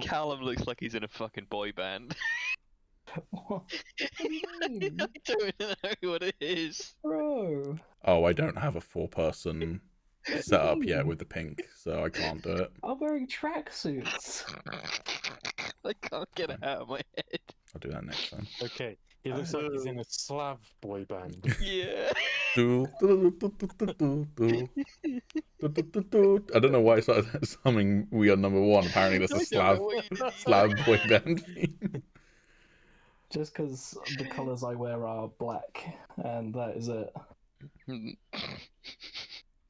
Callum looks like he's in a fucking boy band. What do you mean? I don't know what it is. Bro. Oh, I don't have a 4-person What set do you up yet mean? with the pink, so I can't do it. I'm wearing tracksuits. I can't get it out of my head. I'll do that next time. Okay, he looks like he's in a Slav boy band. Yeah. I don't know why I started humming "We Are Number One." Apparently, that's a I don't know what you did. Slav boy band theme. Just because the colours I wear are black, and that is it.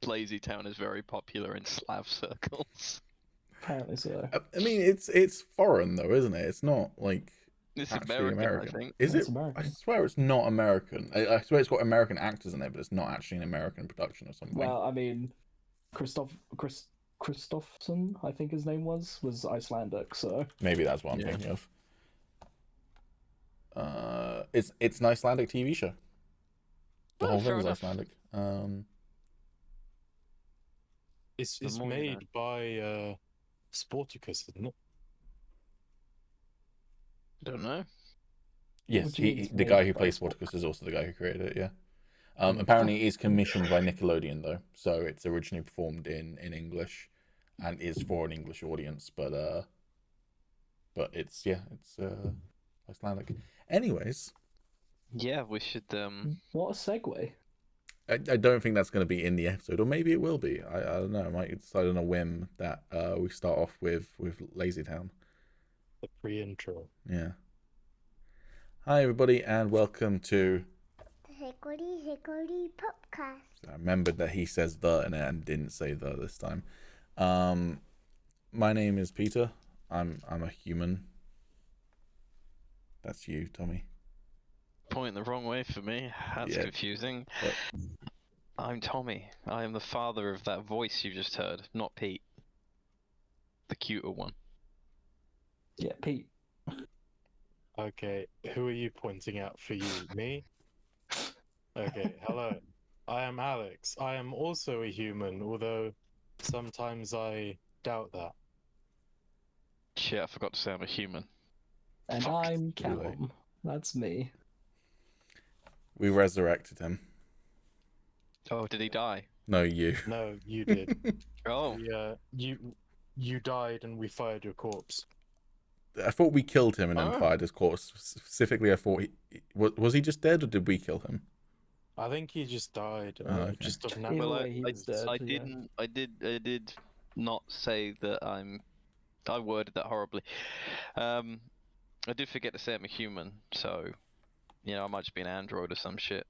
Lazy Town is very popular in Slav circles. Apparently so. I mean, it's foreign though, isn't it? It's not like It's actually American, I think. Is It's it? American. I swear it's not American. I swear it's got American actors in it, but it's not actually an American production or something. Well, I mean, Kristofferson, I think his name was Icelandic, so Maybe that's what I'm thinking of. It's an Icelandic TV show. The whole thing is Icelandic. It's made by Sporticus, isn't it? Don't know. Yes, What do you mean it's the made guy who by plays Sporticus is also the guy who created it. Yeah. Apparently, it's commissioned by Nickelodeon though, so it's originally performed in English, and is for an English audience. But it's Icelandic. Anyways, Yeah, we should. what a segue. I don't think that's going to be in the episode, or maybe it will be. I don't know. I might decide on a whim that we start off with Lazy Town. The pre-intro. Yeah. Hi everybody, and welcome to Higgledy podcast. I remembered that he says the in it and didn't say the this time. My name is Peter. I'm a human. That's you, Tommy. Point the wrong way for me. That's Yeah. confusing. But- I'm Tommy. I am the father of that voice you just heard, not Pete. The cuter one. Yeah, Pete. Okay, who are you pointing out for you? Me? Okay, hello. I am Alex. I am also a human, although sometimes I doubt that. Shit, I forgot to say I'm a human. And Fuck. I'm Too late. Callum. That's me. We resurrected him. Oh, did he die? No, you. No, you did. Oh, You died and we fired your corpse. I thought we killed him and then Oh. fired his corpse. Specifically, I thought was he just dead or did we kill him? I think he just died. Okay. Just of Either natural. well, way, he was dead, I yeah. didn't. I did not say that I'm. I worded that horribly. I did forget to say I'm a human, so I might just be an android or some shit.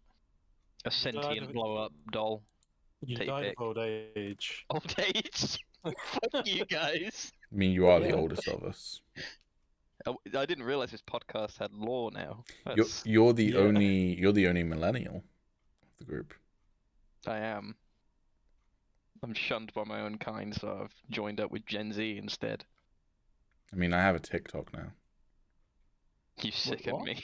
A sentient of- blow-up doll. You Take died pick. of old age. Old age. Fuck you guys. I mean, you are the Yeah. oldest of us. I didn't realize this podcast had law now. You're the Yeah. only millennial of the group. I am. I'm shunned by my own kind, so I've joined up with Gen Z instead. I mean, I have a TikTok now. You sicken what? me.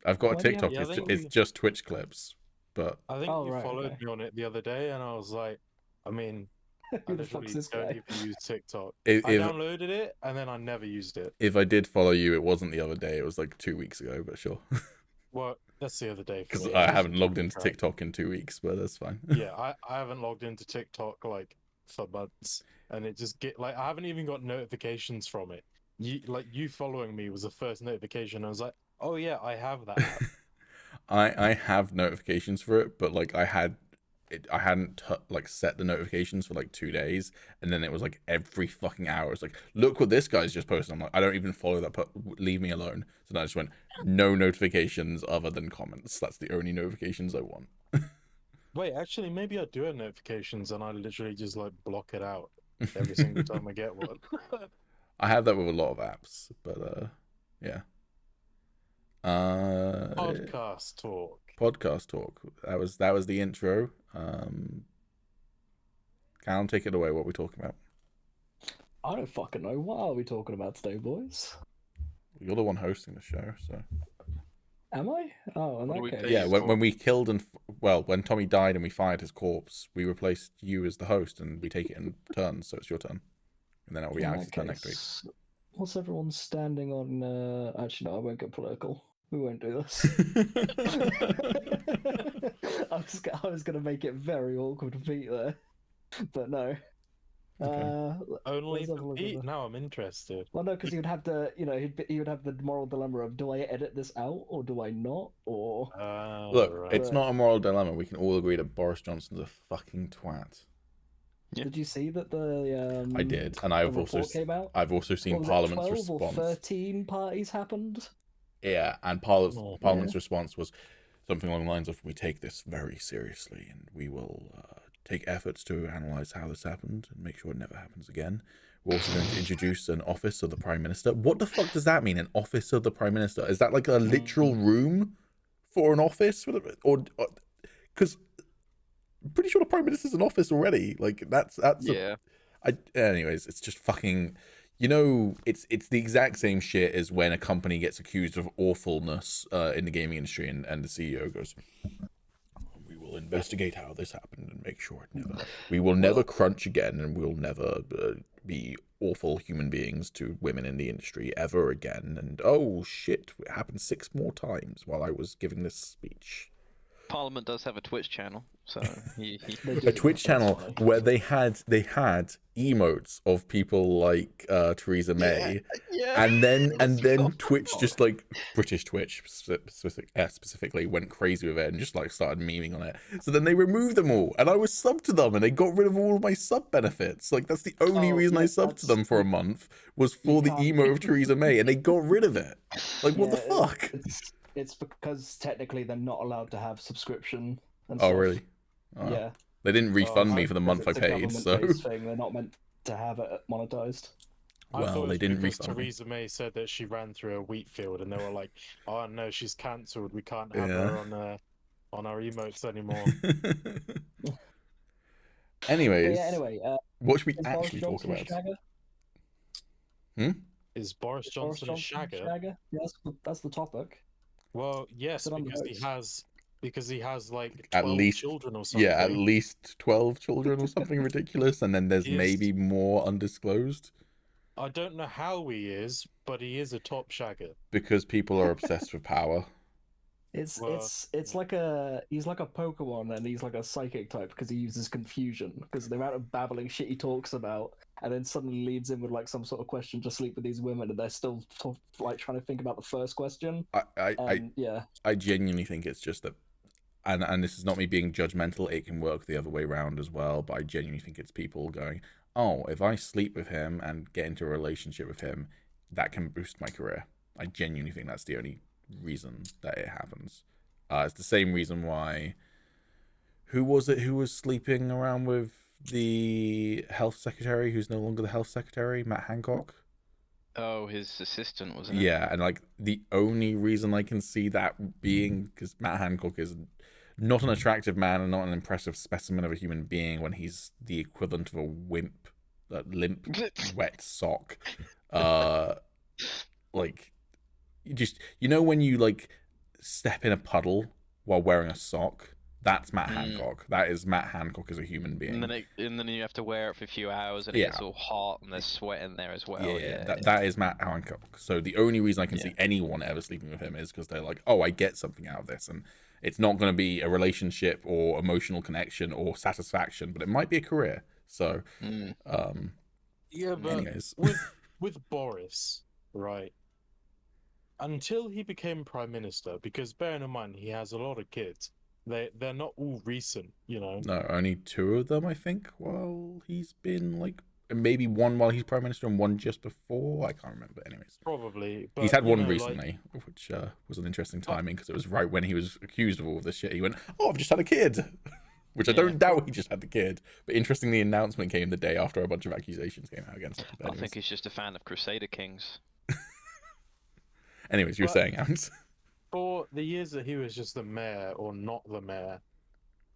I've got Why a do you have TikTok. a- Yeah, I It's, think it's you- just Twitch clips, but I think Oh, you right, followed okay. me on it the other day, and I was like, I mean, I Who the fuck's literally this don't guy? even use TikTok. if I downloaded it, and then I never used it. if I did follow you, it wasn't the other day. It was like 2 weeks ago, but sure. Well, that's the other day. for Because me. I haven't logged into Track. TikTok in 2 weeks, but that's fine. Yeah, I haven't logged into TikTok like for months, and it just I haven't even got notifications from it. You following me was the first notification. I was like, oh yeah, I have that app. I have notifications for it, but like I hadn't set the notifications for like 2 days, and then it was like every fucking hour. It's like, look what this guy's just posted. I'm like, I don't even follow that. Leave me alone. So then I just went, no notifications other than comments. That's the only notifications I want. Wait, actually, maybe I do have notifications, and I literally just like block it out every single time I get one. I have that with a lot of apps, but yeah. Podcast talk. Podcast talk. That was the intro. Callum, take it away. What are we talking about? I don't fucking know. What are we talking about today, boys? You're the one hosting the show, so Am I? Oh, in What do that we case. do? yeah. When we killed when Tommy died and we fired his corpse, we replaced you as the host, and we take it in turns. So it's your turn, and then it'll be In Alex's that turn next week. case, What's everyone standing on? Actually, no, I won't get political. We won't do this. I was gonna make it very awkward for Pete there, but no. Only let's have a for look at Pete? the- Now I'm interested. Well, no, because he would have to, he would have the moral dilemma of do I edit this out or do I not? Or Look, Right. it's not a moral dilemma. We can all agree that Boris Johnson's a fucking twat. Yeah. did you see that the I did, and the I've also report came out? I've also seen What was it, Parliament's 12 or response. 13 parties happened. Yeah, and Oh, Parliament's response was something along the lines of, "We take this very seriously, and we will take efforts to analyze how this happened and make sure it never happens again. We're also going to introduce an office of the Prime Minister." What the fuck does that mean? An office of the Prime Minister? Is that like a literal room for an office, or because I'm pretty sure the Prime Minister's an office already. Like that's Yeah. anyways, it's just fucking. You know, it's the exact same shit as when a company gets accused of awfulness in the gaming industry, and the CEO goes, "We will investigate how this happened and make sure it never. We will never crunch again, and we'll never be awful human beings to women in the industry ever again." And oh shit, it happened 6 more times while I was giving this speech. Parliament does have a Twitch channel, so he They A do, Twitch that's channel funny. where they had emotes of people like Theresa May. yeah. And then Oh, Twitch God. just like British Twitch specifically went crazy with it and just like started memeing on it. So then they removed them all, and I was subbed to them, and they got rid of all of my sub benefits. Like that's the only Oh, reason I yeah, subbed to that's- them for a month was for the can't- emote of Theresa May, and they got rid of it. Like what the Yeah, fuck? It's because technically they're not allowed to have subscription and Oh stuff. really? Oh. Yeah. They didn't refund me for the Because month I it's a paid, so government-based thing. They're not meant to have it monetized. I well, thought it they was didn't because refund me. Theresa May said that she ran through a wheat field, and they were like, "Oh no, she's cancelled. We can't have Yeah. her on our emotes anymore." Anyways, But yeah, anyway, what should we is actually talk Boris Johnson about? a shagger? Is Boris Is Boris Johnson a Johnson shagger? Yeah, that's the topic. Well, yes, Put on the because he has like At 12 least- children or something. Yeah, at least 12 children or something ridiculous, and then there's He is- maybe more undisclosed I don't know how he is, but he is a top shagger. because people are obsessed with power. It's Well, it's like he's like a Pokemon and he's like a psychic type because he uses confusion because the amount of babbling shit he talks about and then suddenly leads in with like some sort of question to sleep with these women and they're still like trying to think about the first question. Yeah, I genuinely think it's just that, and this is not me being judgmental, it can work the other way around as well, but I genuinely think it's people going, "Oh, if I sleep with him and get into a relationship with him, that can boost my career." I genuinely think that's the only reason that it happens. It's the same reason why, who was it who was sleeping around with the health secretary who's no longer the health secretary, Matt Hancock? Oh, his assistant, wasn't it? Yeah, and like the only reason I can see that being because Matt Hancock is not an attractive man and not an impressive specimen of a human being when he's the equivalent of a limp wet sock. Like you know when you like step in a puddle while wearing a sock? That's Matt Hancock. That is Matt Hancock as a human being. And then you have to wear it for a few hours, and Yeah. it gets all hot, and there's sweat in there as well. That is Matt Hancock. So the only reason I can see anyone ever sleeping with him is because they're like, "Oh, I get something out of this," and it's not going to be a relationship or emotional connection or satisfaction, but it might be a career. So, Yeah, but anyways, with Boris, right? Until he became prime minister, because bearing in mind he has a lot of kids, they're not all recent, you know. no, only 2 of them, I think. While he's been like, maybe one while he's prime minister and one just before. I can't remember. Anyways, Probably, but he's had you one know, like, recently, which was an interesting timing because it was right when he was accused of all of this shit. He went, "Oh, I've just had a kid," which I don't doubt he just had the kid. But interestingly, the announcement came the day after a bunch of accusations came out against him. I think he's just a fan of Crusader Kings. Anyways, you were But- saying, Alex. for the years that he was just the mayor or not the mayor,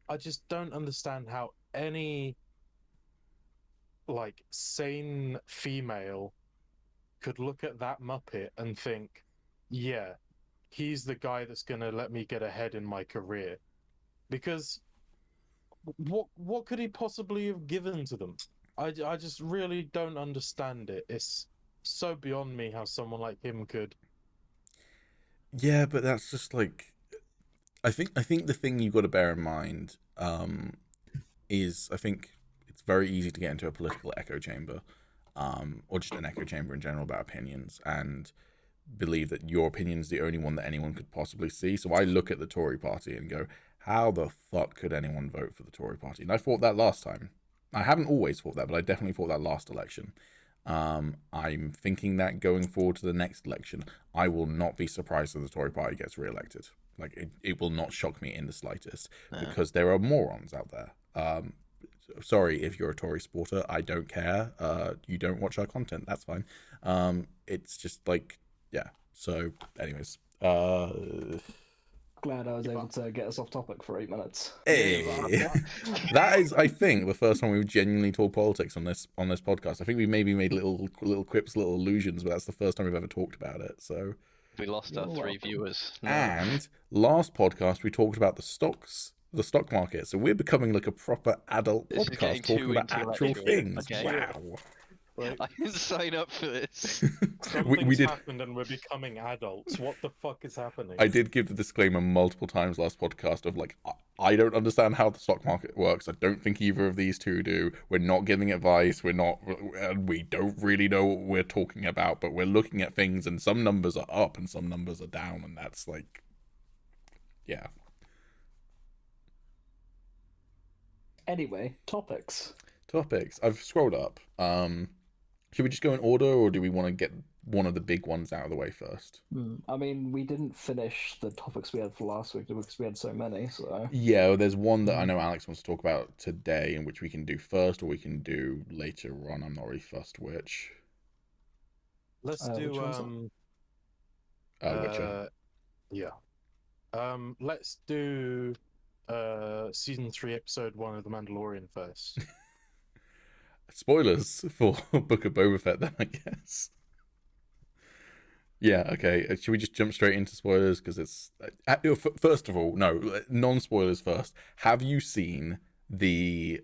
I just don't understand how any like sane female could look at that Muppet and think, yeah, he's the guy that's gonna let me get ahead in my career. Because what could he possibly have given to them? I just really don't understand it. so beyond me how someone like him could. Yeah, but that's just like, I think the thing you've got to bear in mind is I think it's very easy to get into a political echo chamber, or just an echo chamber in general about opinions, and believe that your opinion is the only one that anyone could possibly see. So I look at the Tory party and go, how the fuck could anyone vote for the Tory party? And I thought that last time. I haven't always thought that, but I definitely thought that last election. I'm thinking that going forward to the next election, I will not be surprised if the Tory party gets re-elected. Like, it will not shock me in the slightest, because there are morons out there. Sorry if you're a Tory supporter, I don't care. You don't watch our content, that's fine. It's just like, yeah. So, anyways, Glad I was able to get us off topic for 8 minutes. hey, that is, I think, the first time we've genuinely talked politics on this podcast. I think we maybe made little quips, little allusions, but that's the first time we've ever talked about it. So We lost our 3 viewers. No. And last podcast we talked about the stock market. So we're becoming like a proper adult This is getting podcast talking too about actual intellectual, things. okay? Wow. Like, I didn't sign up for this. something's we did. happened and we're becoming adults. What the fuck is happening? I did give the disclaimer multiple times last podcast of like, I don't understand how the stock market works. I don't think either of these two do. We're not giving advice. We don't really know what we're talking about, but we're looking at things and some numbers are up and some numbers are down. And that's like, yeah. Anyway, topics. I've scrolled up. Should we just go in order, or do we want to get one of the big ones out of the way first? I mean, we didn't finish the topics we had for last week because we had so many. So Yeah, well, there's one that I know Alex wants to talk about today, in which we can do first, or we can do later on. I'm not really fussed which. Let's which do one's Witcher. yeah. Let's do season 3, episode 1 of The Mandalorian first. Spoilers for Book of Boba Fett, then, I guess. Yeah, okay. Should we just jump straight into spoilers? Because it's first of all, no, non-spoilers first. Have you seen the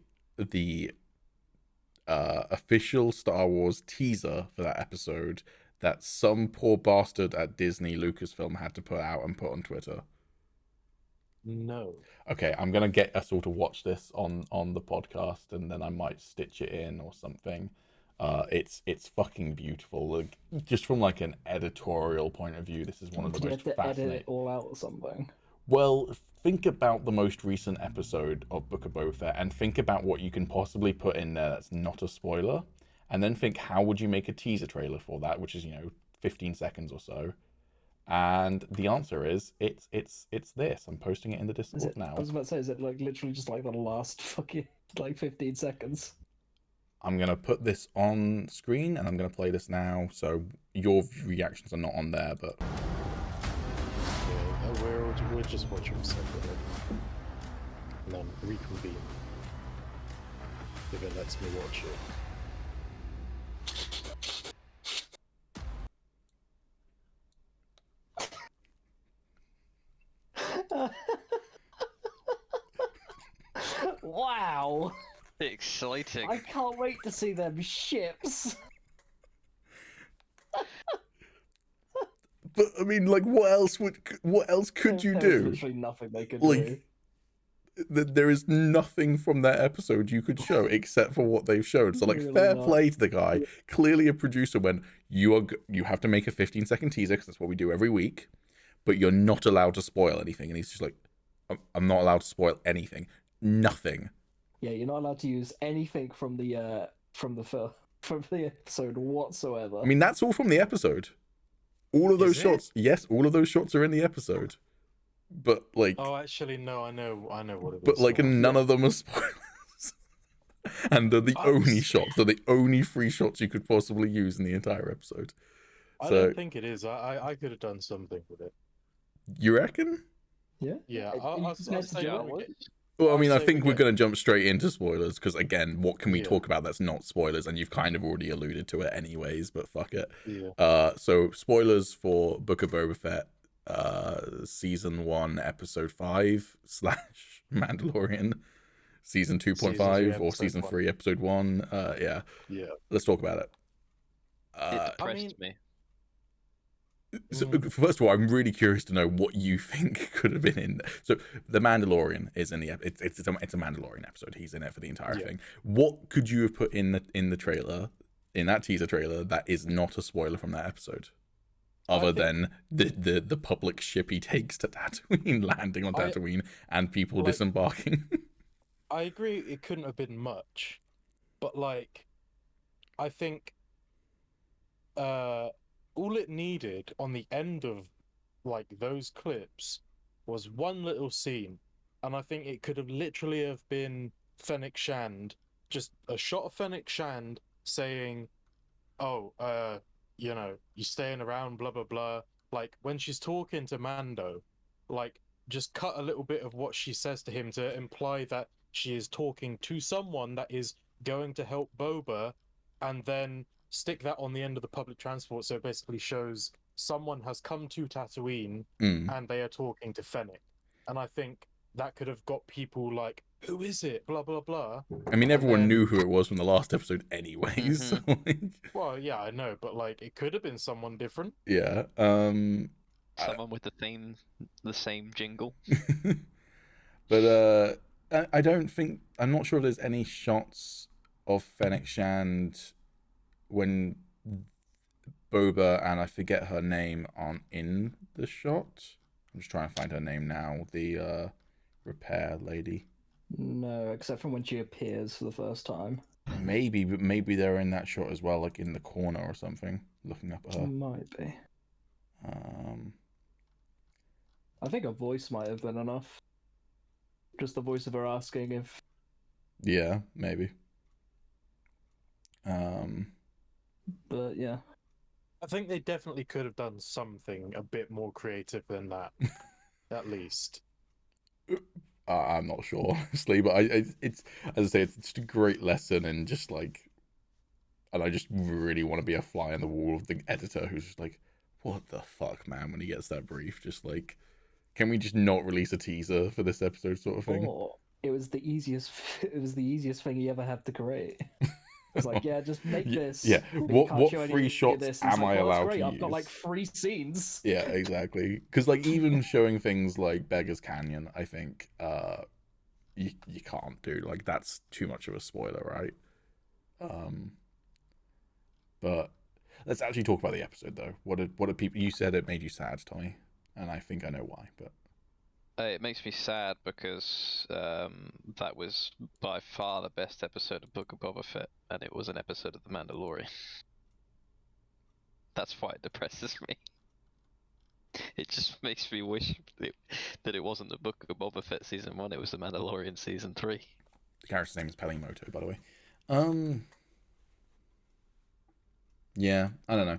official Star Wars teaser for that episode that some poor bastard at Disney Lucasfilm had to put out and put on Twitter? No. Okay, I'm gonna get us all to watch this on the podcast, and then I might stitch it in or something. It's fucking beautiful. Like, just from like an editorial point of view, this is one of the did you most have to edit fascinating. it all out or something? Well, think about the most recent episode of Book of Boba Fett, and think about what you can possibly put in there that's not a spoiler, and then think how would you make a teaser trailer for that, which is 15 seconds or so. And the answer is it's this. I'm posting it in the Discord now. I was about to say, is it like literally just like the last fucking like 15 seconds? I'm gonna put this on screen and I'm gonna play this now. So your reactions are not on there, but Yeah, we'll just watch them separately. And then reconvene. If it lets me watch it. Wow! Exciting. I can't wait to see them ships. but I mean, like, what else could you There's do? literally nothing they could Like, do. There is nothing from that episode you could show except for what they've shown. So, like, Really fair not. play to the guy. Clearly, a producer went, you have to make a 15-second teaser because that's what we do every week, but you're not allowed to spoil anything. And he's just like, I'm not allowed to spoil anything. Nothing. Yeah, you're not allowed to use anything from the episode whatsoever. I mean, that's all from the episode. All of those Is it? shots, yes, all of those shots are in the episode. But like, Oh, actually, no, I know what it is. but like, now. none of them are spoilers. And they're the only shots. They're the only 3 shots you could possibly use in the entire episode. I So, don't think it is. I could have done something with it. you reckon? Yeah. Yeah, You I'll just have to say do when it we once. get- Well, I I'll mean, I say think we we're get- going to jump straight into spoilers because, again, what can we Yeah. talk about that's not spoilers? And you've kind of already alluded to it anyways, but fuck it. Yeah. So spoilers for Book of Boba Fett, season 1, episode 5 / Mandalorian, season 2.5 or episode season 1. 3, episode 1. Yeah, Yeah. let's talk about it. It depressed mean- me. So, first of all, I'm really curious to know what you think could have been in there. So, the Mandalorian is in the it's a Mandalorian episode. He's in it for the entire thing. What could you have put in the trailer, in that teaser trailer, that is not a spoiler from that episode, other than the public ship he takes to Tatooine, landing on Tatooine, and people disembarking? I agree. It couldn't have been much, but like, I think, all it needed on the end of like those clips was one little scene, and I think it could have literally have been Fennec Shand, just a shot of Fennec Shand saying, "Oh, you know, you staying around, blah blah blah." Like when she's talking to Mando, like just cut a little bit of what she says to him to imply that she is talking to someone that is going to help Boba, and then stick that on the end of the public transport, so it basically shows someone has come to Tatooine and they are talking to Fennec. And I think that could have got people like, who is it? Blah blah blah. I mean, everyone then- knew who it was from the last episode anyway. So, like, Well, yeah, I know, but like it could have been someone different. yeah. Someone with the same jingle. But I don't think, I'm not sure if there's any shots of Fennec Shand when Boba and I forget her name aren't in the shot. I'm just trying to find her name now. The repair lady. No, except from when she appears for the first time. Maybe, but maybe they're in that shot as well, like in the corner or something, looking up at her. Might be. I think a voice might have been enough. Just the voice of her asking if. Yeah, maybe. But yeah. I think they definitely could have done something a bit more creative than that, at least. I'm not sure, honestly, but it's, as I say, it's just a great lesson, and just like, and I just really want to be a fly on the wall of the editor who's just like, what the fuck, man, when he gets that brief, just like, can we just not release a teaser for this episode, sort of thing? Or it was the easiest. It was the easiest thing he ever had to create. It's like, yeah, just make this. Yeah, but you can't what show any free of shots this. am I well, that's allowed great. to I've got like use? 3 scenes. Yeah, exactly. Because like even showing things like Beggar's Canyon, I think you can't do, like, that's too much of a spoiler, right? But let's actually talk about the episode though. What did people? You said it made you sad, Tommy, and I think I know why. But It makes me sad because that was by far the best episode of Book of Boba Fett, and it was an episode of The Mandalorian. That's why it depresses me. It just makes me wish that it wasn't the Book of Boba Fett season 1, it was The Mandalorian season 3. the character's name is Pelimoto, by the way. Yeah, I don't know.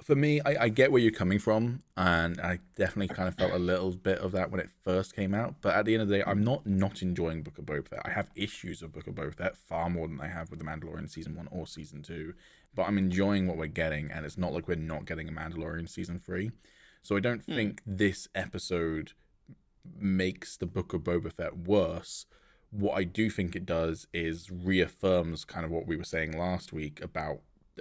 For me, I get where you're coming from, and I definitely kind of felt a little bit of that when it first came out. But at the end of the day, I'm not enjoying Book of Boba Fett. I have issues with Book of Boba Fett far more than I have with The Mandalorian season 1 or season 2. But I'm enjoying what we're getting, and it's not like we're not getting a Mandalorian season 3. So I don't think this episode makes the Book of Boba Fett worse. What I do think it does is reaffirms kind of what we were saying last week about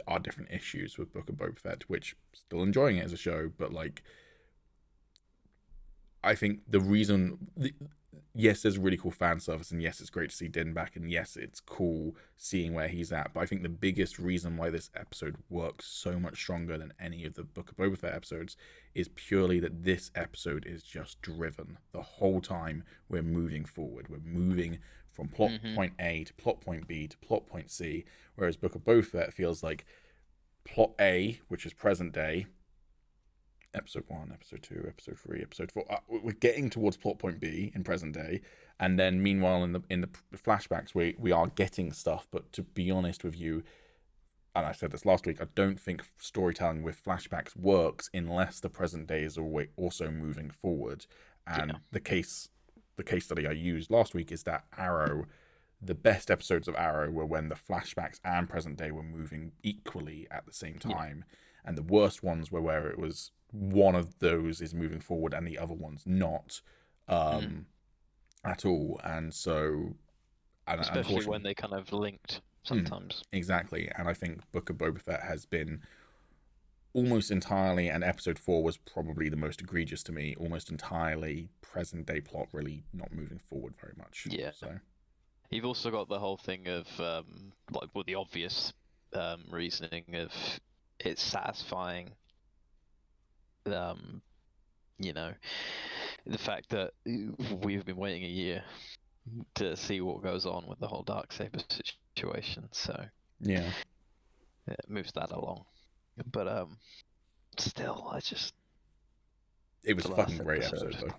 our different issues with Book of Boba Fett, which still enjoying it as a show, but like, I think the reason, yes, there's really cool fan service, and yes, it's great to see Din back, and yes, it's cool seeing where he's at, but I think the biggest reason why this episode works so much stronger than any of the Book of Boba Fett episodes is purely that this episode is just driven. The whole time we're moving forward, we're moving from plot point A to plot point B to plot point C, whereas Book of Boba Fett feels like plot A, which is present day, episode 1, episode 2, episode 3, episode 4. We're getting towards plot point B in present day, and then meanwhile in the flashbacks we are getting stuff. But to be honest with you, and I said this last week, I don't think storytelling with flashbacks works unless the present day is also moving forward. And the case study I used last week is that Arrow, the best episodes of Arrow were when the flashbacks and present day were moving equally at the same time, and the worst ones were where it was one of those is moving forward and the other one's not at all. And so, especially when they kind of linked sometimes. Exactly, and I think Book of Boba Fett has been almost entirely, and episode 4 was probably the most egregious to me, almost entirely present day plot, really not moving forward very much. Yeah. So You've also got the whole thing of the obvious reasoning of it's satisfying. You know, the fact that we've been waiting a year to see what goes on with the whole Darksaber situation, so yeah, it moves that along. But still, it was a the fucking last great episode though.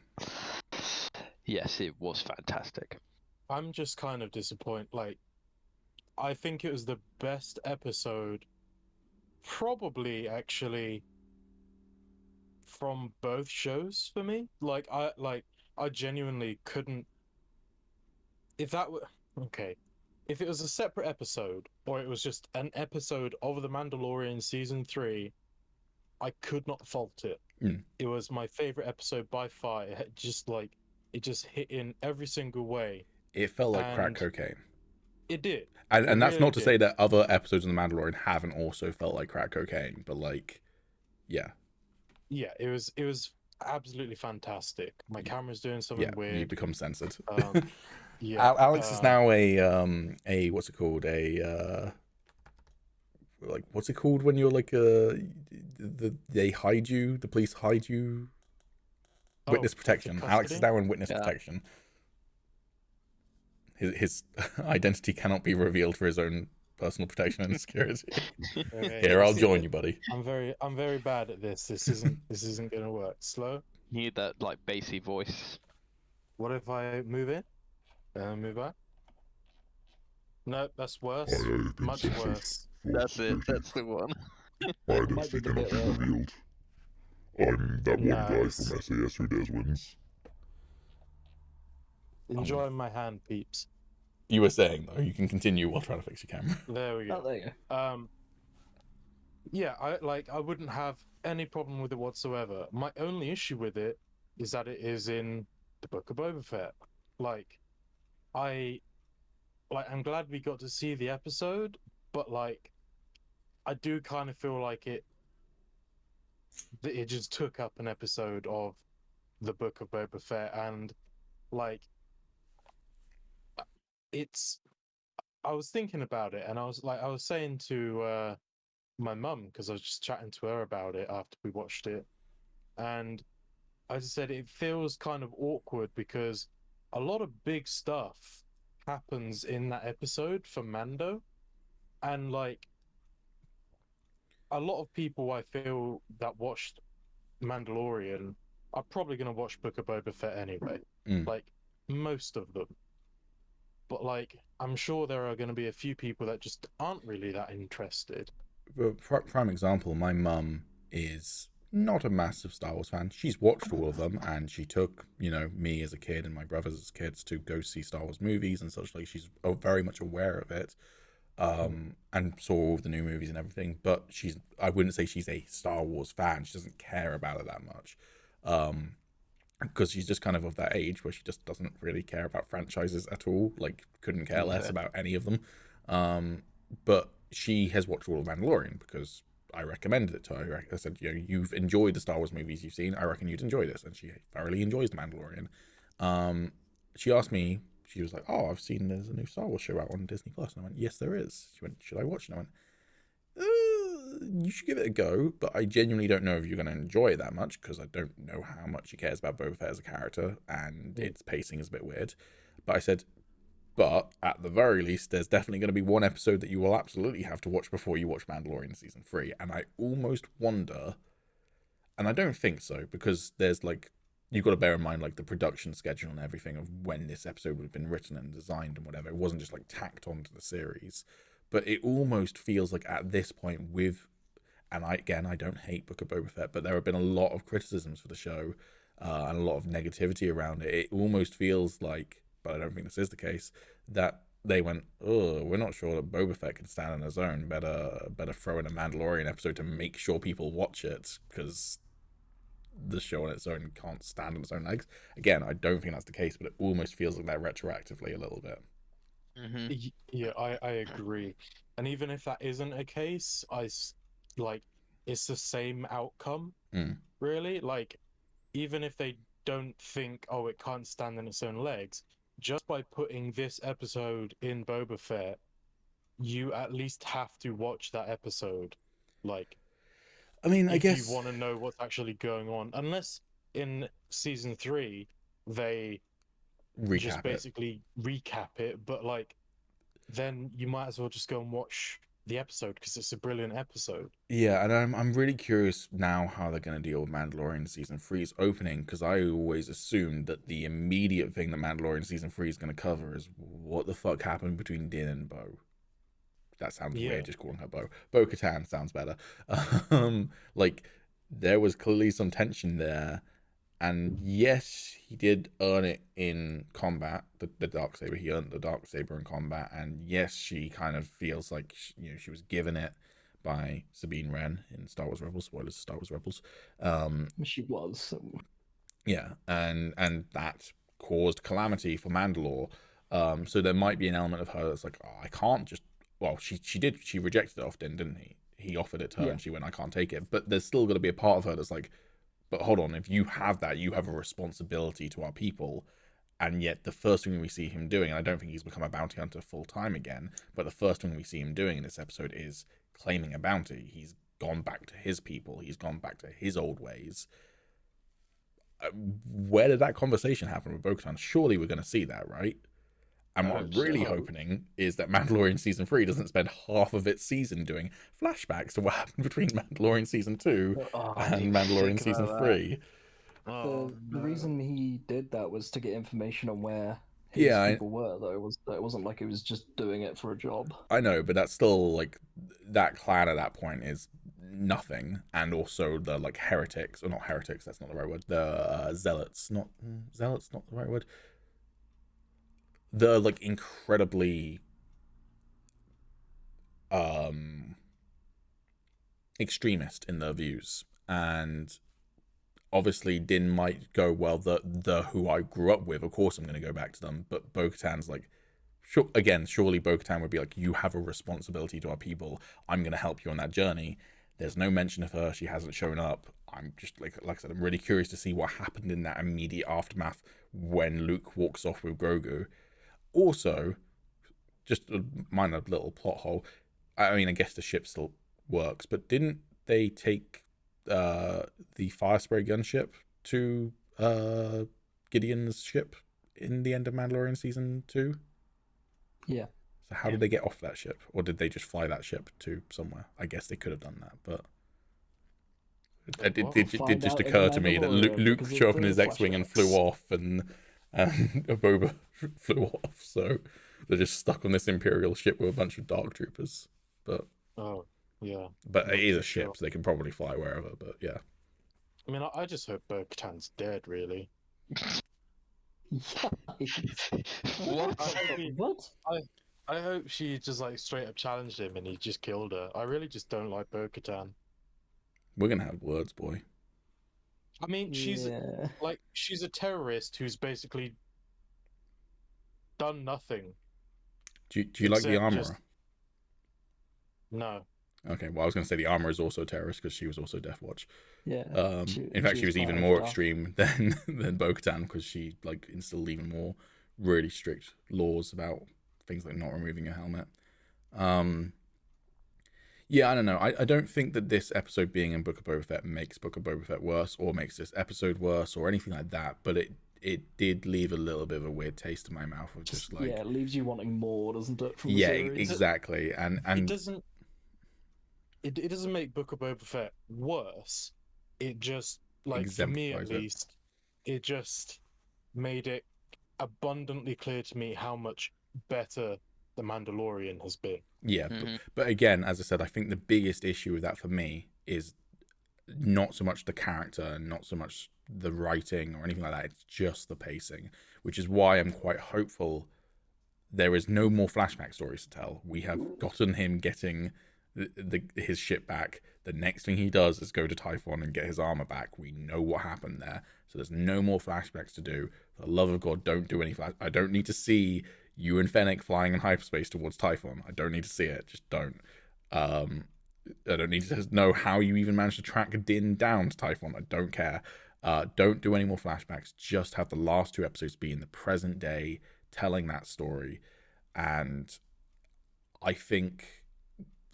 Yes, it was fantastic. I'm just kind of disappointed. Like, I think it was the best episode, probably actually, from both shows for me. I genuinely couldn't. If that were okay, if it was a separate episode or it was just an episode of The Mandalorian season 3, I could not fault it. It was my favorite episode by far. It just hit in every single way. It felt like crack cocaine. It did. And that's really not to say that other episodes of The Mandalorian haven't also felt like crack cocaine, but like, yeah. Yeah, it was absolutely fantastic. My camera's doing something weird. You become censored. Yeah. Alex is now a what's it called? Like, what's it called when you're like they hide you, the police hide you? Witness protection. Alex is now in witness protection. His identity cannot be revealed for his own personal protection and security. Okay, Here, I'll join you, buddy. I'm very bad at this. This isn't gonna work. Slow. You need that like bassy voice. What if I move in? Move out? No, that's worse. Much worse. That's it. That's the one. My identity cannot be revealed. I'm that one guy from SAS who does wins. Enjoy my hand, peeps. You were saying though, you can continue while trying to fix your camera. There we go. Oh, there you go. Yeah, I wouldn't have any problem with it whatsoever. My only issue with it is that it is in the Book of Boba Fett. I'm glad we got to see the episode, but I do kind of feel like it just took up an episode of the Book of Boba Fett, and I was thinking about it, and I was saying to my mum, because I was just chatting to her about it after we watched it, and I just said it feels kind of awkward because a lot of big stuff happens in that episode for Mando, and a lot of people I feel that watched Mandalorian are probably going to watch Book of Boba Fett anyway. Most of them. But I'm sure there are going to be a few people that just aren't really that interested. Prime example, my mum is not a massive Star Wars fan. She's watched all of them, and she took, me as a kid and my brothers as kids to go see Star Wars movies and such. She's very much aware of it, and saw all of the new movies and everything. But I wouldn't say she's a Star Wars fan. She doesn't care about it that much, because she's just kind of that age where she just doesn't really care about franchises at all. Couldn't care less about any of them. But she has watched all of Mandalorian because I recommended it to her. I said, you've enjoyed the Star Wars movies you've seen. I reckon you'd enjoy this. And she thoroughly enjoys The Mandalorian. She asked me, she was like, oh, I've seen there's a new Star Wars show out on Disney Plus. And I went, yes, there is. She went, should I watch it? And I went, you should give it a go, but I genuinely don't know if you're going to enjoy it that much because I don't know how much she cares about Boba Fett as a character, and its pacing is a bit weird. But I said, but at the very least, there's definitely going to be one episode that you will absolutely have to watch before you watch Mandalorian Season 3. And I almost wonder, and I don't think so, because there's you've got to bear in mind the production schedule and everything of when this episode would have been written and designed and whatever. It wasn't just tacked onto the series. But it almost feels like at this point and I don't hate Book of Boba Fett, but there have been a lot of criticisms for the show and a lot of negativity around it. It almost feels like, but I don't think this is the case, that they went, oh, we're not sure that Boba Fett can stand on his own. Better throw in a Mandalorian episode to make sure people watch it, because the show on its own can't stand on its own legs. Again, I don't think that's the case, but it almost feels like that retroactively a little bit. Yeah, I agree. And even if that isn't a case, like it's the same outcome, Mm. really. Like, even if they don't think, oh, it can't stand on its own legs, just by putting this episode in Boba Fett, you at least have to watch that episode. Like, I mean, I if you guess want to know what's actually going on, unless in season 3 they just recap it. basically recap it, but like then you might as well just go and watch the episode because it's a brilliant episode. Yeah, and I'm really curious now how they're going to deal with Mandalorian season 3's opening, because I always assumed that the immediate thing that Mandalorian season 3 is going to cover is what the fuck happened between Din and Bo. That sounds weird, just calling her Bo. Bo-Katan sounds better. Like, there was clearly some tension there, and yes, he did earn it in combat. The Darksaber, he earned the Darksaber in combat, and yes, she kind of feels like she was given it by Sabine Wren in Star Wars Rebels. Spoilers, Star Wars Rebels. She was. Yeah, and that caused calamity for Mandalore. So there might be an element of her that's like, oh, I can't just. Well, she rejected it off Din, didn't he? He offered it to her, and she went, I can't take it. But there's still going to be a part of her that's like, but hold on, if you have that, you have a responsibility to our people. And yet the first thing we see him doing, and I don't think he's become a bounty hunter full time again, but the first thing we see him doing in this episode is claiming a bounty. He's gone back to his people. He's gone back to his old ways. Where did that conversation happen with Bo-Katan? Surely we're going to see that, right? And what I'm really hoping is that Mandalorian Season 3 doesn't spend half of its season doing flashbacks to what happened between Mandalorian Season 2 and Mandalorian Season 3. The reason he did that was to get information on where his people were, though. It wasn't like he was just doing it for a job. I know, but that's still, like, that clan at that point is nothing. And also the, like, heretics, or not heretics, that's not the right word, the zealots, not the right word. The like incredibly extremist in their views, and obviously Din might go, well, the who I grew up with, of course I'm going to go back to them, but Bo-Katan's like, surely Bo-Katan would be like, you have a responsibility to our people, I'm going to help you on that journey. There's no mention of her, she hasn't shown up. I'm just like I said, I'm really curious to see what happened in that immediate aftermath when Luke walks off with Grogu. Also, just a minor little plot hole. I mean, I guess the ship still works, but didn't they take the fire spray gunship to Gideon's ship in the end of Mandalorian Season 2? Yeah. So how did they get off that ship? Or did they just fly that ship to somewhere? I guess they could have done that, but it did just occur to me that Luke showed up in his X-Wing and flew off, and Boba flew off, so they're just stuck on this Imperial ship with a bunch of Dark Troopers. But but it is a ship, so they can probably fly wherever. But yeah, I mean, I just hope Bo-Katan's dead, really. What? I hope she just like straight up challenged him and he just killed her. I really just don't like Bo-Katan. We're gonna have words, boy. I mean, she's a terrorist who's basically done nothing. Do you like the armorer? No. Okay, well, I was going to say the armorer is also a terrorist because she was also Death Watch. Yeah. In fact, she was even more extreme than Bo-Katan, because she like instilled even more really strict laws about things like not removing your helmet. Yeah, I don't know. I don't think that this episode being in Book of Boba Fett makes Book of Boba Fett worse or makes this episode worse or anything like that, but it did leave a little bit of a weird taste in my mouth of just like... Yeah, it leaves you wanting more, doesn't it? From the series? Exactly. And it doesn't make Book of Boba Fett worse. It just, like, for me at least, it just made it abundantly clear to me how much better The Mandalorian has been. Yeah, but again, as I said, I think the biggest issue with that for me is not so much the character and not so much the writing or anything like that. It's just the pacing, which is why I'm quite hopeful there is no more flashback stories to tell. We have gotten him getting his ship back. The next thing he does is go to Typhon and get his armor back. We know what happened there, so there's no more flashbacks to do. For the love of God, don't do any flash. I don't need to see You and Fennec flying in hyperspace towards Typhon. I don't need to see it. Just don't. I don't need to know how you even managed to track Din down to Typhon. I don't care. Don't do any more flashbacks. Just have the last 2 episodes be in the present day, telling that story. And I think,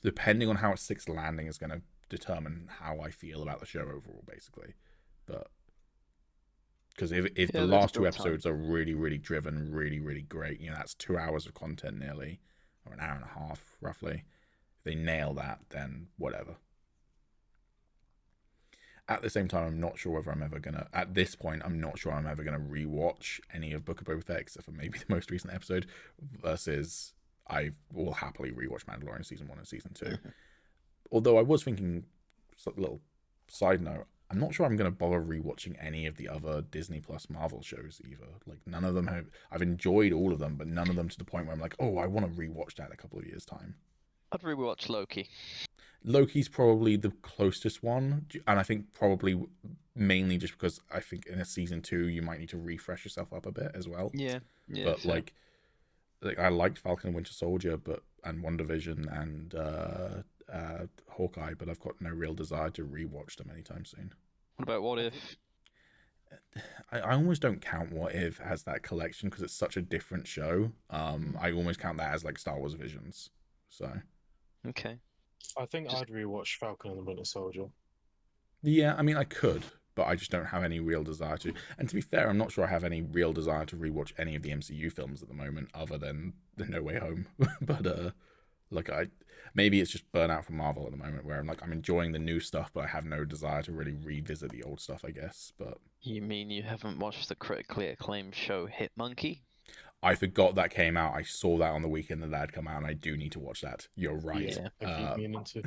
depending on how its 6th landing is going to determine how I feel about the show overall, basically. But because if the last 2 episodes are really, really driven, really, really great, that's 2 hours of content nearly, or an hour and a half roughly. If they nail that, then whatever. At the same time, I'm not sure whether I'm ever gonna. At this point, I'm not sure I'm ever gonna rewatch any of Book of Boba Fett, except for maybe the most recent episode. Versus, I will happily rewatch Mandalorian season 1 and season 2. Although I was thinking, a little side note, I'm not sure I'm gonna bother rewatching any of the other Disney Plus Marvel shows either. Like, none of them have. I've enjoyed all of them, but none of them to the point where I'm like, oh, I want to rewatch that in a couple of years' time. I'd rewatch Loki. Loki's probably the closest one, and I think probably mainly just because I think in a season 2 you might need to refresh yourself up a bit as well. Yeah. But like I liked Falcon and Winter Soldier, and WandaVision and Hawkeye, but I've got no real desire to rewatch them anytime soon. What about What If? I almost don't count What If as that collection because it's such a different show. I almost count that as like Star Wars Visions. So. Okay. I think I'd rewatch Falcon and the Winter Soldier. Yeah, I mean, I could, but I just don't have any real desire to. And to be fair, I'm not sure I have any real desire to rewatch any of the MCU films at the moment, other than the No Way Home. But maybe it's just burnout from Marvel at the moment, where I'm enjoying the new stuff, but I have no desire to really revisit the old stuff, I guess. But you mean you haven't watched the critically acclaimed show Hit Monkey? I forgot that came out. I saw that on the weekend that had come out, and I do need to watch that. You're right. Yeah. I keep meaning to.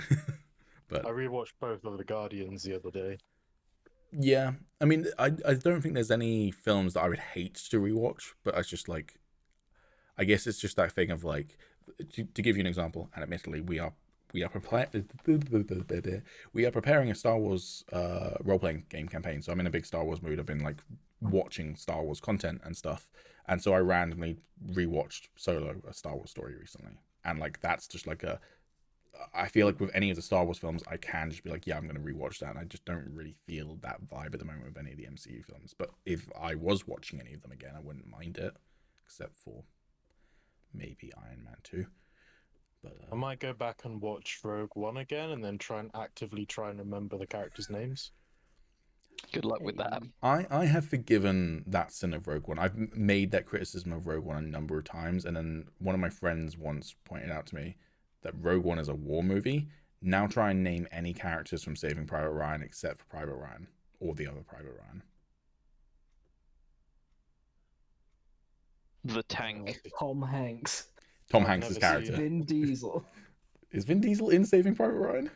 But I rewatched both of the Guardians the other day. Yeah, I mean, I don't think there's any films that I would hate to rewatch, but it's just like, I guess it's just that thing of like, to give you an example, and admittedly, we are preparing a Star Wars role-playing game campaign, so I'm in a big Star Wars mood. I've been like watching Star Wars content and stuff, and so I randomly rewatched Solo, a Star Wars story recently, and like that's just like I feel like with any of the Star Wars films, I can just be like, yeah, I'm going to rewatch that, and I just don't really feel that vibe at the moment with any of the MCU films. But if I was watching any of them again, I wouldn't mind it, except for maybe Iron Man 2. But I might go back and watch Rogue One again, and then actively try and remember the characters' names. Good luck with that. I have forgiven that sin of Rogue One. I've made that criticism of Rogue One a number of times, and then one of my friends once pointed out to me that Rogue One is a war movie. Now try and name any characters from Saving Private Ryan except for Private Ryan or the other Private Ryan. The Tank. Tom Hanks. Tom I've Hanks' never character. Vin Diesel. Is Vin Diesel in Saving Private Ryan?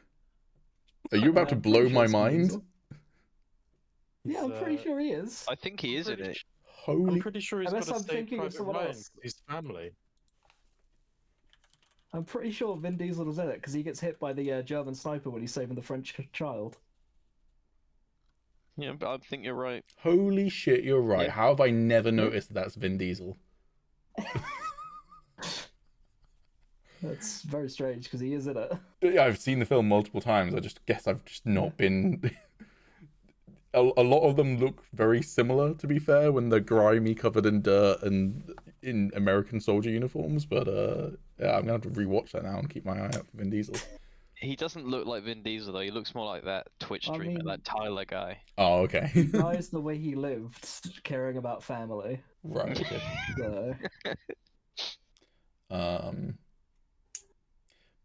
Are you about to I'm blow pretty sure my it's Vin mind? Diesel. Yeah, I'm pretty sure he is. I think he is in it. I'm Holy... pretty sure he's Unless got I'm to stay thinking of Private someone Ryan, else. his family. I'm pretty sure Vin Diesel is in it because he gets hit by the German sniper when he's saving the French child. Yeah, but I think you're right. Holy shit, you're right. Yeah. How have I never noticed that's Vin Diesel? That's very strange because he is in it. Yeah, I've seen the film multiple times. I just guess I've just not been... a lot of them look very similar, to be fair, when they're grimy, covered in dirt, and in American soldier uniforms. But yeah, I'm going to have to rewatch that now and keep my eye out for Vin Diesel. He doesn't look like Vin Diesel, though. He looks more like that Twitch I streamer, mean- that Tyler guy. Oh, okay. Dies the way he lived, caring about family. Right, okay. So,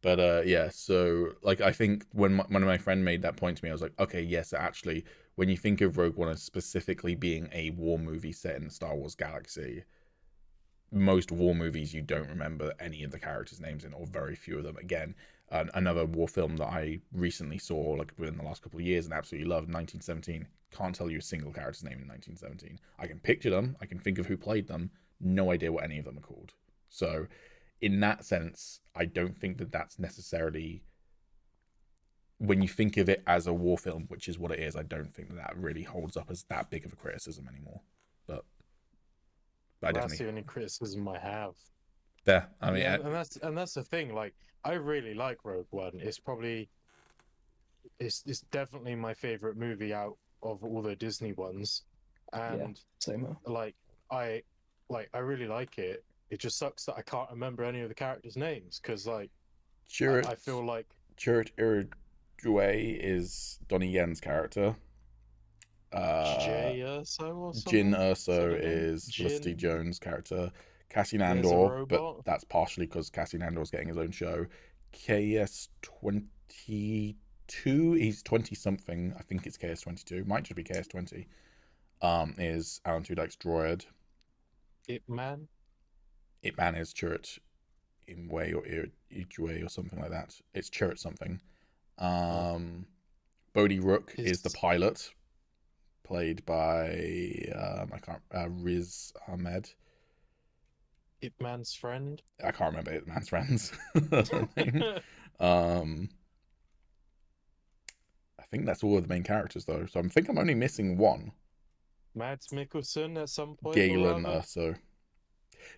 But yeah, so like I think when one of my friend made that point to me, I was like, okay, yes, actually, when you think of Rogue One as specifically being a war movie set in the Star Wars galaxy, most war movies you don't remember any of the characters' names in, or very few of them. Again, another war film that I recently saw, like within the last couple of years, and absolutely loved, 1917. Can't tell you a single character's name in 1917. I can picture them, I can think of who played them, no idea what any of them are called. So, in that sense, I don't think that that's necessarily, when you think of it as a war film, which is what it is, I don't think that that really holds up as that big of a criticism anymore. But I That's definitely... the only criticism I have. There, I mean, Yeah, and that's the thing. Like, I really like Rogue One. It's definitely my favorite movie out of all the Disney ones, and Same here. like I I really like it. It just sucks that I can't remember any of the characters' names because I feel like Chirrut Iridue is Donnie Yen's character. Jay Urso or Jin something. Urso Is that her name? is Felicity Jin. Jones' character. Cassian There's a Andor, but robot. that's partially because Cassian Andor is getting his own show. KS22, he's 20 something. I think it's KS22. Might just be KS20. Is Alan Tudyk's droid. Ip Man. Ip Man is Chirrut Imwe or Iridue or something like that. It's Chirrut something. Bodhi Rook is the pilot, played by Riz Ahmed. Ip Man's friend. I can't remember Ip Man's friends. I think that's all of the main characters though. So I think I'm only missing one. Mads Mikkelsen at some point. Galen Urso.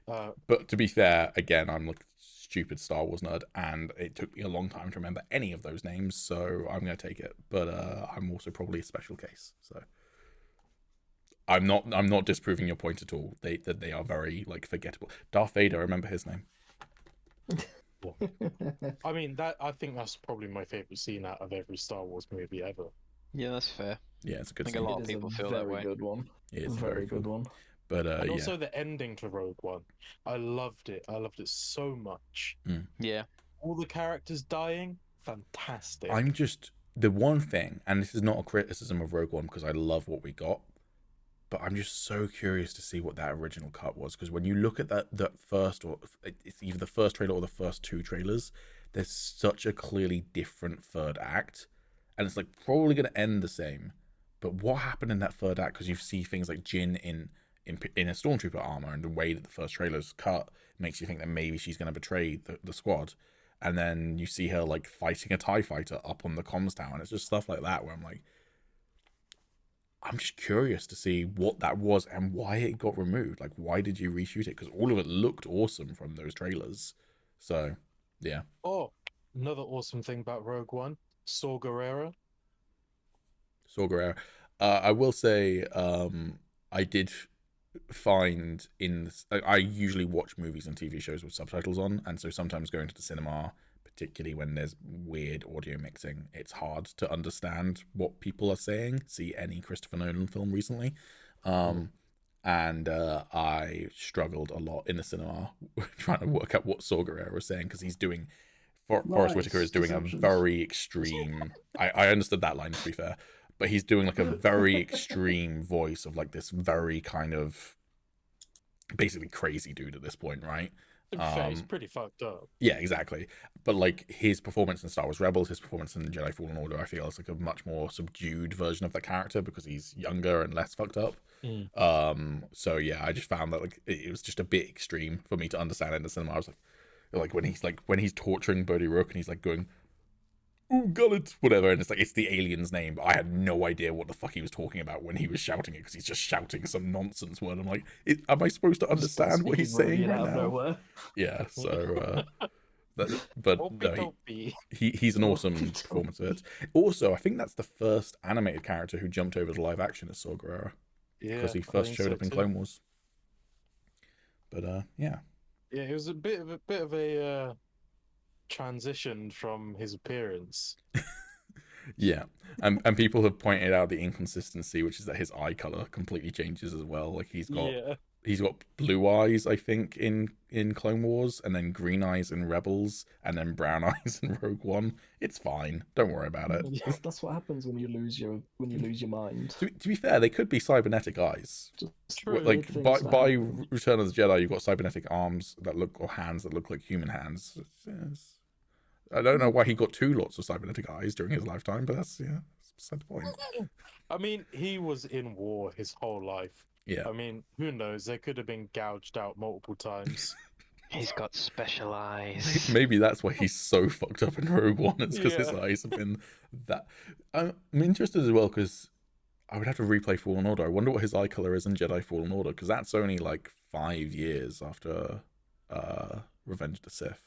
But to be fair, again, I'm like a stupid Star Wars nerd, and it took me a long time to remember any of those names, so I'm gonna take it. But I'm also probably a special case, so I'm not disproving your point at all. They are very like forgettable. Darth Vader, I remember his name. I mean, I think that's probably my favorite scene out of every Star Wars movie ever. Yeah, that's fair. Yeah, it's a I good think scene. a lot of people feel that way. Very good one. It is Very good one. But And also the ending to Rogue One. I loved it. I loved it so much. Yeah. All the characters dying, fantastic. I'm just the one thing, and this is not a criticism of Rogue One because I love what we got, but I'm just so curious to see what that original cut was, because when you look at that first, or it's either the first trailer or the first two trailers, there's such a clearly different third act, and it's like probably going to end the same. But what happened in that third act? Because you see things like Jin in a stormtrooper armor, and the way that the first trailer's cut makes you think that maybe she's going to betray the squad, and then you see her like fighting a TIE fighter up on the comms tower, and it's just stuff like that where I'm just curious to see what that was and why it got removed. Like, why did you reshoot it? Because all of it looked awesome from those trailers. So yeah. Oh, another awesome thing about Rogue One, Saw Gerrera. I will say I did find I usually watch movies and TV shows with subtitles on, and so sometimes going to the cinema, particularly when there's weird audio mixing, it's hard to understand what people are saying. See any Christopher Nolan film recently. And I struggled a lot in the cinema trying to work out what Saw Gerrera was saying, because he's doing Forrest Whitaker is doing a very extreme I understood that line, to be fair, but he's doing like a very extreme voice of like this very kind of basically crazy dude at this point, right? He's pretty fucked up. Yeah, exactly. But like his performance in Star Wars Rebels, his performance in Jedi Fallen Order, I feel is like a much more subdued version of the character because he's younger and less fucked up. So yeah, I just found that like it was just a bit extreme for me to understand in the cinema. I was like when he's torturing Bodhi Rook and he's like going, "Oh, got it," whatever, and it's the alien's name, but I had no idea what the fuck he was talking about when he was shouting it, because he's just shouting some nonsense word. I'm like, am I supposed to understand what he's saying right now? Nowhere. Yeah, so but no, he's an awesome performance of it. Also, I think that's the first animated character who jumped over to live action as Saw Gerrera, because he first showed up in Clone Wars. But yeah, it was a bit of a transition from his appearance. yeah, and people have pointed out the inconsistency, which is that his eye color completely changes as well. Like he's got blue eyes, I think, in Clone Wars, and then green eyes in Rebels, and then brown eyes in Rogue One. It's fine, don't worry about it. That's what happens when you lose your mind. To be fair, they could be cybernetic eyes. True. Like by Return of the Jedi, you've got cybernetic arms that look, or hands that look like human hands. I don't know why he got two lots of cybernetic eyes during his lifetime, but that's beside the point. I mean, he was in war his whole life. Yeah. I mean, who knows? They could have been gouged out multiple times. He's got special eyes. Maybe that's why he's so fucked up in Rogue One. It's because his eyes have been that. I'm interested as well, because I would have to replay Fallen Order. I wonder what his eye color is in Jedi Fallen Order, because that's only like 5 years after Revenge of the Sith.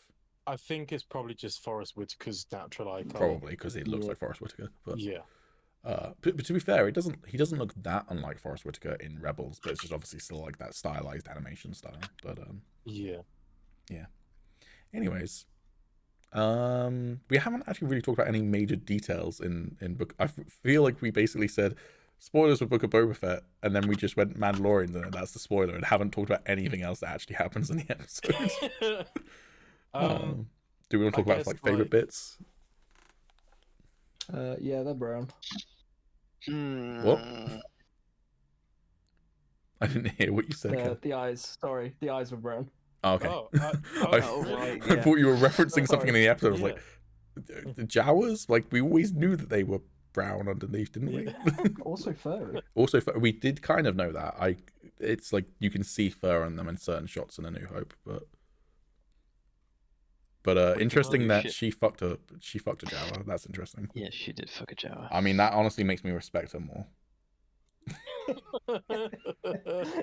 I think it's probably just Forrest Whitaker's natural eye color. Probably because it looks Yeah. like Forrest Whitaker. But Yeah. but to be fair, he doesn't look that unlike Forrest Whitaker in Rebels, but it's just obviously still like that stylized animation style. But Yeah. anyways, we haven't actually really talked about any major details in book. I feel like we basically said spoilers for Book of Boba Fett, and then we just went Mandalorian, and that's the spoiler, and haven't talked about anything else that actually happens in the episode. Do we want to talk I about guess, like favorite bits? Yeah, they're brown. What? I didn't hear what you said. Ken. The eyes. Sorry, the eyes were brown. Oh, okay. Oh, right, I thought you were referencing something in the episode. I was Yeah. like, the Jawas? Like, we always knew that they were brown underneath, didn't we? Also furry. Also, we did kind of know that. It's like you can see fur on them in certain shots in A New Hope, but interesting holy that shit. she fucked a Jawa. That's interesting. Yeah, she did fuck a Jawa. I mean, that honestly makes me respect her more.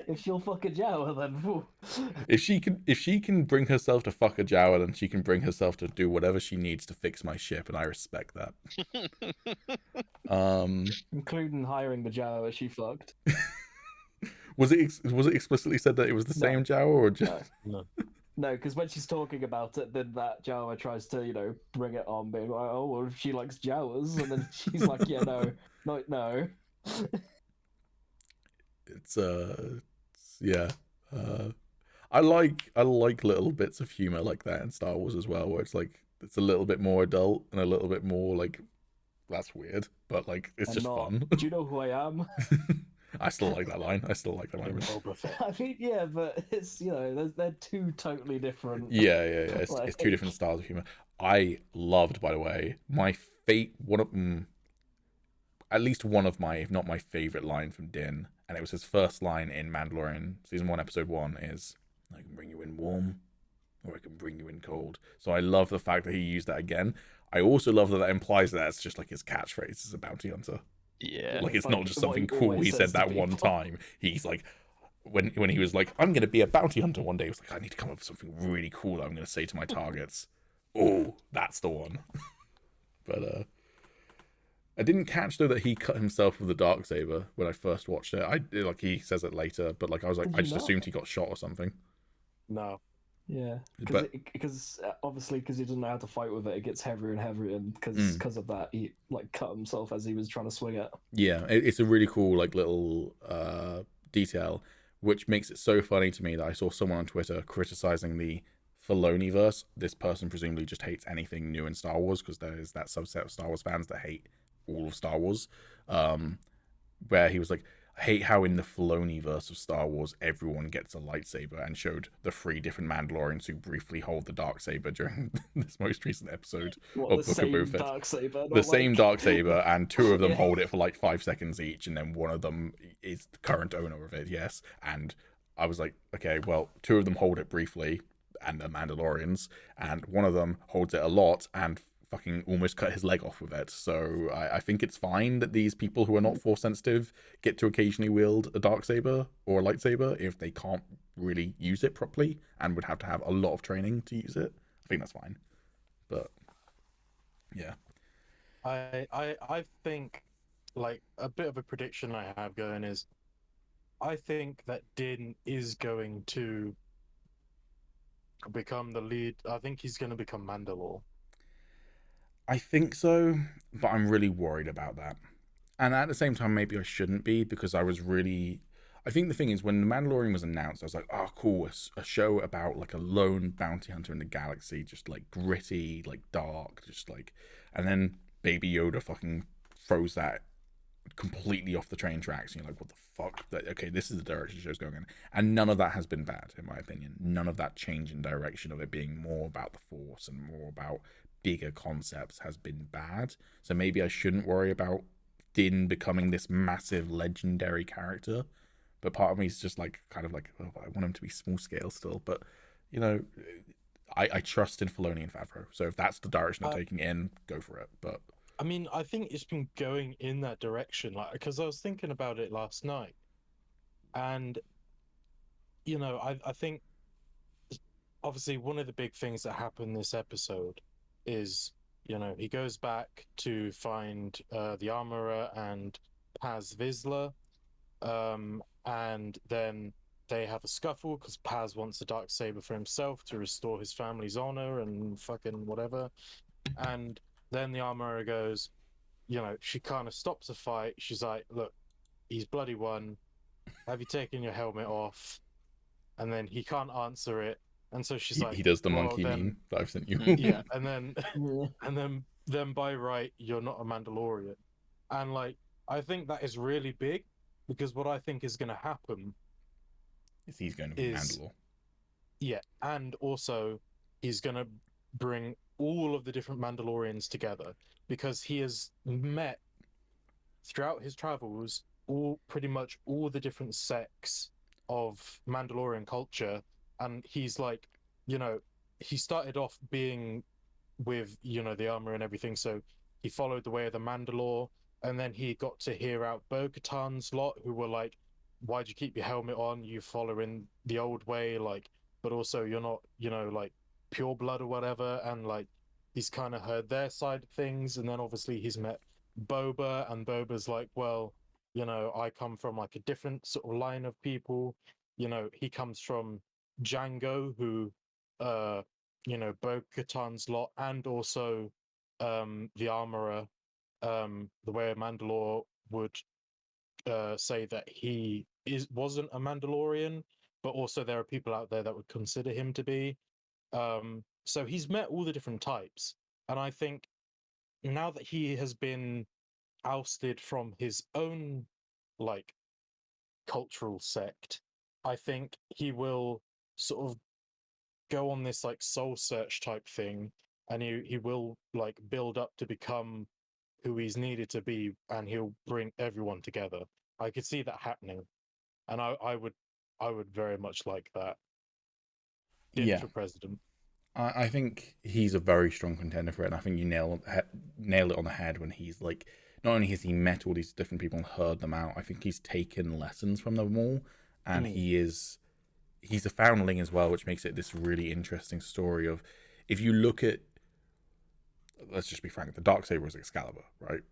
If she'll fuck a Jawa, then whew. If she can bring herself to fuck a Jawa, then she can bring herself to do whatever she needs to fix my ship, and I respect that. Including hiring the Jawa she fucked. Was it explicitly said that it was the No. same Jawa, or just No. No, because when she's talking about it, then that Jawa tries to, bring it on, being like, oh, well, she likes Jawas, and then she's like, yeah, no. it's yeah. I like little bits of humor like that in Star Wars as well, where it's like it's a little bit more adult and a little bit more like that's weird, but like it's And just not, fun. Do you know who I am? I still like that line. I still like that line. Boba Fett. I mean, yeah, but it's they're two totally different. Yeah. It's two different styles of humor. I loved, by the way, at least one of my, if not my favorite line from Din, and it was his first line in Mandalorian season 1, episode 1, is "I can bring you in warm, or I can bring you in cold." So I love the fact that he used that again. I also love that implies that it's just like his catchphrase as a bounty hunter. Yeah. Like it's It's not like just what something he cool always he says said to that one people. time. He's like, when he was like, "I'm gonna be a bounty hunter one day," he was like, "I need to come up with something really cool that I'm gonna say to my targets." Oh, that's the one. But I didn't catch though that he cut himself with the Darksaber when I first watched it. He says it later, but like I was like, Did I you just not? assumed he got shot or something. No. Yeah, But- because obviously because he doesn't know how to fight with it, it gets heavier and heavier, and Mm. because of that, he like cut himself as he was trying to swing it. Yeah, it's a really cool like little detail, which makes it so funny to me that I saw someone on Twitter criticizing the Filoniverse. This person presumably just hates anything new in Star Wars because there is that subset of Star Wars fans that hate all of Star Wars. Where he was like, I hate how in the Filoniverse of Star Wars everyone gets a lightsaber, and showed the 3 different Mandalorians who briefly hold the Darksaber during this most recent episode What, of the Book of same Boba Fett. Darksaber? The same Darksaber, and 2 of them Yeah. hold it for like 5 seconds each, and then one of them is the current owner of it, yes. And I was like, okay, well, 2 of them hold it briefly, and they're Mandalorians, and one of them holds it a lot, and fucking almost cut his leg off with it. So I think it's fine that these people who are not Force sensitive get to occasionally wield a Darksaber or a lightsaber if they can't really use it properly, and would have to have a lot of training to use it. I think that's fine. But yeah. I think like a bit of a prediction I have going is I think that Din is going to become the lead. I think he's going to become Mandalore. I think so, but I'm really worried about that. And at the same time, maybe I shouldn't be, because I think the thing is, when The Mandalorian was announced, I was like, oh, cool, a show about like a lone bounty hunter in the galaxy, just like gritty, like dark, just like, and then Baby Yoda fucking throws that completely off the train tracks, and you're like, what the fuck? Okay, this is the direction the show's going in. And none of that has been bad, in my opinion. None of that change in direction of it being more about the Force and more about bigger concepts has been bad. So maybe I shouldn't worry about Din becoming this massive legendary character. But part of me is just like, kind of like, oh, I want him to be small scale still. But, you know, I trust in Filoni and Favreau. So if that's the direction they're taking in, go for it. But I mean, I think it's been going in that direction, like, because I was thinking about it last night, and you know, I think obviously one of the big things that happened this episode is, he goes back to find the armorer and Paz Vizsla, and then they have a scuffle because Paz wants the Darksaber for himself to restore his family's honor and fucking whatever. And then the armorer goes, she kind of stops the fight. She's like, look, he's bloody won. Have you taken your helmet off? And then he can't answer it. And so she's like, he does the well, monkey then, meme that I've sent you. yeah, and then Yeah. and then by right, you're not a Mandalorian. And like, I think that is really big because what I think is going to happen He's going to be is, Mandalore. yeah, and also he's going to bring all of the different Mandalorians together because he has met throughout his travels pretty much all the different sects of Mandalorian culture, and he's like, he started off being with the armor and everything, so he followed the way of the Mandalore, and then he got to hear out Bo-Katan's lot, who were like, why'd you keep your helmet on? You following the old way, like, but also you're not, like pure blood or whatever, and like he's kind of heard their side of things, and then obviously he's met Boba, and Boba's like, well, I come from like a different sort of line of people. He comes from Django, who Bo-Katan's lot, and also the armorer, the way a Mandalore would say that he wasn't a Mandalorian, but also there are people out there that would consider him to be. So he's met all the different types, and I think now that he has been ousted from his own like cultural sect, I think he will sort of go on this like soul search type thing, and he will like build up to become who he's needed to be, and he'll bring everyone together. I could see that happening, and I would very much like that. Din for president. I think he's a very strong contender for it, and I think you nailed it on the head when he's like, not only has he met all these different people and heard them out, I think he's taken lessons from them all, and he's a foundling as well, which makes it this really interesting story of, if you look at, let's just be frank, the Darksaber is Excalibur, right?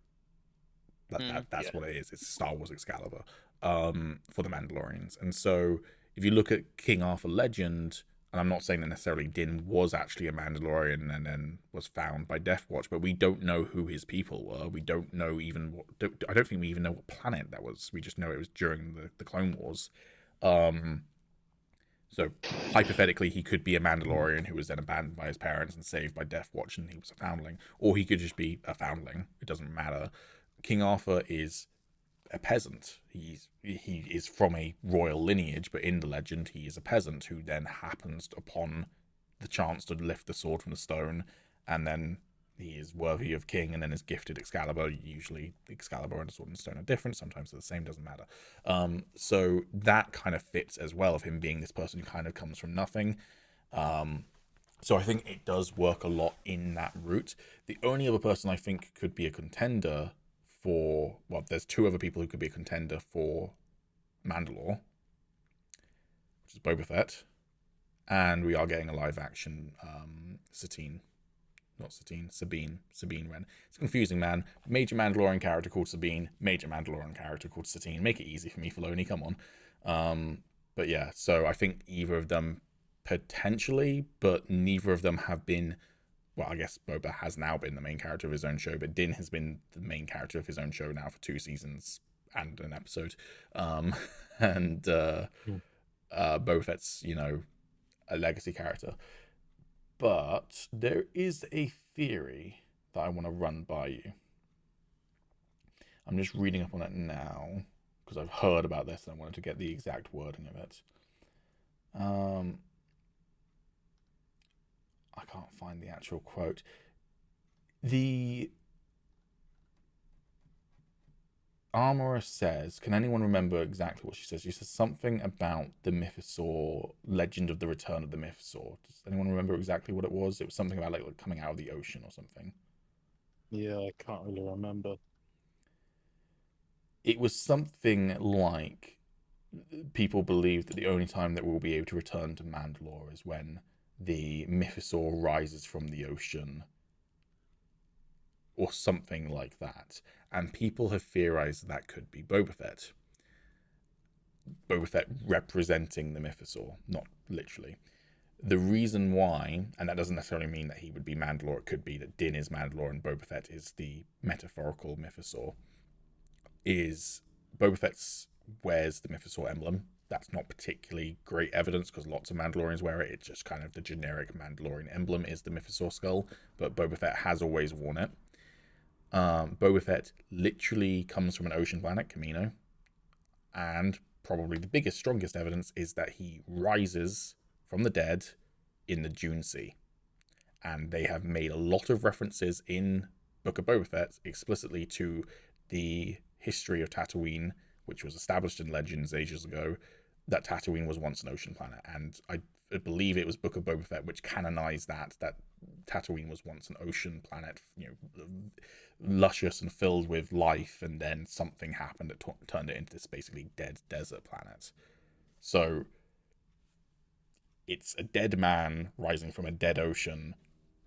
That's what it is. It's Star Wars Excalibur for the Mandalorians. And so if you look at King Arthur Legend, and I'm not saying that necessarily Din was actually a Mandalorian and then was found by Death Watch, but we don't know who his people were. We don't know even I don't think we even know what planet that was. We just know it was during the Clone Wars. So hypothetically, he could be a Mandalorian who was then abandoned by his parents and saved by Death Watch, and he was a foundling, or he could just be a foundling. It doesn't matter. King Arthur is a peasant. He is from a royal lineage, but in the legend, he is a peasant who then happens upon the chance to lift the sword from the stone, and then he is worthy of king, and then is gifted Excalibur. Usually, Excalibur and the sword and stone are different. Sometimes they're the same. Doesn't matter. So that kind of fits as well, of him being this person who kind of comes from nothing. So I think it does work a lot in that route. The only other person I think could be a contender for, well, there's two other people who could be a contender for Mandalore, which is Boba Fett, and we are getting a live action Sabine Wren. It's confusing, man. Major Mandalorian character called Sabine, major Mandalorian character called Satine. Make it easy for me, Filoni, come on. But yeah, so I think either of them potentially, but neither of them have been, well, I guess Boba has now been the main character of his own show, but Din has been the main character of his own show now for 2 seasons and an episode. Boba Fett's, a legacy character. But there is a theory that I want to run by you. I'm just reading up on it now because I've heard about this and I wanted to get the exact wording of it. I can't find the actual quote. The armorer says, can anyone remember exactly what she says? She says something about the Mythosaur, Legend of the Return of the Mythosaur. Does anyone remember exactly what it was? It was something about like coming out of the ocean or something. Yeah, I can't really remember. It was something like, people believe that the only time that we'll be able to return to Mandalore is when the mythosaur rises from the ocean, or something like that. And people have theorized that could be Boba Fett. Boba Fett representing the mythosaur, not literally. The reason why, and that doesn't necessarily mean that he would be Mandalore, it could be that Din is Mandalore and Boba Fett is the metaphorical mythosaur, is Boba Fett wears the mythosaur emblem. That's not particularly great evidence because lots of Mandalorians wear it. It's just kind of the generic Mandalorian emblem is the mythosaur skull, but Boba Fett has always worn it. Boba Fett literally comes from an ocean planet, Kamino, and probably the biggest, strongest evidence is that he rises from the dead in the Dune Sea. And they have made a lot of references in Book of Boba Fett explicitly to the history of Tatooine, which was established in Legends ages ago, that Tatooine was once an ocean planet. And I believe it was Book of Boba Fett which canonized that Tatooine was once an ocean planet, luscious and filled with life, and then something happened that turned it into this basically dead desert planet. So it's a dead man rising from a dead ocean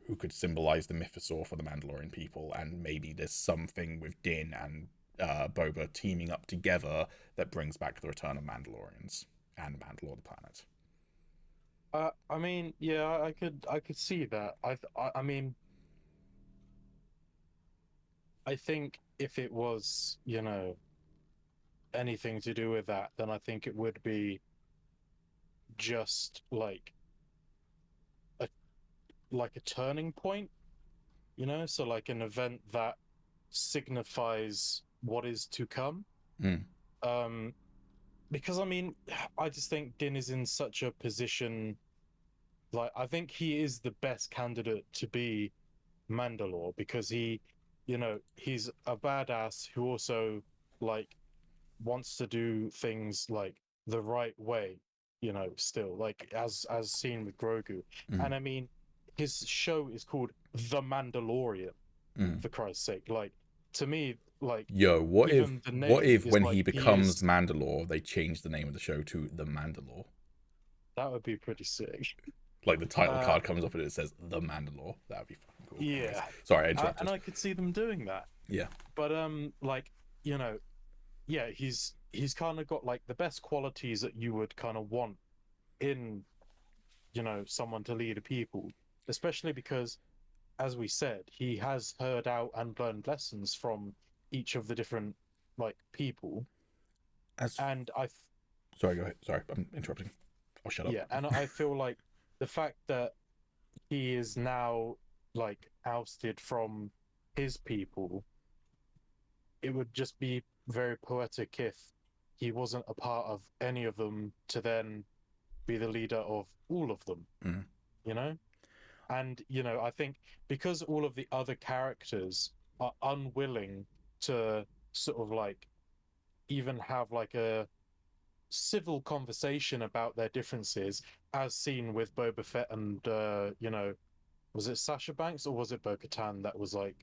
who could symbolize the mythosaur for the Mandalorian people, and maybe there's something with Din and Boba teaming up together that brings back the return of Mandalorians and Mandalore the planet. I mean, yeah, I could see that. I mean, I think if it was, anything to do with that, then I think it would be just like a turning point, so like an event that signifies what is to come. Because I mean, I just think Din is in such a position, like I think he is the best candidate to be Mandalore, because he, he's a badass who also like wants to do things like the right way, still like as seen with Grogu. And I mean, his show is called The Mandalorian, for Christ's sake. Like, to me, like, what if when like, he becomes Mandalore, they change the name of the show to The Mandalore? That would be pretty sick. Like the title card comes up and it says The Mandalore. That would be fucking cool. Yeah. Anyways, sorry, I interrupted. And I could see them doing that. Yeah. But like, yeah, he's kind of got like the best qualities that you would kind of want in, someone to lead a people, especially because, as we said, he has heard out and learned lessons from each of the different like people. Sorry, go ahead. Sorry, I'm interrupting. I'll shut up. Yeah, and I feel like the fact that he is now like ousted from his people, it would just be very poetic if he wasn't a part of any of them to then be the leader of all of them. And I think because all of the other characters are unwilling to sort of like even have like a civil conversation about their differences, as seen with Boba Fett and was it Sasha Banks or was it Bo-Katan that was like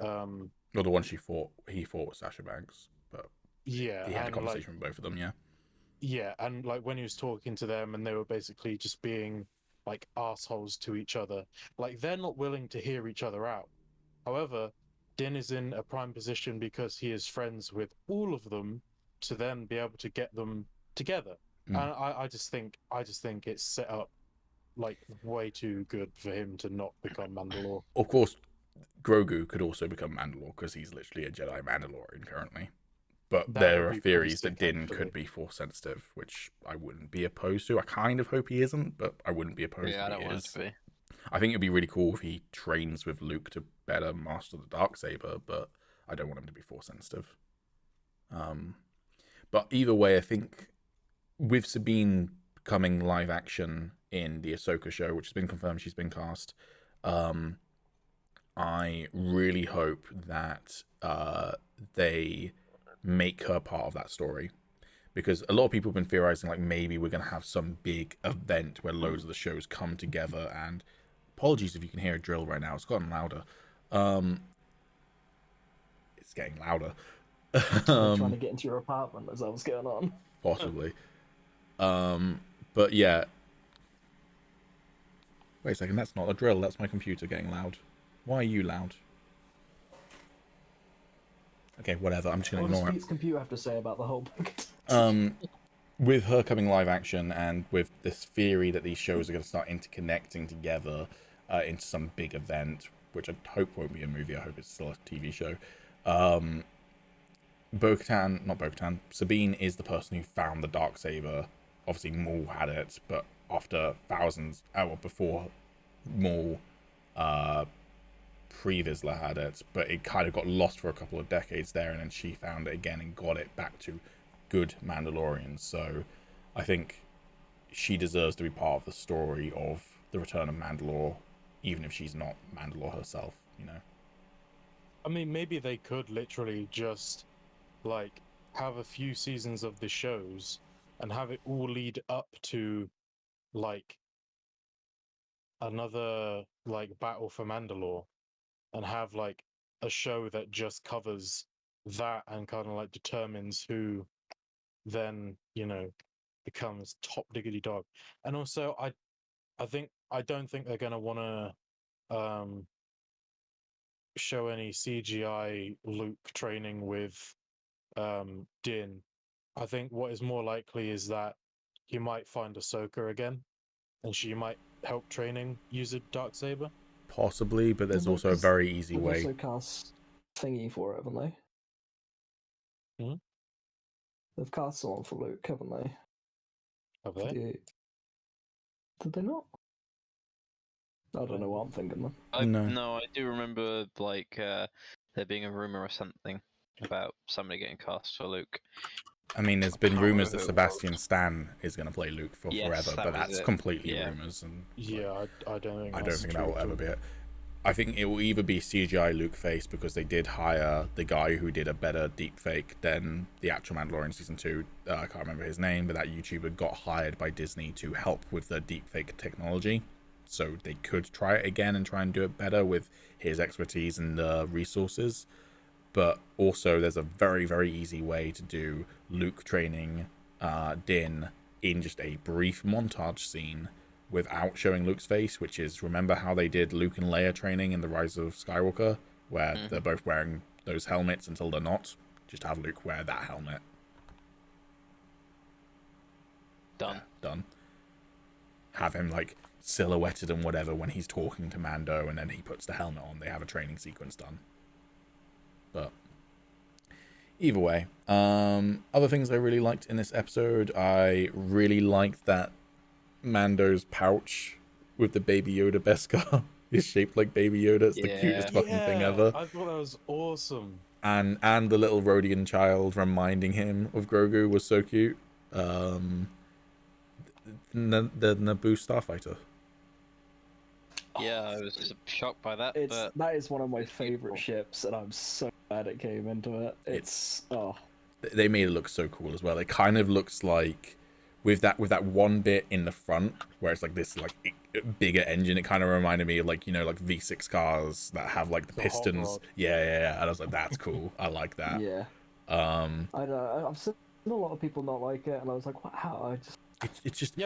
well, the one he fought with Sasha Banks, but yeah, he had a conversation with both of them. Yeah, and like when he was talking to them and they were basically just being like assholes to each other, like they're not willing to hear each other out. However, Din is in a prime position because he is friends with all of them to then be able to get them together. And I just think it's set up like way too good for him to not become Mandalore. Of course, Grogu could also become Mandalore because he's literally a Jedi Mandalorian currently. But there are theories that Din could be Force sensitive, which I wouldn't be opposed to. I kind of hope he isn't, but I wouldn't be opposed to. Yeah, I don't want it to be. I think it'd be really cool if he trains with Luke to better master the Darksaber, but I don't want him to be Force sensitive. But either way, I think with Sabine becoming live action in the Ahsoka show, which has been confirmed, she's been cast, I really hope that they make her part of that story, because a lot of people have been theorizing like maybe we're going to have some big event where loads of the shows come together. And apologies if you can hear a drill right now, it's gotten louder. It's getting louder. Trying to get into your apartment as that was going on. Possibly. But yeah, Wait a second, that's not a drill. That's my computer getting loud. Why are you loud? Okay, whatever. I'm just gonna What does ignore it. Pete's computer have to say about the whole book? With her coming live action and with this theory that these shows are going to start interconnecting together into some big event, which I hope won't be a movie, I hope it's still a TV show. Sabine is the person who found the Darksaber. Obviously, Maul had it, but after thousands, before Maul, Pre-Vizsla had it, but it kind of got lost for a couple of decades there, and then she found it again and got it back to good Mandalorians. So I think she deserves to be part of the story of the return of Mandalore, even if she's not Mandalore herself, you know. I mean, maybe they could literally just like have a few seasons of the shows and have it all lead up to like another like battle for Mandalore, and have like a show that just covers that and kind of like determines who then, you know, becomes top diggity dog. And also I don't think they're gonna wanna show any CGI Luke training with Din. I think what is more likely is that he might find Ahsoka again, and she might help training use a Darksaber. Possibly, but there's also a very easy way. They've also cast thingy for it, haven't they? Hmm? They've cast someone for Luke, haven't they? Have they? Did they not? I don't know what I'm thinking, man. No, I do remember like there being a rumor or something about somebody getting cast for Luke. I mean, there's been Can't rumors remember that who it Sebastian Stan is going to play Luke for Yes, forever, that but was that's it. completely Yeah. rumors. And Yeah, I don't think I don't that's think true that will at ever all. be it. I think it will either be CGI Luke face, because they did hire the guy who did a better deepfake than the actual Mandalorian season 2. I can't remember his name, but that YouTuber got hired by Disney to help with the deepfake technology. So they could try it again and try and do it better with his expertise and the resources. But also there's a very, very easy way to do Luke training Din in just a brief montage scene without showing Luke's face, which is, remember how they did Luke and Leia training in The Rise of Skywalker, where they're both wearing those helmets until they're not? Just have Luke wear that helmet. Done. Yeah, done. Have him like silhouetted and whatever when he's talking to Mando, and then he puts the helmet on. They have a training sequence done. But either way, other things I really liked in this episode, I really liked that Mando's pouch with the Baby Yoda Beskar is shaped like Baby Yoda. It's the cutest fucking thing ever. I thought that was awesome. And the little Rhodian child reminding him of Grogu was so cute. The Naboo Starfighter. Yeah, I was just shocked by that. That is one of my it's favorite beautiful. ships, and I'm so glad it came into it. They made it look so cool as well. It kind of looks like with that one bit in the front where it's like this like bigger engine. It kind of reminded me of like, you know, like V6 cars that have like the pistons. Yeah. And I was like, that's cool. I like that. Yeah. I know. I've seen a lot of people not like it, and I was like, how? It's just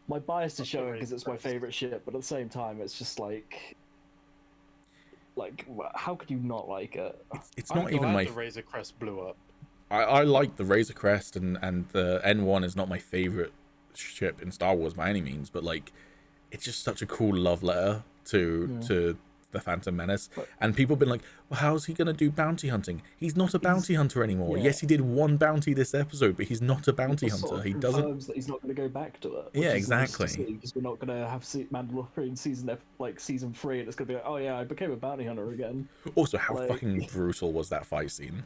my bias to show it because it's my favorite ship, but at the same time, it's just like how could you not like it? It's not even my. The Razor Crest blew up. I like the Razor Crest, and the N1 is not my favorite ship in Star Wars by any means, but like it's just such a cool love letter to the Phantom Menace. And people have been like, well, how's he gonna do bounty hunting? He's not a bounty hunter anymore. Yes, he did one bounty this episode, but he's not a bounty hunter. He doesn't. Confirms that he's not going to go back to it. Yeah, exactly. Because we're not going to have Mandalorian season 3, and it's going to be like, oh yeah, I became a bounty hunter again. Also, how fucking brutal was that fight scene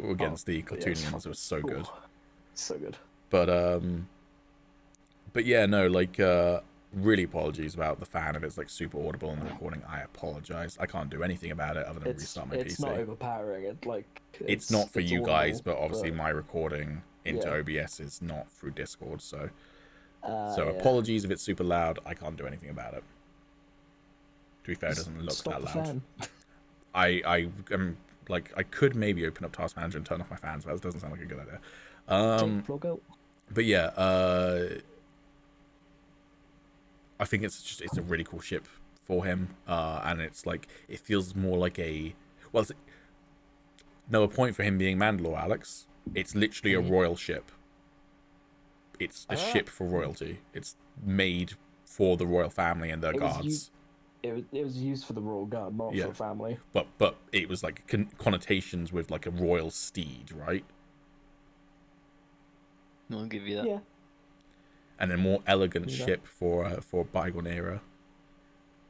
against the Yeah, Clatoonians? It was so good. So good. But yeah, no, like really apologies about the fan if it's like super audible in the recording. I apologize. I can't do anything about it other than restart my PC. It's not overpowering. It's not for you guys, audible, but obviously my recording into OBS is not through Discord, so apologies if it's super loud. I can't do anything about it. To be fair, it doesn't look that loud. I am like, I could maybe open up Task Manager and turn off my fans, but that doesn't sound like a good idea. But yeah, I think it's a really cool ship for him, and it's like it feels more like a another point for him being Mandalore, Alex. It's literally a royal ship. It's a ship for royalty. It's made for the royal family and their guards. It was used for the royal guard, not for the family. But it was like connotations with like a royal steed, right? I'll give you that. Yeah. And a more elegant ship for bygone era.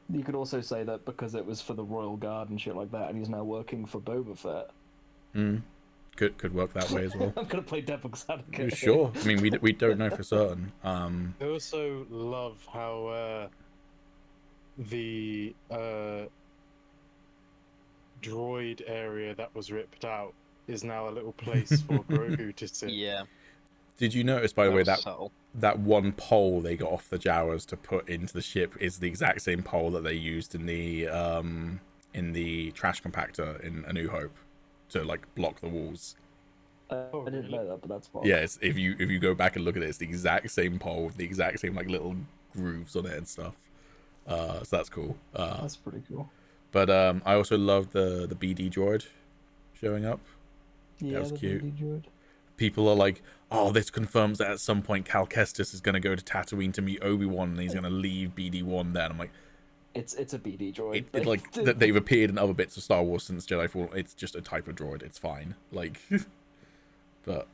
You could also say that because it was for the royal guard and shit like that, and he's now working for Boba Fett. Could work that way as well. I'm gonna play devil's advocate. Sure. I mean, we don't know for certain. I also love how the droid area that was ripped out is now a little place for Grogu to sit. Yeah. Did you notice, by the way, subtle. that one pole they got off the Jawas to put into the ship is the exact same pole that they used in the trash compactor in A New Hope to like block the walls. I didn't know that, but that's fine. Yes, if you go back and look at it, it's the exact same pole with the exact same like little grooves on it and stuff. So that's cool. That's pretty cool. But I also love the BD droid showing up. Yeah, that was cute. BD droid. People are like, oh, this confirms that at some point Cal Kestis is going to go to Tatooine to meet Obi-Wan and he's going to leave BD-1 there. And I'm like, it's a BD droid. It's like they've appeared in other bits of Star Wars since Jedi Fallen. It's just a type of droid. It's fine. Like, but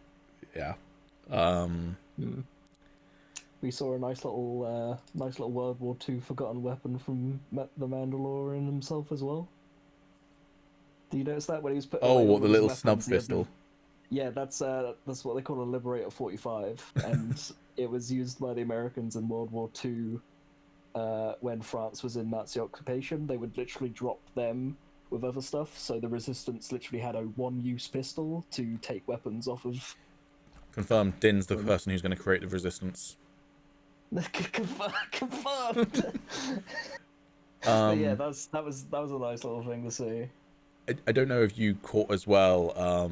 yeah. We saw a nice little World War II forgotten weapon from the Mandalorian himself as well. Do you notice that when he was putting? Oh, away all what, the his little weapons, snub he had pistol? Yeah, that's what they call a Liberator 45, and it was used by the Americans in World War II when France was in Nazi occupation. They would literally drop them with other stuff, so the Resistance literally had a one-use pistol to take weapons off of. Confirmed. Din's the person who's going to create the Resistance. Confirmed. Yeah, that was a nice little thing to see. I don't know if you caught as well.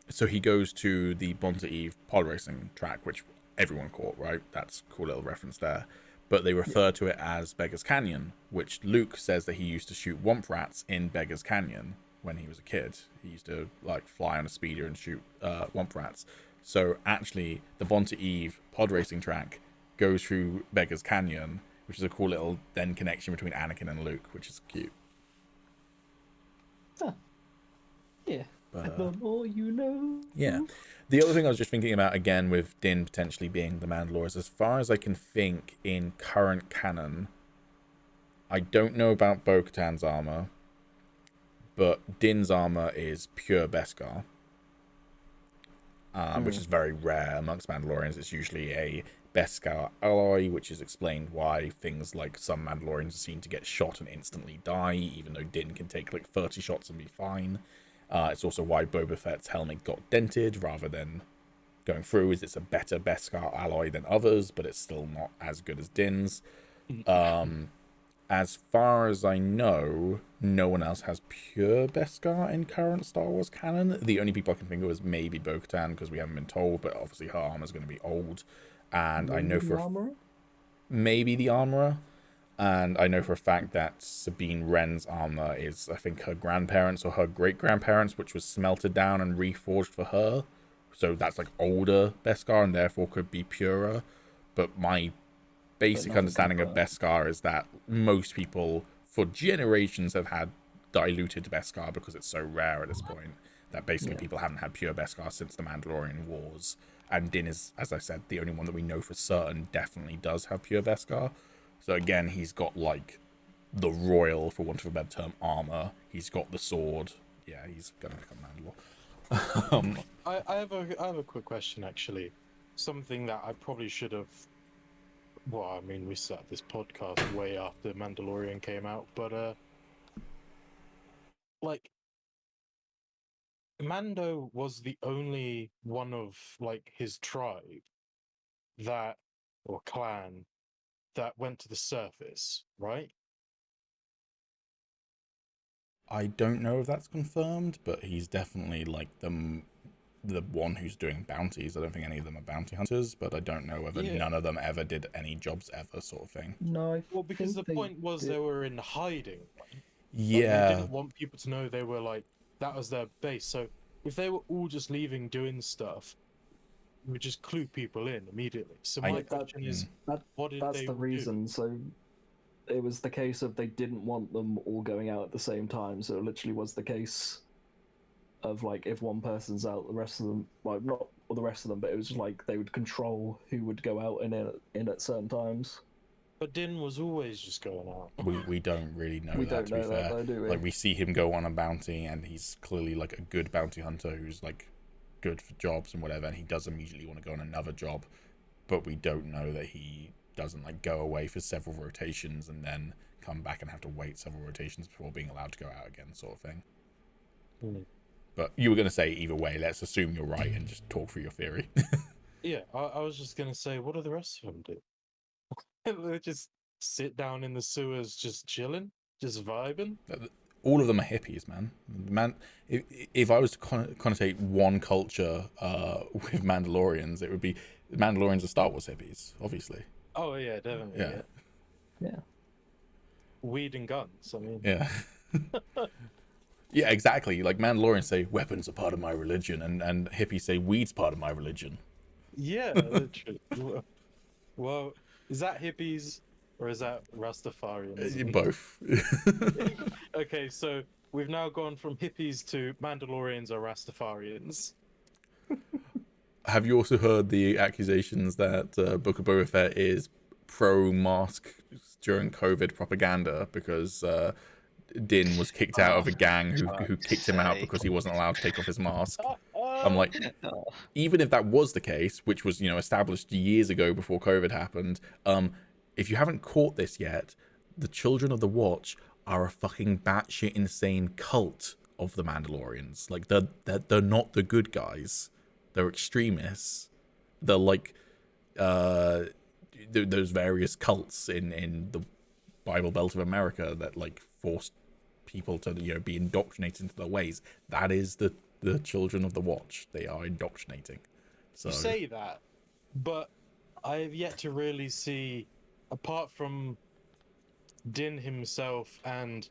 So he goes to the Bonta Eve pod racing track, which everyone caught, right? That's a cool little reference there. But they refer to it as Beggar's Canyon, which Luke says that he used to shoot womp rats in Beggar's Canyon when he was a kid. He used to like fly on a speeder and shoot womp rats. So actually, the Bonta Eve pod racing track goes through Beggar's Canyon, which is a cool little then connection between Anakin and Luke, which is cute. Huh. Yeah. The more you know. Yeah. The other thing I was just thinking about again with Din potentially being the Mandalore is, as far as I can think in current canon, I don't know about Bo-Katan's armor, but Din's armor is pure Beskar, which is very rare amongst Mandalorians. It's usually a Beskar alloy, which is explained why things like some Mandalorians are seen to get shot and instantly die, even though Din can take like 30 shots and be fine. It's also why Boba Fett's helmet got dented rather than going through, is it's a better Beskar alloy than others, but it's still not as good as Din's. As far as I know, no one else has pure Beskar in current Star Wars canon. The only people I can think of is maybe Bo-Katan, because we haven't been told, but obviously her armor's going to be old. And maybe I know for maybe the armorer. And I know for a fact that Sabine Wren's armor is, I think, her grandparents or her great-grandparents, which was smelted down and reforged for her. So that's like older Beskar and therefore could be purer. But my basic understanding of Beskar is that most people for generations have had diluted Beskar because it's so rare at this point that basically people haven't had pure Beskar since the Mandalorian Wars. And Din is, as I said, the only one that we know for certain definitely does have pure Beskar. So again, he's got like the royal, for want of a better term, armor. He's got the sword. Yeah, he's gonna become Mandalore. I have a quick question actually. Something that I probably should have. Well, I mean, we set this podcast way after Mandalorian came out, but like, Mando was the only one of like his tribe that, or clan, that went to the surface, right? I don't know if that's confirmed, but he's definitely like the one who's doing bounties. I don't think any of them are bounty hunters, but I don't know whether none of them ever did any jobs ever, sort of thing. No, Well, because the point was they were in hiding. Like, Yeah. they didn't want people to know they were like, that was their base. So if they were all just leaving doing stuff, it would just clue people in immediately. So my question is, what did that's they the reason. do? So it was the case of they didn't want them all going out at the same time. So it literally was the case of like if one person's out, the rest of them, well, not all the rest of them, but it was just like they would control who would go out and in at certain times. But Din was always just going out. We don't really know We that, don't to be know fair. that, though, do we? Like, we see him go on a bounty, and he's clearly, like, a good bounty hunter who's, like, good for jobs and whatever, and he does immediately want to go on another job. But we don't know that he doesn't, like, go away for several rotations and then come back and have to wait several rotations before being allowed to go out again, sort of thing. But you were going to say, either way, let's assume you're right and just talk through your theory. Yeah, I was just going to say, what do the rest of them do? They just sit down in the sewers just chilling, just vibing. All of them are hippies, man. If I was to connotate one culture with Mandalorians, it would be Mandalorians are Star Wars hippies, obviously. Oh yeah, definitely. Yeah. Weed and guns. I mean. Yeah. Yeah, exactly. Like Mandalorians say, weapons are part of my religion, and hippies say weed's part of my religion. Yeah, literally. Well, is that hippies or is that Rastafarians? Both. Okay, so we've now gone from hippies to Mandalorians or Rastafarians. Have you also heard the accusations that Book of Boba Fett is pro-mask during COVID propaganda because Din was kicked out of a gang who kicked him out because he wasn't allowed to take off his mask? I'm like, even if that was the case, which was, established years ago before COVID happened, if you haven't caught this yet, the Children of the Watch are a fucking batshit insane cult of the Mandalorians. Like, they're not the good guys. They're extremists. They're like those various cults in the Bible Belt of America that like forced people to be indoctrinated into their ways. That is the Children of the Watch. They are indoctrinating. So You say that, but I have yet to really see, apart from Din himself and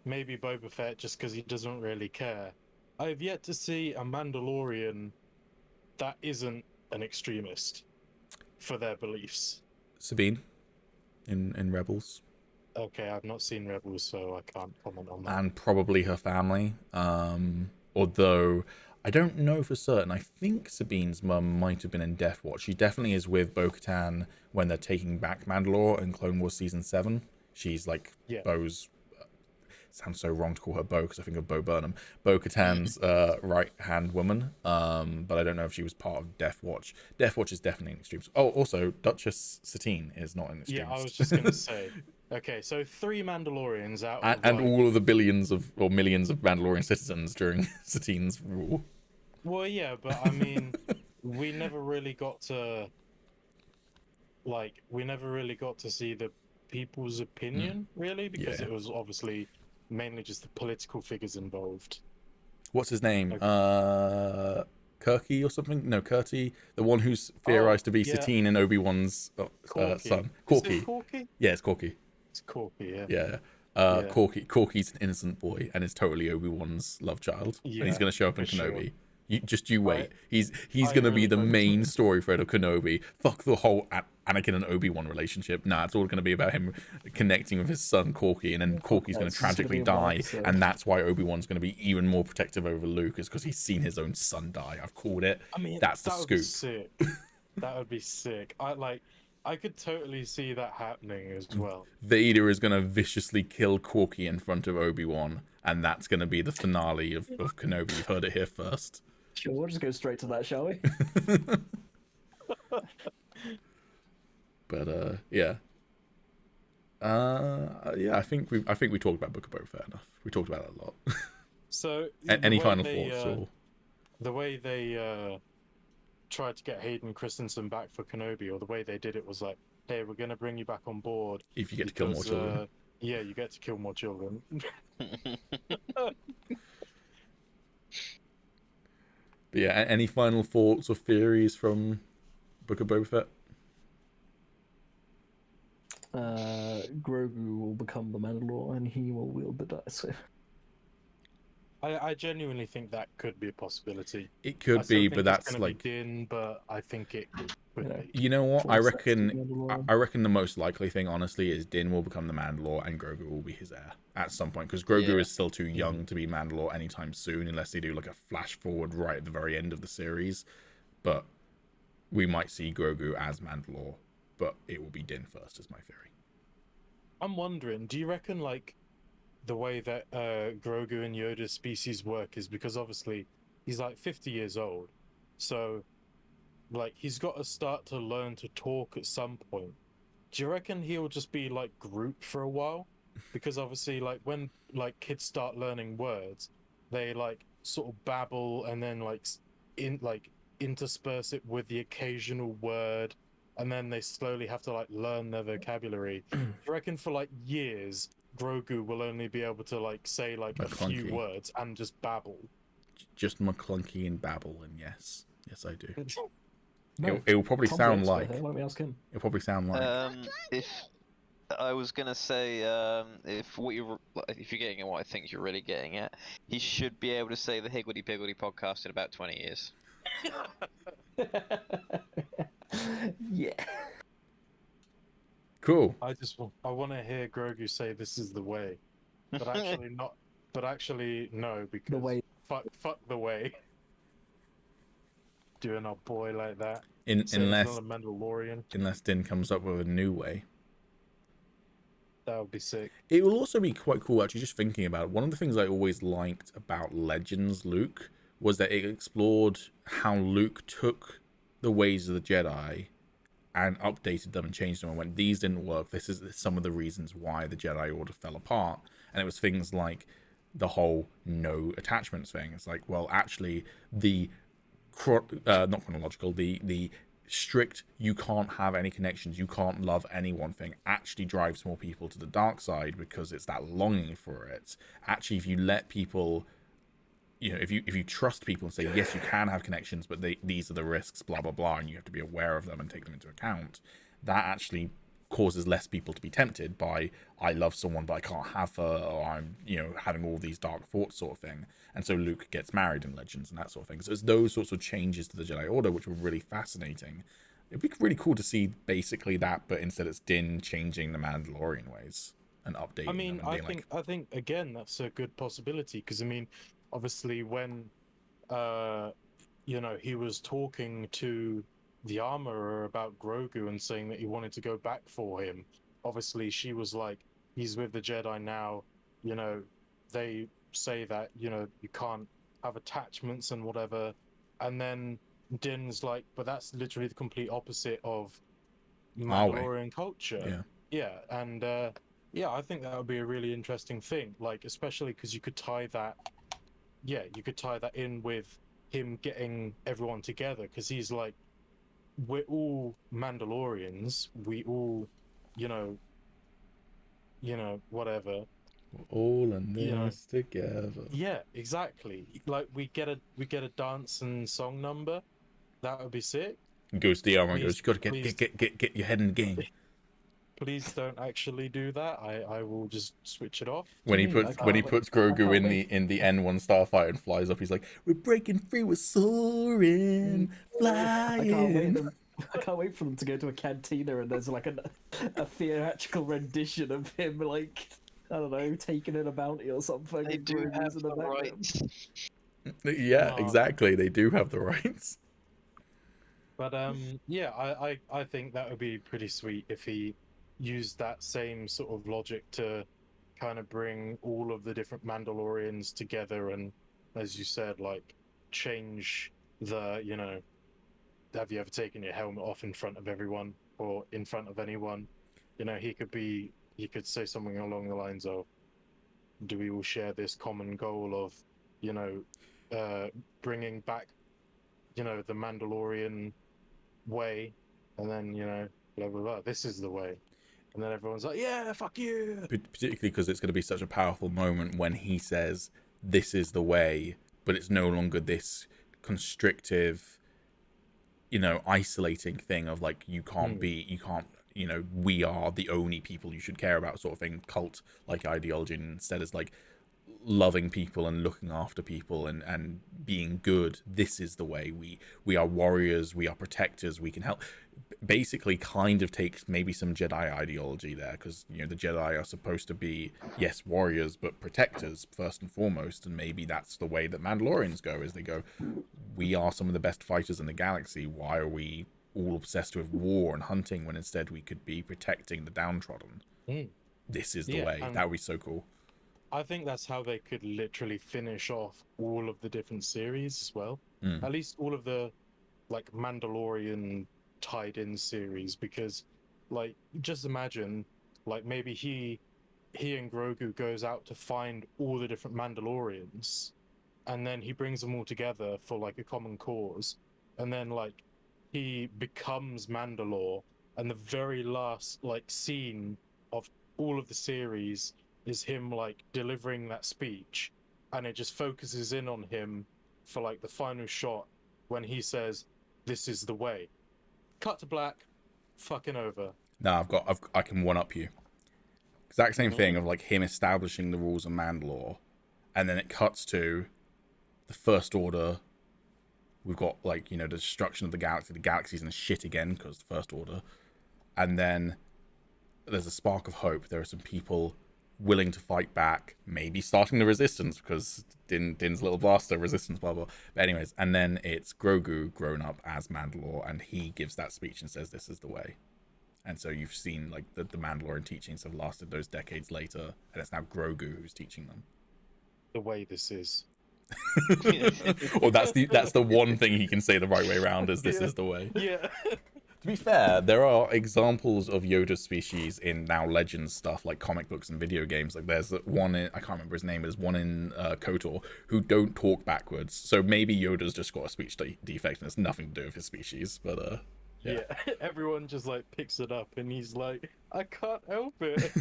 maybe Boba Fett, just because he doesn't really care, I have yet to see a Mandalorian that isn't an extremist for their beliefs. Sabine in Rebels. Okay, I've not seen Rebels, so I can't comment on that. And probably her family. Although I don't know for certain. I think Sabine's mum might have been in Death Watch. She definitely is with Bo-Katan when they're taking back Mandalore in Clone Wars Season 7. She's like Bo's... sounds so wrong to call her Bo because I think of Bo Burnham. Bo-Katan's right-hand woman. But I don't know if she was part of Death Watch. Death Watch is definitely an extreme. Oh, also, Duchess Satine is not an extremist. Yeah, I was just going to say... Okay, so 3 Mandalorians out of and all of the billions of or millions of Mandalorian citizens during Satine's rule. Well, yeah, but I mean, we never really got to see the people's opinion, really, because it was obviously mainly just the political figures involved. What's his name? Okay. Kirky or something? No, Curti, the one who's theorized to be Satine and Obi-Wan's son. Corky. Is it Corky? Yeah, it's Corky. It's Corky, yeah. Corky's an innocent boy and is totally Obi-Wan's love child. Yeah, and he's going to show up in Kenobi. Sure. You wait. He's going to be the main story thread of Kenobi. Fuck the whole Anakin and Obi-Wan relationship. Nah, it's all going to be about him connecting with his son Corky, and then Corky's going to tragically die, and that's why Obi-Wan's going to be even more protective over Luke, is because he's seen his own son die. I've called it. I mean, that's the that scoop. Would be sick. That would be sick. I could totally see that happening as well. Vader is going to viciously kill Corky in front of Obi-Wan, and that's going to be the finale of Kenobi. You've heard it here first. Sure, we'll just go straight to that, shall we? But yeah. Yeah, I think we talked about Book of Boba Fett enough. We talked about it a lot. So any final thoughts? Or... The way they tried to get Hayden Christensen back for Kenobi, or the way they did it was like, hey, we're going to bring you back on board if you get to kill more children. Yeah, you get to kill more children. But yeah, any final thoughts or theories from Book of Boba Fett? Grogu will become the Mandalore and he will wield the dice. I genuinely think that could be a possibility. It I could still be, think but it's that's gonna like be Din, but I think it could Yeah. be. you know what? I Force reckon sensitive Mandalorian. I reckon the most likely thing, honestly, is Din will become the Mandalore and Grogu will be his heir at some point, because Grogu Yeah. is still too young to be Mandalore anytime soon, unless they do like a flash forward right at the very end of the series. But we might see Grogu as Mandalore, but it will be Din first, is my theory. I'm wondering, do you reckon like the way that Grogu and Yoda's species work is because obviously he's like 50 years old, so like he's got to start to learn to talk at some point. Do you reckon he'll just be like Groot for a while? Because obviously, like when like kids start learning words, they like sort of babble and then like intersperse it with the occasional word, and then they slowly have to like learn their vocabulary. Do you reckon for like years Grogu will only be able to like say like a few McClunky. words and just babble? Just McClunky and babble, and yes, I do. No, It will probably Tom's sound expert like here, let me ask him. it'll probably sound like If I was gonna say, if you're getting at what I think you're really getting at, he should be able to say the Higgledy Piggledy podcast in about 20 years. Yeah. cool. I want to hear Grogu say this is the way, but actually not. But actually no, because way. fuck the way. Doing our boy like that. Saying he's not a Mandalorian. Unless Din comes up with a new way. That would be sick. It will also be quite cool, actually, just thinking about it. One of the things I always liked about Legends Luke was that it explored how Luke took the ways of the Jedi and updated them and changed them and went, these didn't work. This is some of the reasons why the Jedi Order fell apart. And it was things like the whole no attachments thing. It's like, well, actually, the not chronological, the strict you can't have any connections, you can't love anyone thing actually drives more people to the dark side because it's that longing for it. Actually, if you let people, you know, if you trust people and say yes, you can have connections, but these are the risks, blah blah blah, and you have to be aware of them and take them into account, that actually causes less people to be tempted by I love someone but I can't have her, or I'm, you know, having all these dark thoughts sort of thing. And so Luke gets married in Legends and that sort of thing. So it's those sorts of changes to the Jedi Order which were really fascinating. It'd be really cool to see basically that, but instead it's Din changing the Mandalorian ways and updating I mean, them and being I think again that's a good possibility, because I mean, obviously when you know, he was talking to the armorer about Grogu and saying that he wanted to go back for him. Obviously, she was like, he's with the Jedi now, you know, they say that, you know, you can't have attachments and whatever. And then Din's like, but that's literally the complete opposite of Mandalorian culture. Yeah. And yeah, I think that would be a really interesting thing, like, especially because you could tie that in with him getting everyone together, because he's like, we're all Mandalorians, we all, you know, whatever. We're all in this You know, together. Yeah, exactly. Like we get a dance and song number. That would be sick. He goes to the armor and Please- goes, you gotta get your head in the game. Please don't actually do that. I will just switch it off. When he me, puts I when he can't puts wait- I Grogu can't in wait. the N1 starfighter and flies up, he's like, we're breaking free, we're soaring, flying. I can't wait for them to go to a cantina and there's like a theatrical rendition of him, like, I don't know, taking in a bounty or something. They and do Grogu's have in the background. rights. Yeah, No. exactly. They do have the rights. But yeah, I think that would be pretty sweet if he used that same sort of logic to kind of bring all of the different Mandalorians together, and as you said, like change the, you know, have you ever taken your helmet off in front of everyone or in front of anyone? You know, he could say something along the lines of, do we all share this common goal of, you know, bringing back, you know, the Mandalorian way, and then, you know, blah blah blah, this is the way, and then everyone's like, yeah, fuck you. Particularly because it's going to be such a powerful moment when he says, this is the way, but it's no longer this constrictive, isolating thing of like you can't, we are the only people you should care about sort of thing, cult like ideology, and instead it's like loving people and looking after people and being good. This is the way. We are warriors, we are protectors, we can help. Basically kind of takes maybe some Jedi ideology there, because the Jedi are supposed to be, yes, warriors but protectors first and foremost, and maybe that's the way that Mandalorians go, is they go, we are some of the best fighters in the galaxy, why are we all obsessed with war and hunting when instead we could be protecting the downtrodden? This is the way. That would be so cool. I think that's how they could literally finish off all of the different series as well. At least all of the like Mandalorian tied in series, because like just imagine like maybe he and Grogu goes out to find all the different Mandalorians, and then he brings them all together for like a common cause, and then like he becomes Mandalore, and the very last like scene of all of the series is him like delivering that speech, and it just focuses in on him for like the final shot when he says, "This is the way." Cut to black, fucking over. No, I can one up you. Exact same thing of like him establishing the rules of Mandalore, and then it cuts to the First Order. We've got like the destruction of the galaxy. The galaxy's in a shit again because the First Order, and then there's a spark of hope. There are some people willing to fight back, maybe starting the resistance, because Din's little blaster resistance, blah blah. But anyways, and then it's Grogu grown up as Mandalore, and he gives that speech and says, "This is the way." And so you've seen like the Mandalorian teachings have lasted those decades later, and it's now Grogu who's teaching them. The way this is. Or that's the one thing he can say the right way around, is this is the way. Yeah. To be fair, there are examples of Yoda species in now Legends stuff, like comic books and video games. Like there's one in, I can't remember his name, there's one in KOTOR who don't talk backwards. So maybe Yoda's just got a speech defect and it's nothing to do with his species. But yeah. Everyone just like picks it up and he's like, I can't help it.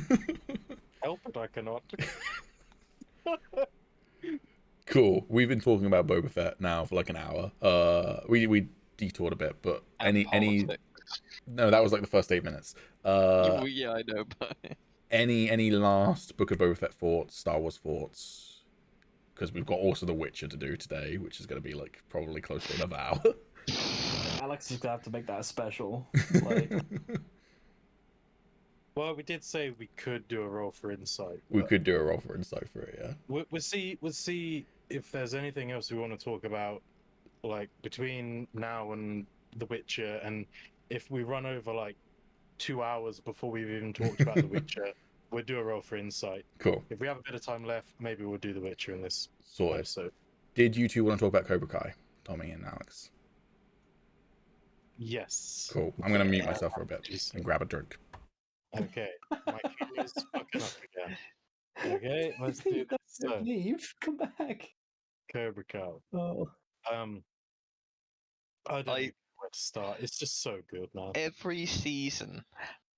Help it, I cannot. Cool. We've been talking about Boba Fett now for like an hour. We detoured a bit, but any no, that was like the first 8 minutes. Yeah, I know, but any last Book of Boba Fett thoughts, Star Wars thoughts? Because we've got also The Witcher to do today, which is going to be like probably close to another hour. Alex is gonna have to make that a special. Like, Well, we did say we could do a roll for insight. We could do a roll for insight for it, yeah. We'll see if there's anything else we want to talk about, like between now and The Witcher, and if we run over like 2 hours before we've even talked about The Witcher, we'll do a roll for insight. Cool. If we have a bit of time left, maybe we'll do The Witcher in this Sorted. episode. Did you two want to talk about Cobra Kai, Tommy and Alex? Yes. Cool. I'm going to mute myself for a bit and grab a drink. Okay. My computer's fucking up again. Okay, let's do this. So, leave. Come back. Cobra Kai. Oh. I don't know where to start. It's just so good, man. every season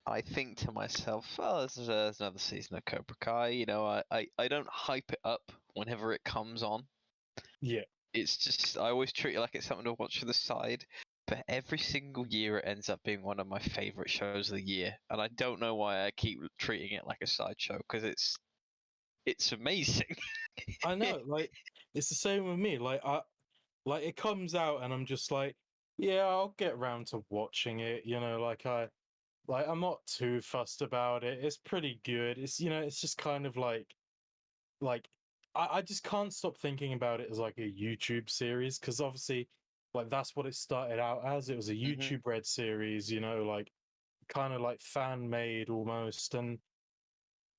I think to myself, oh, there's another season of Cobra Kai. I don't hype it up whenever it comes on. Yeah. It's just, I always treat it like it's something to watch to the side. But every single year it ends up being one of my favorite shows of the year, and I don't know why I keep treating it like a sideshow, because it's amazing. I know, like it's the same with me. Like it comes out and I'm just like, yeah, I'll get around to watching it. I'm not too fussed about it. It's pretty good. It's just kind of like I just can't stop thinking about it as like a YouTube series, because obviously, like that's what it started out as. It was a YouTube Red series, like kind of like fan made almost, and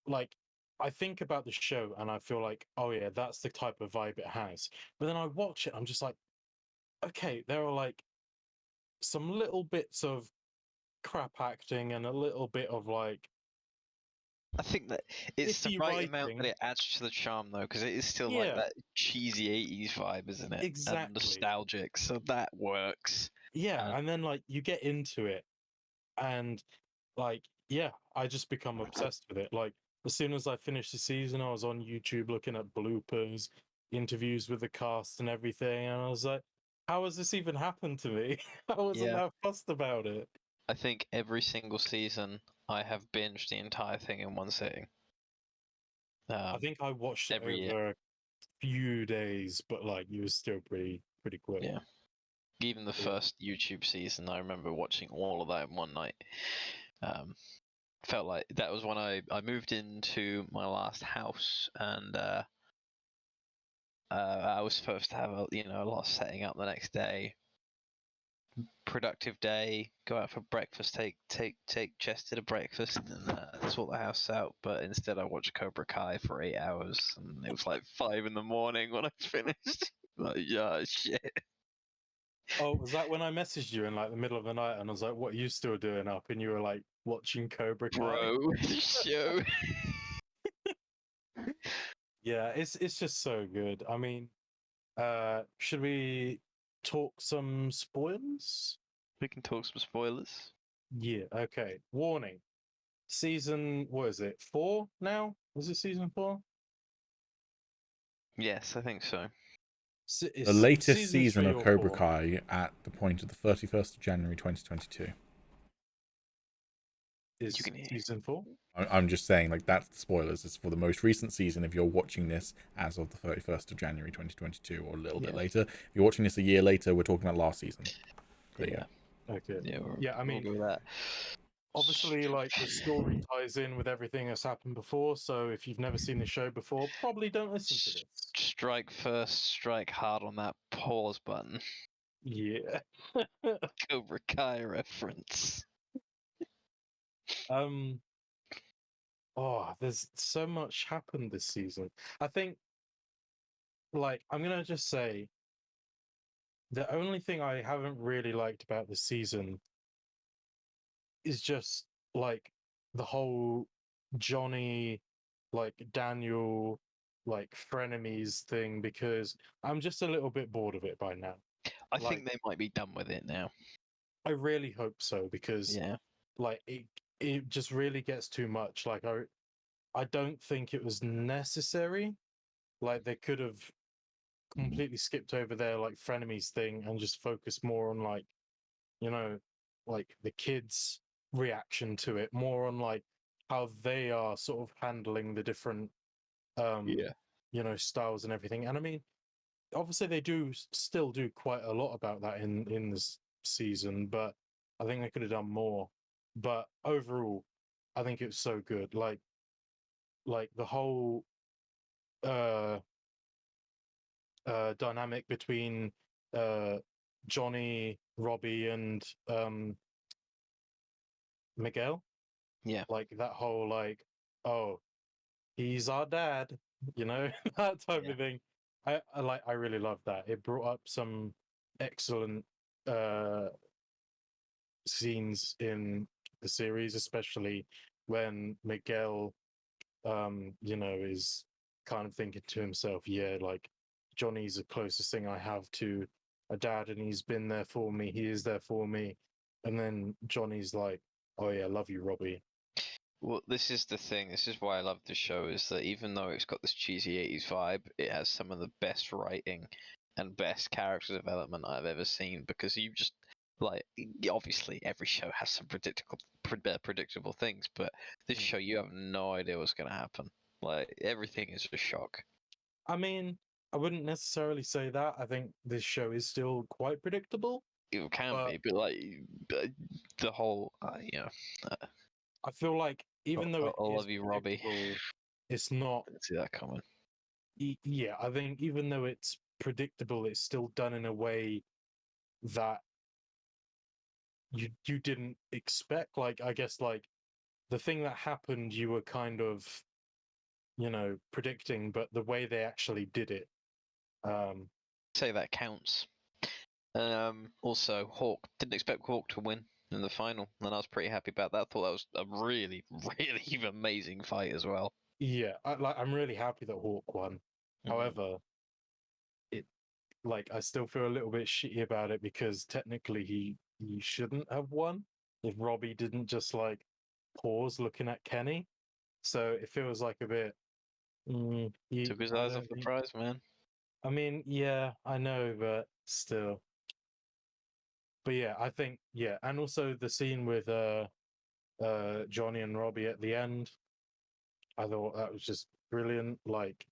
like I think about the show and I feel like, oh yeah, that's the type of vibe it has. But then I watch it, I'm just like, okay, there are like some little bits of crap acting and a little bit of like, I think that it's the iffy right amount writing. that it adds to the charm, though, because it is still like Yeah. that cheesy 80s vibe, isn't it? And Exactly. nostalgic, so that works. Yeah, and then like you get into it and like, yeah, I just become obsessed with it. Like as soon as I finished the season, I was on YouTube looking at bloopers, interviews with the cast and everything, and I was like, How has this even happened to me? I wasn't Yeah. that fussed about it. I think every single season I have binged the entire thing in one sitting. I think I watched it every year. over a few days, but like it was still pretty quick. Yeah. Even the Yeah. first YouTube season, I remember watching all of that in one night. Felt like that was when I moved into my last house, and I was supposed to have a lot of setting up the next day. Productive day, go out for breakfast, take Chester to breakfast, and sort the house out. But instead, I watched Cobra Kai for 8 hours, and it was like 5 in the morning when I finished. Like, yeah, shit. Oh, was that when I messaged you in like the middle of the night and I was like, "What are you still doing up?" And you were like watching Cobra Kai. Bro, show. Yeah, it's just so good. I mean, should we talk some spoilers? We can talk some spoilers. Yeah, okay. Warning. Season, what is it? 4 now? Was it season 4? Yes, I think so. The latest season of Cobra Kai at the point of the 31st of January 2022. Is season 4? I'm just saying, like, that's the spoilers. It's for the most recent season if you're watching this as of the 31st of January 2022 or a little bit later. If you're watching this a year later, we're talking about last season. There you go. Okay. Yeah, I mean, we'll go with that. Obviously, like, the story ties in with everything that's happened before, so if you've never seen the show before, probably don't listen to this. Strike first, strike hard on that pause button. Yeah. Cobra Kai reference. Oh, there's so much happened this season. I think, like, I'm gonna just say, the only thing I haven't really liked about this season is just like the whole Johnny, like Daniel, like frenemies thing, because I'm just a little bit bored of it by now. I think they might be done with it now. I really hope so, because like it just really gets too much. Like I don't think it was necessary. Like they could have completely skipped over their like frenemies thing and just focused more on like, like the kids' reaction to it, more on like how they are sort of handling the different styles and everything. And I mean, obviously they still do quite a lot about that in this season, but I think they could have done more. But overall, I think it was so good. Like the whole dynamic between Johnny, Robbie, and Miguel. Yeah. Like that whole like, oh, he's our dad, that type of thing. I really love that. It brought up some excellent scenes in the series, especially when Miguel is kind of thinking to himself, yeah, like Johnny's the closest thing I have to a dad, and he's been there for me. He is there for me. And then Johnny's like, oh yeah, love you, Robbie. Well, this is the thing. This is why I love the show, is that even though it's got this cheesy 80s vibe, it has some of the best writing and best character development I've ever seen, because you just, like, obviously every show has some predictable things, but this show, you have no idea what's going to happen. Like, everything is a shock. I mean, I wouldn't necessarily say that. I think this show is still quite predictable. It can be, but like the whole, I feel like even though it I is love you, Robbie. It's not. Didn't see that coming. Yeah, I think even though it's predictable, it's still done in a way that you didn't expect. Like, I guess, like the thing that happened, you were kind of, predicting, but the way they actually did it. Say that counts. Also, Hawk, didn't expect Hawk to win in the final, and I was pretty happy about that. I thought that was a really, really amazing fight as well. Yeah, I'm really happy that Hawk won. However, I still feel a little bit shitty about it, because technically he shouldn't have won if Robbie didn't just like pause looking at Kenny. So it feels like a bit. Took his eyes off the prize, man. I mean, yeah, I know, but still, But yeah, I think and also the scene with Johnny and Robbie at the end, I thought that was just brilliant. Like,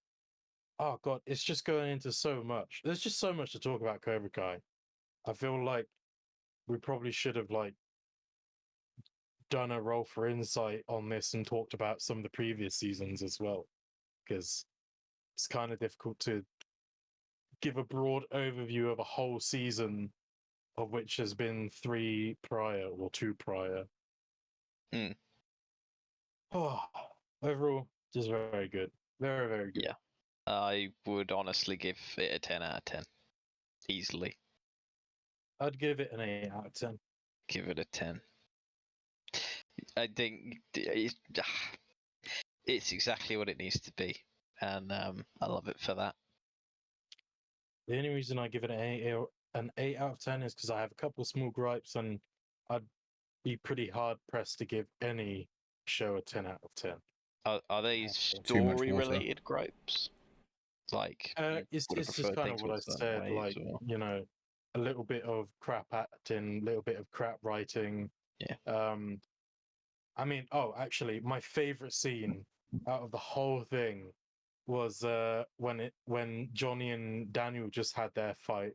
oh god, it's just going into so much. There's just so much to talk about Cobra Kai. I feel like we probably should have like done a roll for insight on this and talked about some of the previous seasons as well, because it's kind of difficult to give a broad overview of a whole season, of which has been 3 prior or 2 prior. Hmm. Oh, overall, just very good. Very, very good. Yeah. I would honestly give it a 10 out of 10. Easily. I'd give it an 8 out of 10. Give it a 10. I think it's exactly what it needs to be. And I love it for that. The only reason I give it an 8 out of 10 is because I have a couple of small gripes, and I'd be pretty hard pressed to give any show a 10 out of 10. Are they Too much story water. related gripes? Like, you It's would have just preferred kind things of what I were certain said, ways, like, or- you know, a little bit of crap acting, a little bit of crap writing. Yeah. I mean, actually, my favorite scene out of the whole thing was when Johnny and Daniel just had their fight,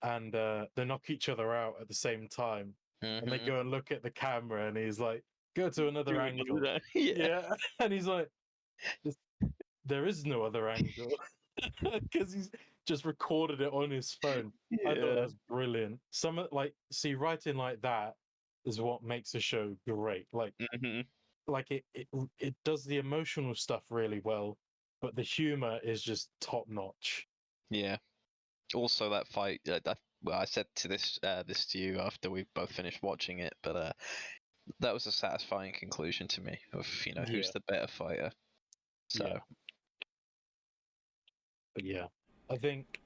and they knock each other out at the same time, and they Mhm. go and look at the camera, and he's like, "Go to another angle." Yeah. And he's like, "There is no other angle," because he's just recorded it on his phone. I thought that Yeah. was brilliant. See, writing like that is what makes a show great. Mhm. Like it does the emotional stuff really well, but the humor is just top notch. Yeah. Also, that fight. Well, I said this to you after we both finished watching it, but that was a satisfying conclusion to me of who's Yeah. the better fighter. So Yeah. But yeah, I think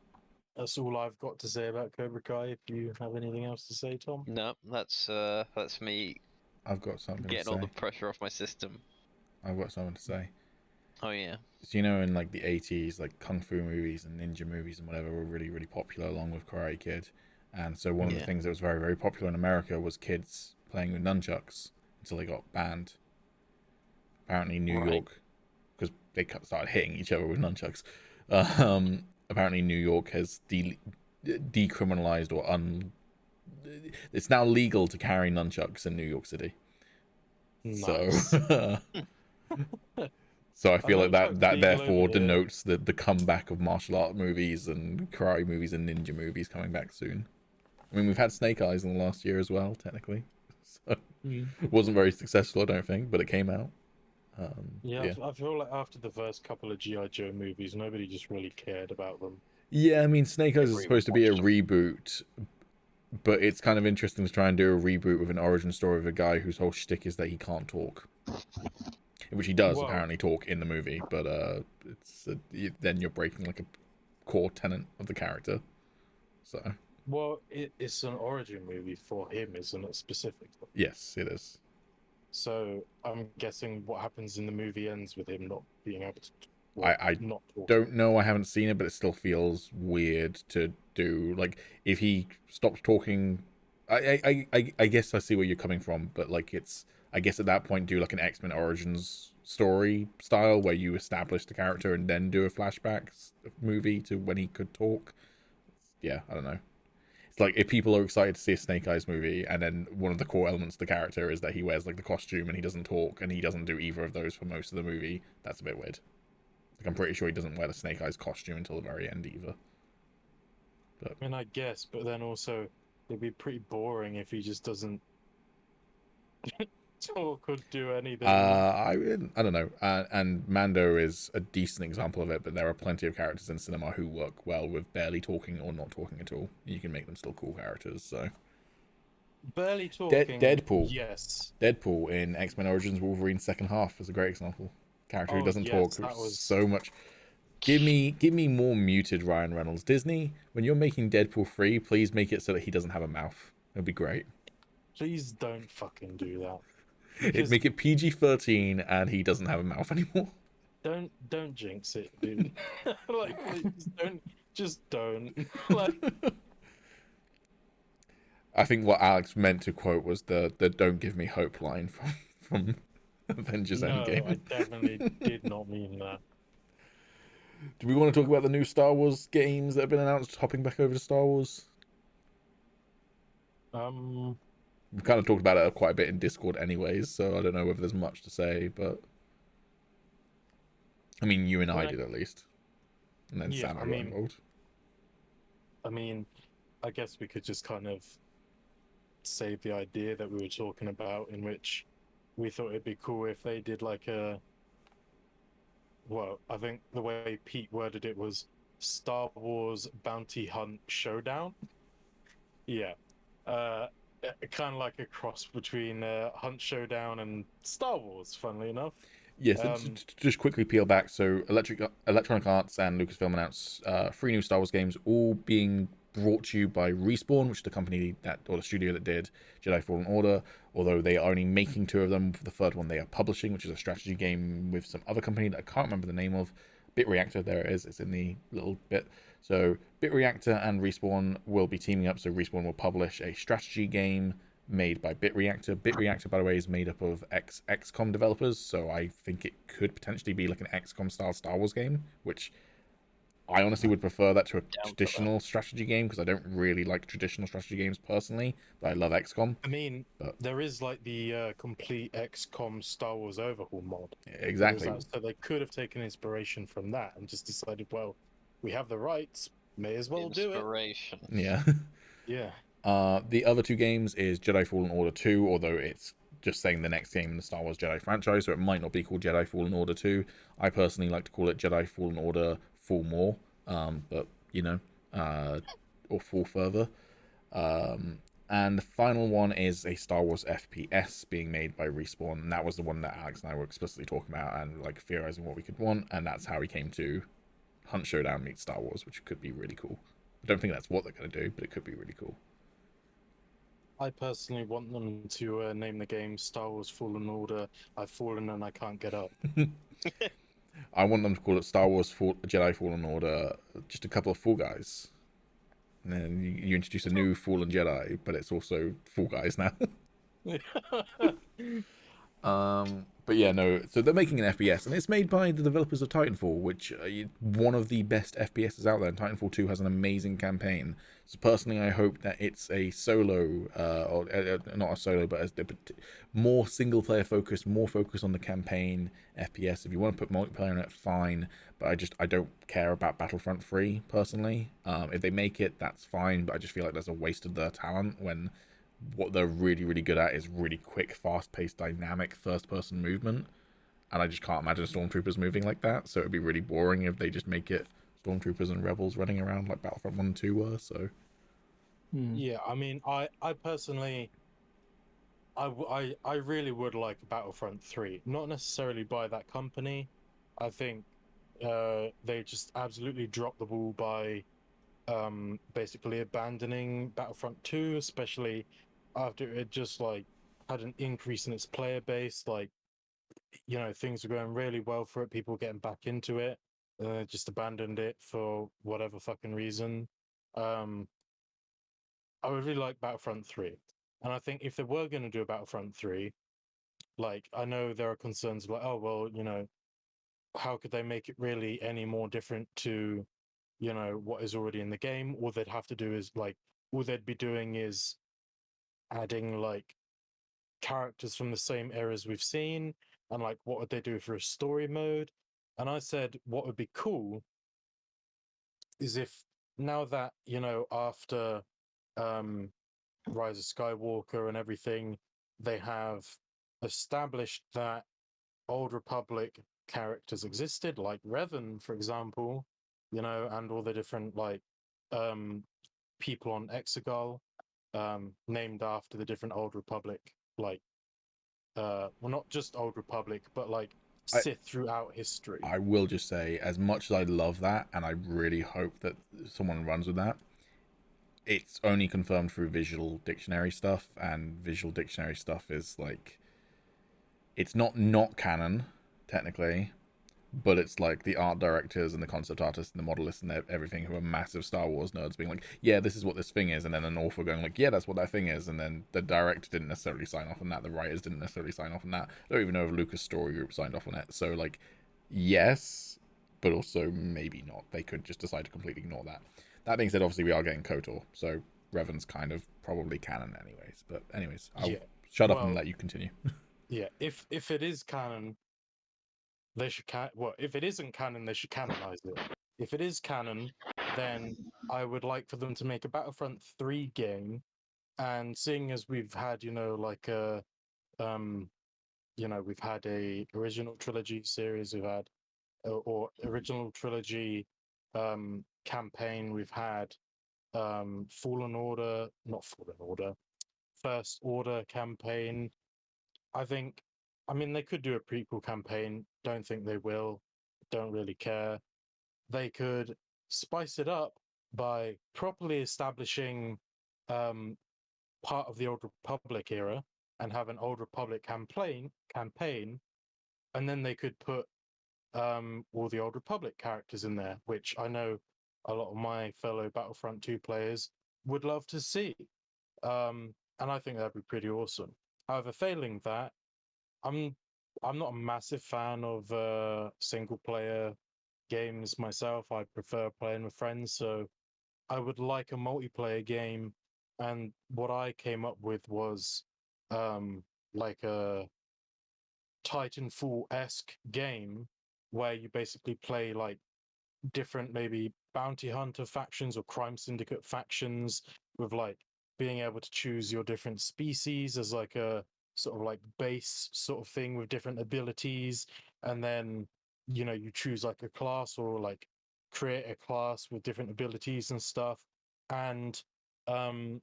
that's all I've got to say about Cobra Kai. If you have anything else to say, Tom? no, that's me I've got something to getting say. all the pressure off my system. I've got something to say. Oh yeah. So, in like the 80s, like kung fu movies and ninja movies and whatever were really, really popular, along with Karate Kid. And so one of the Yeah. things that was very, very popular in America was kids playing with nunchucks until they got banned. Apparently, New Right. York, because they started hitting each other with nunchucks. Apparently, New York has decriminalized or it's now legal to carry nunchucks in New York City. Nice. So, so I feel like nunchucks that legal therefore over here. denotes the comeback of martial art movies and karate movies and ninja movies coming back soon. I mean, we've had Snake Eyes in the last year as well, technically. So it wasn't very successful, I don't think, but it came out. Yeah, I feel like after the first couple of G.I. Joe movies, nobody just really cared about them. Yeah, I mean, Snake Eyes is Everyone supposed to be a watched reboot, but it's kind of interesting to try and do a reboot with an origin story of a guy whose whole shtick is that he can't talk, which he does Well- apparently talk in the movie, but then you're breaking like a core tenet of the character. So Well, it's an origin movie for him, isn't it, specifically? yes, it is. So I'm guessing what happens in the movie ends with him not being able to. I not talk. Don't know. I haven't seen it, but it still feels weird to do. Like if he stops talking, I guess I see where you're coming from, but like I guess at that point do like an X-Men Origins story style where you establish the character and then do a flashback movie to when he could talk. Yeah, I don't know. It's like if people are excited to see a Snake Eyes movie, and then one of the core elements of the character is that he wears like the costume and he doesn't talk, and he doesn't do either of those for most of the movie. That's a bit weird. Like I'm pretty sure he doesn't wear the Snake Eyes costume until the very end either. But I mean, I guess, but then also it'd be pretty boring if he just doesn't talk or do anything. I don't know. And Mando is a decent example of it, but there are plenty of characters in cinema who work well with barely talking or not talking at all. You can make them still cool characters. So Barely talking. Deadpool. Yes. Deadpool in X-Men Origins Wolverine's second half is a great example. Character who doesn't talk that was so much. Give me more muted Ryan Reynolds. Disney, when you're making Deadpool 3, please make it so that he doesn't have a mouth. It'd be great. Please don't fucking do that. It'd make it PG-13 and he doesn't have a mouth anymore. Don't jinx it, dude. Like, please don't. Just don't. Like, I think what Alex meant to quote was the "Don't give me hope" line from Avengers No, Endgame. I definitely did not mean that. Do we want to talk about the new Star Wars games that have been announced? Hopping back over to Star Wars. We've kind of talked about it quite a bit in Discord, anyways. So I don't know whether there's much to say, but I mean, you and I did at least, and then Yeah, Sam I got mean- involved. I mean, I guess we could just kind of say the idea that we were talking about, in which we thought it'd be cool if they did like a. Well, I think the way Pete worded it was Star Wars Bounty Hunt Showdown. Yeah. Kind of like a cross between Hunt Showdown and Star Wars, funnily enough. Yes, just quickly peel back. So, Electronic Arts and Lucasfilm announced 3 new Star Wars games, all being brought to you by Respawn, which is the company or the studio that did Jedi Fallen Order. Although they are only making 2 of them. For the third one, they are publishing, which is a strategy game with some other company that I can't remember the name of. Bit Reactor, there it is. It's in the little bit. So, Bit Reactor and Respawn will be teaming up. So, Respawn will publish a strategy game made by Bit Reactor. Bit Reactor, by the way, is made up of XCOM developers, so I think it could potentially be like an XCOM style Star Wars game, which I honestly would prefer that to a traditional strategy game, because I don't really like traditional strategy games personally, but I love XCOM. I mean, there is like the complete XCOM Star Wars overhaul mod. Exactly. So they could have taken inspiration from that and just decided, well, we have the rights, may as well do it. Inspiration. Yeah. Yeah. The other 2 games is Jedi Fallen Order 2, although it's just saying the next game in the Star Wars Jedi franchise, so it might not be called Jedi Fallen Order 2. I personally like to call it Jedi Fallen Order Full More, but you know, or Full Further. And the final one is a Star Wars FPS being made by Respawn, and that was the one that Alex and I were explicitly talking about and like theorizing what we could want, and that's how we came to Hunt Showdown meets Star Wars, which could be really cool. I don't think that's what they're going to do, but it could be really cool. I personally want them to name the game Star Wars Fallen Order. I've fallen and I can't get up. I want them to call it Star Wars Jedi Fallen Order, just a couple of Fall Guys. And then you introduce a new Fallen Jedi, but it's also Fall Guys now. But yeah, no. So they're making an FPS, and it's made by the developers of Titanfall, which one of the best FPSs out there. And Titanfall 2 has an amazing campaign. So personally, I hope that it's a solo, or not a solo, but a more single-player focused, more focused on the campaign FPS. If you want to put multiplayer in it, fine. But I don't care about Battlefront 3 personally. If they make it, that's fine. But I just feel like there's a waste of their talent when what they're really, really good at is really quick, fast-paced, dynamic first-person movement. And I just can't imagine Stormtroopers moving like that. So it'd be really boring if they just make it Stormtroopers and Rebels running around like Battlefront 1 and 2 were. So Yeah, I mean, I personally, I really would like Battlefront 3. Not necessarily by that company. I think they just absolutely dropped the ball by basically abandoning Battlefront 2, especially after it just like had an increase in its player base. Like, you know, things were going really well for it, people getting back into it, just abandoned it for whatever fucking reason. I would really like Battlefront 3. And I think if they were going to do a Battlefront 3, like, I know there are concerns like, oh, well, you know, how could they make it really any more different to, you know, what is already in the game? All they'd have to do is, like, all they'd be doing is adding, like, characters from the same eras we've seen. And, like, what would they do for a story mode? And I said, what would be cool is if now that, you know, after Rise of Skywalker and everything, they have established that Old Republic characters existed, like Revan, for example, you know, and all the different like people on Exegol, named after the different Old Republic, like well, not just Old Republic, but like Sith throughout history. I will just say, as much as I love that, and I really hope that someone runs with that, it's only confirmed through visual dictionary stuff, and visual dictionary stuff is like, it's not canon technically, but it's like the art directors and the concept artists and the modelists and everything who are massive Star Wars nerds being like, yeah, this is what this thing is, and then an author going like, yeah, that's what that thing is, and then the director didn't necessarily sign off on that, the writers didn't necessarily sign off on that. I don't even know if Lucas Story Group signed off on it. So like, yes, but also maybe not. They could just decide to completely ignore that. That being said, obviously we are getting KOTOR, so Revan's kind of probably canon anyways. But anyways, I'll shut up and let you continue. Yeah, if it is canon, they should well, if it isn't canon, they should canonize it. If it is canon, then I would like for them to make a Battlefront 3 game. And seeing as we've had, like we've had a original trilogy series, we've had or original trilogy campaign, we've had Fallen Order, not Fallen Order, First Order campaign. I mean, they could do a prequel campaign. Don't think they will. Don't really care. They could spice it up by properly establishing part of the Old Republic era and have an Old Republic campaign, and then they could put all the Old Republic characters in there, which I know a lot of my fellow Battlefront 2 players would love to see. And I think that'd be pretty awesome. However, failing that, I'm not a massive fan of single player games myself. I prefer playing with friends, so I would like a multiplayer game. And what I came up with was like a Titanfall-esque game where you basically play like different maybe bounty hunter factions or crime syndicate factions, with like being able to choose your different species as like a sort of like base sort of thing with different abilities, and then you choose like a class or like create a class with different abilities and stuff, and um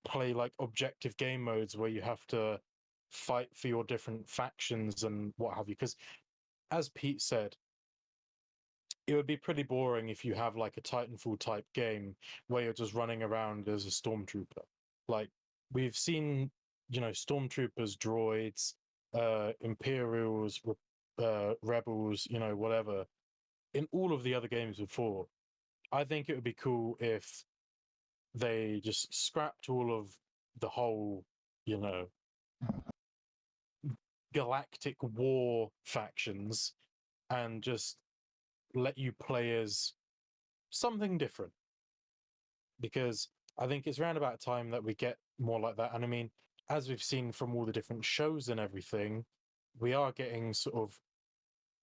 play like objective game modes where you have to fight for your different factions and what have you, because as Pete said, it would be pretty boring if you have like a Titanfall type game where you're just running around as a stormtrooper. Like we've seen, stormtroopers, droids, Imperials, rebels, whatever, in all of the other games before. I think it would be cool if they just scrapped all of the whole, galactic war factions and just let you play as something different, because I think it's around about time that we get more like that. And I mean, as we've seen from all the different shows and everything, we are getting sort of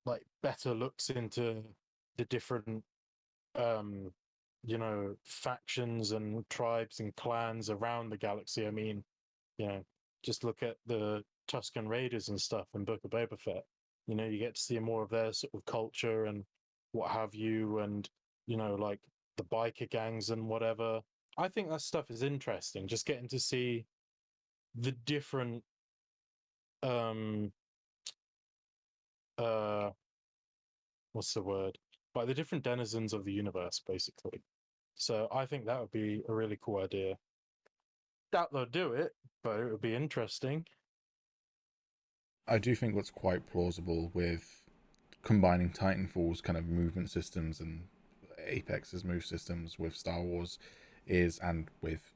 like better looks into the different factions and tribes and clans around the galaxy. I mean, just look at the Tusken Raiders and stuff in Book of Boba Fett. You get to see more of their sort of culture and what have you, and like the biker gangs and whatever. I think that stuff is interesting. Just getting to see the different what's the word? Like the different denizens of the universe, basically. So I think that would be a really cool idea. Doubt they'll do it, but it would be interesting. I do think what's quite plausible with combining Titanfall's kind of movement systems and Apex's move systems with Star Wars and with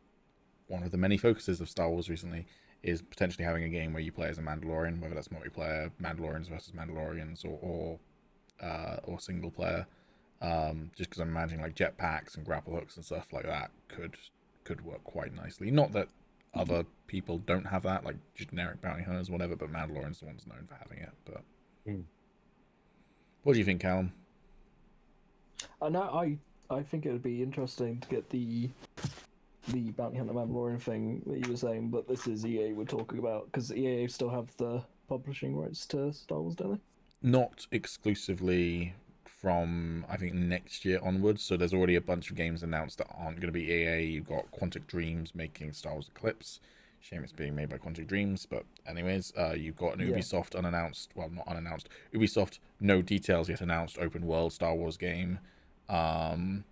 one of the many focuses of Star Wars recently, is potentially having a game where you play as a Mandalorian, whether that's multiplayer, Mandalorians versus Mandalorians, or single player. Just because I'm imagining like jetpacks and grapple hooks and stuff like that could work quite nicely. Not that other people don't have that, like generic bounty hunters, whatever, but Mandalorian's the one's known for having it. But what do you think, Callum? I think it would be interesting to get the bounty hunter Mandalorian thing that you were saying, but this is EA we're talking about, because EA still have the publishing rights to Star Wars, don't they? Not exclusively from, I think, next year onwards. So there's already a bunch of games announced that aren't going to be EA. You've got Quantic Dreams making Star Wars Eclipse. Shame it's being made by Quantic Dreams, but anyways, you've got an Ubisoft unannounced, well, not unannounced, Ubisoft, no details yet announced, open world Star Wars game. And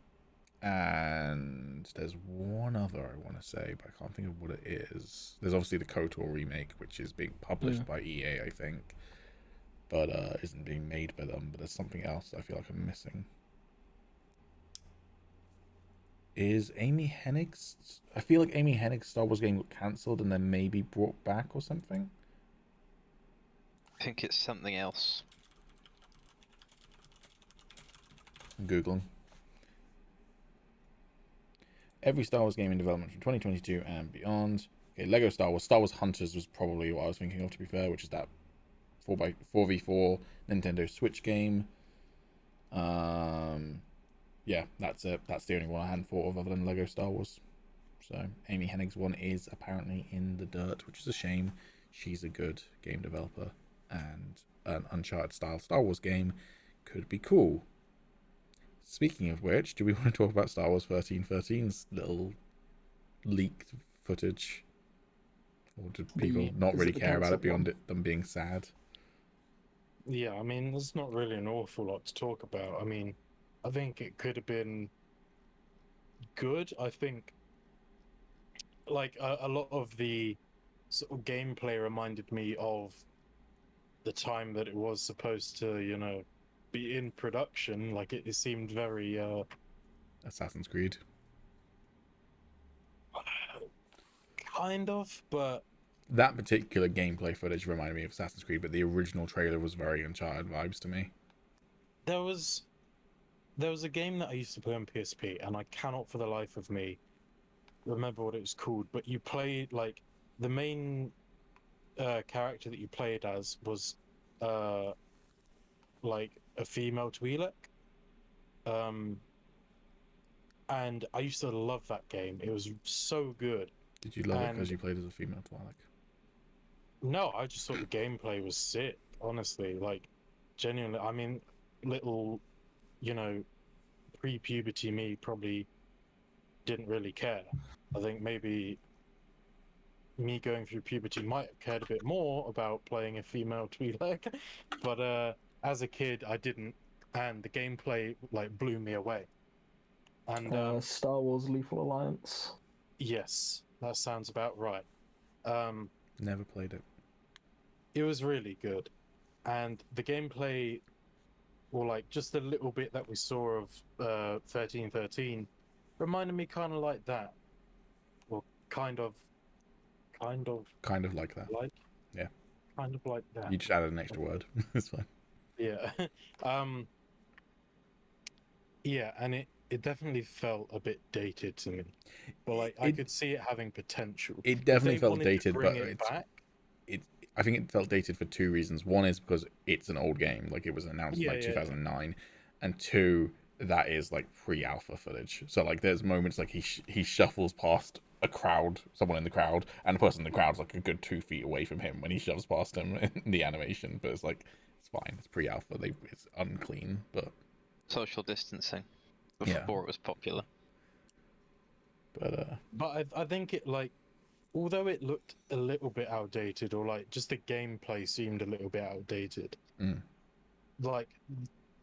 there's one other I want to say, but I can't think of what it is. There's obviously the KOTOR remake, which is being published by EA, I think. but isn't being made by them. But there's something else I feel like I'm missing. Is Amy Hennig's... I feel like Amy Hennig's Star Wars game got cancelled and then maybe brought back or something. I think it's something else. I'm Googling. Every Star Wars game in development from 2022 and beyond. Okay, Lego Star Wars. Star Wars Hunters was probably what I was thinking of, to be fair, which is that 4v4 Nintendo Switch game. Yeah, that's it. That's the only one I hadn't thought of other than Lego Star Wars. So Amy Hennig's one is apparently in the dirt, which is a shame. She's a good game developer, and an Uncharted style Star Wars game could be cool. Speaking of which, do we want to talk about Star Wars 1313's little leaked footage? Or do people not really care about it beyond them being sad? Yeah, I mean, there's not really an awful lot to talk about. I mean, I think it could have been good. I think, like, a lot of the sort of gameplay reminded me of the time that it was supposed to, you know, be in production. Like, it seemed very, Assassin's Creed. kind of, but That particular gameplay footage reminded me of Assassin's Creed, but the original trailer was very Uncharted vibes to me. there was a game that I used to play on PSP, and I cannot for the life of me remember what it was called, but you played, like, the main character that you played as was like a female Twi'lek, and I used to love that game. It was so good. Did you love it because you played as a female Twi'lek? No, I just thought the gameplay was sick, honestly. Like, genuinely, I mean, little, you know, pre-puberty me probably didn't really care. I think maybe me going through puberty might have cared a bit more about playing a female Twi'lek, but as a kid, I didn't, and the gameplay, like, blew me away. And Star Wars Lethal Alliance. yes, that sounds about right. Never played it. It was really good, and the gameplay, or like just a little bit that we saw of 1313, reminded me kind of like that, or kind of Kind of like that. like, Yeah. kind of like that. You just added an extra word. It's fine. Yeah. Yeah, and it definitely felt a bit dated to me, but like I could see it having potential. It definitely If they felt wanted to dated, bring but it back, I think it felt dated for two reasons. One is because it's an old game, like it was announced in Yeah, like yeah, 2009, and two, that is like pre-alpha footage. So like there's moments like he shuffles past a crowd, someone in the crowd, and the person in the crowd's like a good 2 feet away from him when he shoves past him in the animation. But it's like, it's fine, it's pre-alpha, it's unclean, but Social distancing Yeah. before it was popular. but I think it, like, although it looked a little bit outdated, or like just the gameplay seemed a little bit outdated, like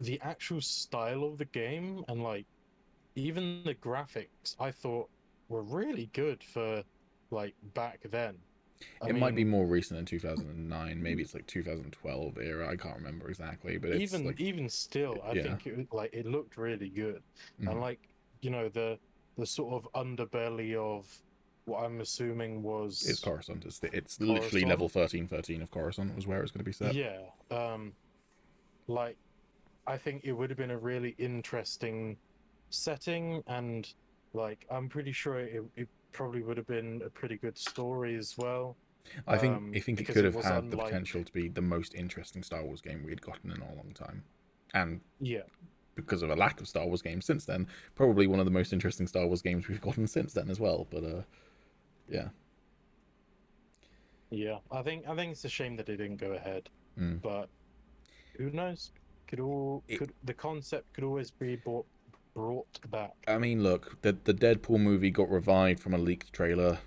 the actual style of the game and like even the graphics, I thought were really good for like back then. it might be more recent than 2009. Maybe it's like 2012 era. I can't remember exactly, but it's even still, I yeah. think it looked really good, and like, you know, the sort of underbelly of what I'm assuming was it's Coruscant. It's literally level 1313 of Coruscant was where it's going to be set. Yeah, like I think it would have been a really interesting setting, and like I'm pretty sure it probably would have been a pretty good story as well. I think it because could have was had the unlike- potential to be the most interesting Star Wars game we'd gotten in a long time, and Yeah, because of a lack of Star Wars games since then, probably one of the most interesting Star Wars games we've gotten since then as well. But yeah. yeah. I think it's a shame that it didn't go ahead, Mm. but who knows? The concept could always be brought back. I mean, look, the Deadpool movie got revived from a leaked trailer.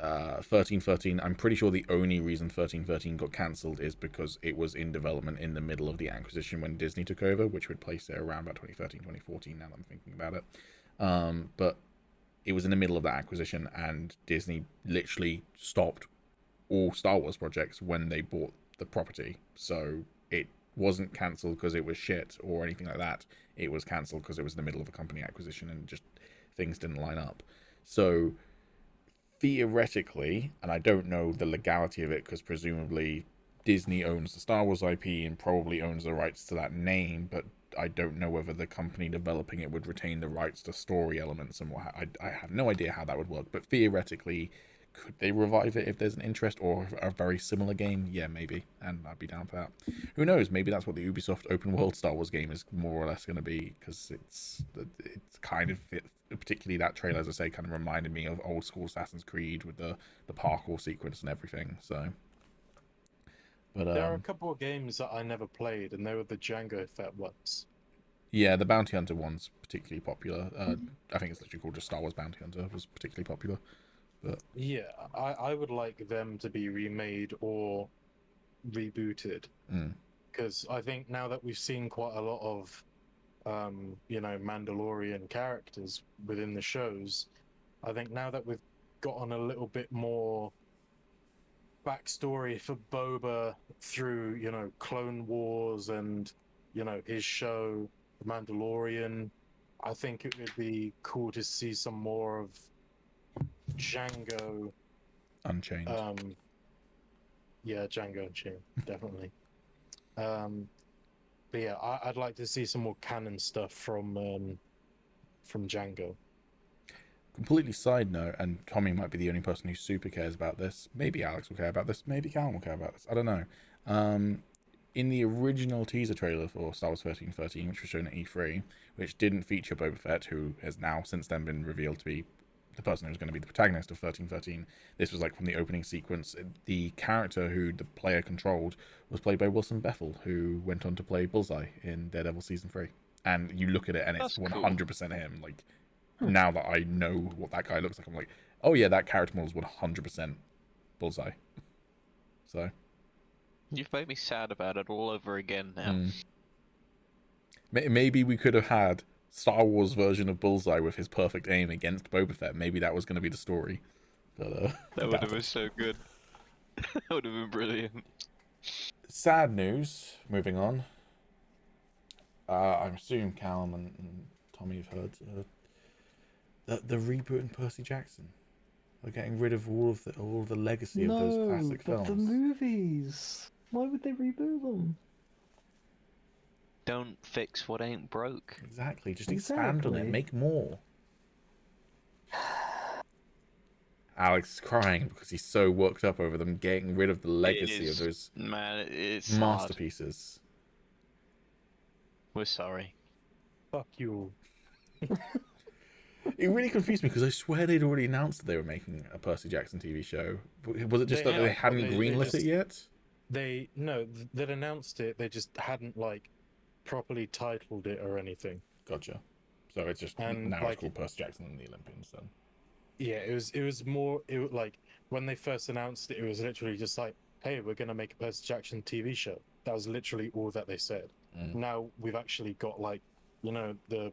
1313, I'm pretty sure the only reason 1313 got cancelled is because it was in development in the middle of the acquisition when Disney took over, which would place it around about 2013, 2014, now that I'm thinking about it. But it was in the middle of that acquisition, and Disney literally stopped all Star Wars projects when they bought the property. So it wasn't cancelled because it was shit or anything like that. It was cancelled because it was in the middle of a company acquisition and just things didn't line up. So theoretically, and I don't know the legality of it because presumably Disney owns the Star Wars IP and probably owns the rights to that name, but I don't know whether the company developing it would retain the rights to story elements and what. I have no idea how that would work, but theoretically, could they revive it if there's an interest or a very similar game? Yeah, maybe, and I'd be down for that. Who knows? Maybe that's what the Ubisoft open world Star Wars game is more or less going to be, because it's kind of, particularly that trailer, as I say, kind of reminded me of old school Assassin's Creed with the parkour sequence and everything. So, but there are a couple of games that I never played, and they were the Jango Fett ones. yeah, the Bounty Hunter one's particularly popular. I think it's literally called just Star Wars Bounty Hunter, was particularly popular. But yeah, I would like them to be remade or rebooted, because I think now that we've seen quite a lot of Mandalorian characters within the shows, I think now that we've gotten a little bit more backstory for Boba through Clone Wars and his show The Mandalorian, I think it would be cool to see some more of Django Unchained. Yeah, Django Unchained, definitely. But yeah, I'd like to see some more canon stuff from Django. Completely side note, and Tommy might be the only person who super cares about this. Maybe Alex will care about this. Maybe Callum will care about this. I don't know. In the original teaser trailer for Star Wars 1313, which was shown at E3, which didn't feature Boba Fett, who has now since then been revealed to be the person who's going to be the protagonist of 1313. This was like from the opening sequence. The character who the player controlled was played by Wilson Bethel, who went on to play Bullseye in Daredevil Season 3. And you look at it and it's 100% him. Like, now that I know what that guy looks like, I'm like, oh yeah, that character model is 100% Bullseye. So You've made me sad about it all over again now. Maybe we could have had Star Wars version of Bullseye with his perfect aim against Boba Fett. Maybe that was going to be the story. But that would have been so good. That would have been brilliant. Sad news. Moving on. I assume Callum and Tommy have heard the reboot in Percy Jackson. They're getting rid of all of the legacy of those classic films. The movies. Why would they reboot them? Don't fix what ain't broke. Exactly. Just expand on it. Make more. Alex is crying because he's so worked up over them getting rid of the legacy of those masterpieces. We're sorry. Fuck you. It really confused me because I swear they'd already announced that they were making a Percy Jackson TV show. Was it just that they hadn't greenlit it yet? They'd announced it. They just hadn't properly titled it or anything. Gotcha. So it's just now it's called Percy Jackson and the Olympians then. Yeah, it was more when they first announced it, it was literally just like, hey, we're gonna make a Percy Jackson TV show. That was literally all that they said. Now we've actually got the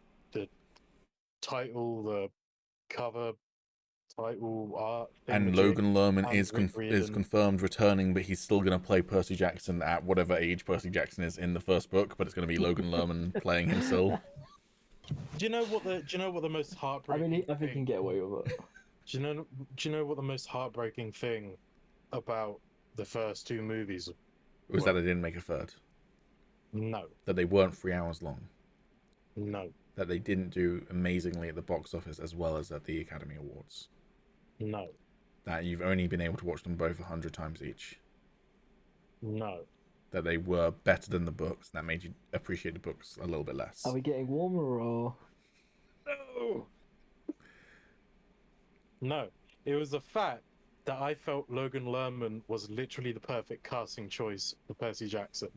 title, the cover, title, art. And Logan Lerman is confirmed returning, but he's still going to play Percy Jackson at whatever age Percy Jackson is in the first book. But it's going to be Logan Lerman playing him still. Do you know what the most heartbreaking? I mean, I think he can get away with it. Do you know what the most heartbreaking thing about the first two movies was? That they didn't make a third. No. That they weren't 3 hours long. No. That they didn't do amazingly at the box office as well as at the Academy Awards. No. That you've only been able to watch them both 100 times each. No. That they were better than the books. That made you appreciate the books a little bit less. Are we getting warmer or? No. No. It was the fact that I felt Logan Lerman was literally the perfect casting choice for Percy Jackson.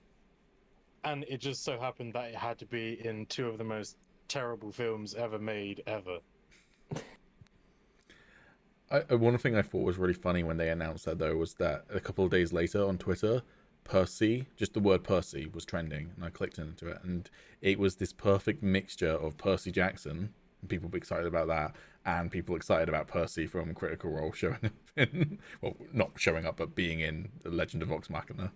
And it just so happened that it had to be in two of the most terrible films ever made, ever. One thing I thought was really funny when they announced that, though, was that a couple of days later on Twitter, Percy, just the word Percy, was trending, and I clicked into it, and it was this perfect mixture of Percy Jackson, and people were excited about that, and people excited about Percy from Critical Role showing up in, well, not showing up, but being in The Legend of Vox Machina.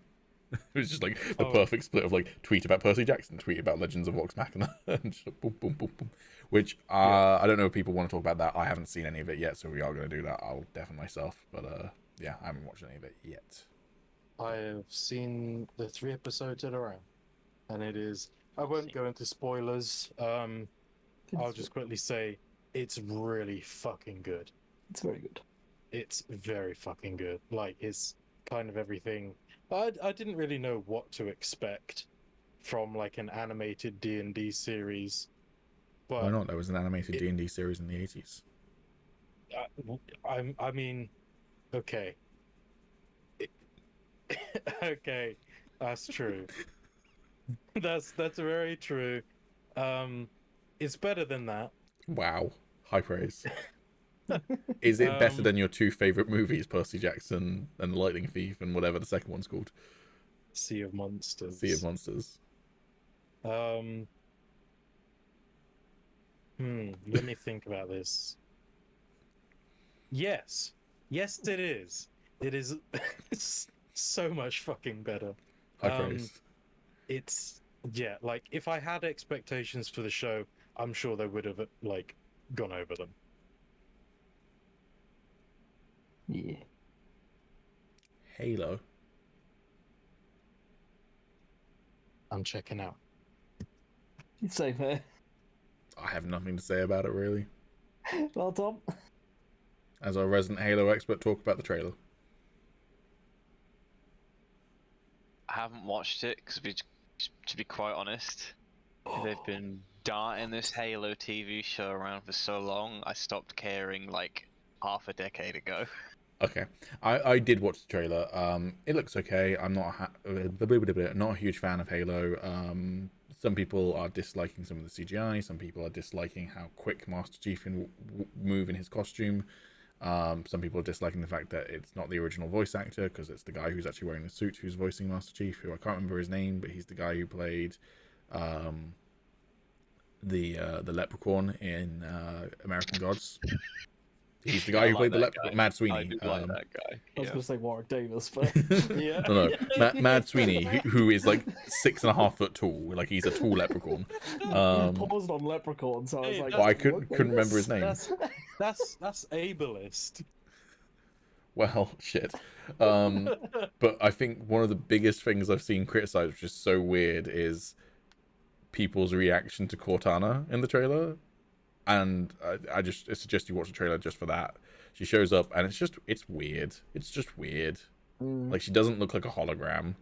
It was just like the Oh. perfect split of like tweet about Percy Jackson, tweet about Legends of Vox Machina, and just like, boom, boom, boom, boom. Which Yeah. I don't know if people want to talk about that. I haven't seen any of it yet, so we are going to do that. I'll deafen myself, but yeah, I haven't watched any of it yet. I have seen the 3 episodes in a row, and it is. I won't go into spoilers. I'll just quickly say it's really fucking good. It's very good. It's very fucking good. Like, it's kind of everything. I didn't really know what to expect from like an animated D&D series, but Why not? There was an animated D&D series in the 80s. I mean, okay. Okay, that's true. That's very true. It's better than that. Wow, high praise. Is it better than your 2 favorite movies, Percy Jackson and The Lightning Thief, and whatever the second one's called? Sea of Monsters. Sea of Monsters. Let me think about this. Yes, it is. It is it's so much fucking better. High praise. It's like if I had expectations for the show, I'm sure they would have like gone over them. Yeah. Halo. I'm checking out. Same here. I have nothing to say about it, really. Well, Tom. As our resident Halo expert, talk about the trailer. I haven't watched it because, to be quite honest, they've been darting this Halo TV show around for so long. I stopped caring like half a decade ago. Okay, I did watch the trailer. It looks okay. I'm not not a huge fan of Halo. Some people are disliking some of the CGI. Some people are disliking how quick Master Chief can move in his costume. Some people are disliking the fact that it's not the original voice actor because it's the guy who's actually wearing the suit who's voicing Master Chief, who I can't remember his name, but he's the guy who played the Leprechaun in American Gods. He's the guy who played the Leprechaun, Mad Sweeney. I do like that guy. I was going to say Warwick Davis, but Yeah. No, Mad Sweeney, who is like 6.5 foot tall. Like he's a tall leprechaun. you paused on Leprechaun, so I was Hey, like, Well, I Warwick couldn't Davis? remember his name. That's ableist. Well, shit. But I think one of the biggest things I've seen criticized, which is so weird, is people's reaction to Cortana in the trailer. And I suggest you watch the trailer just for that. She shows up, and it's weird. It's just weird. Like, she doesn't look like a hologram.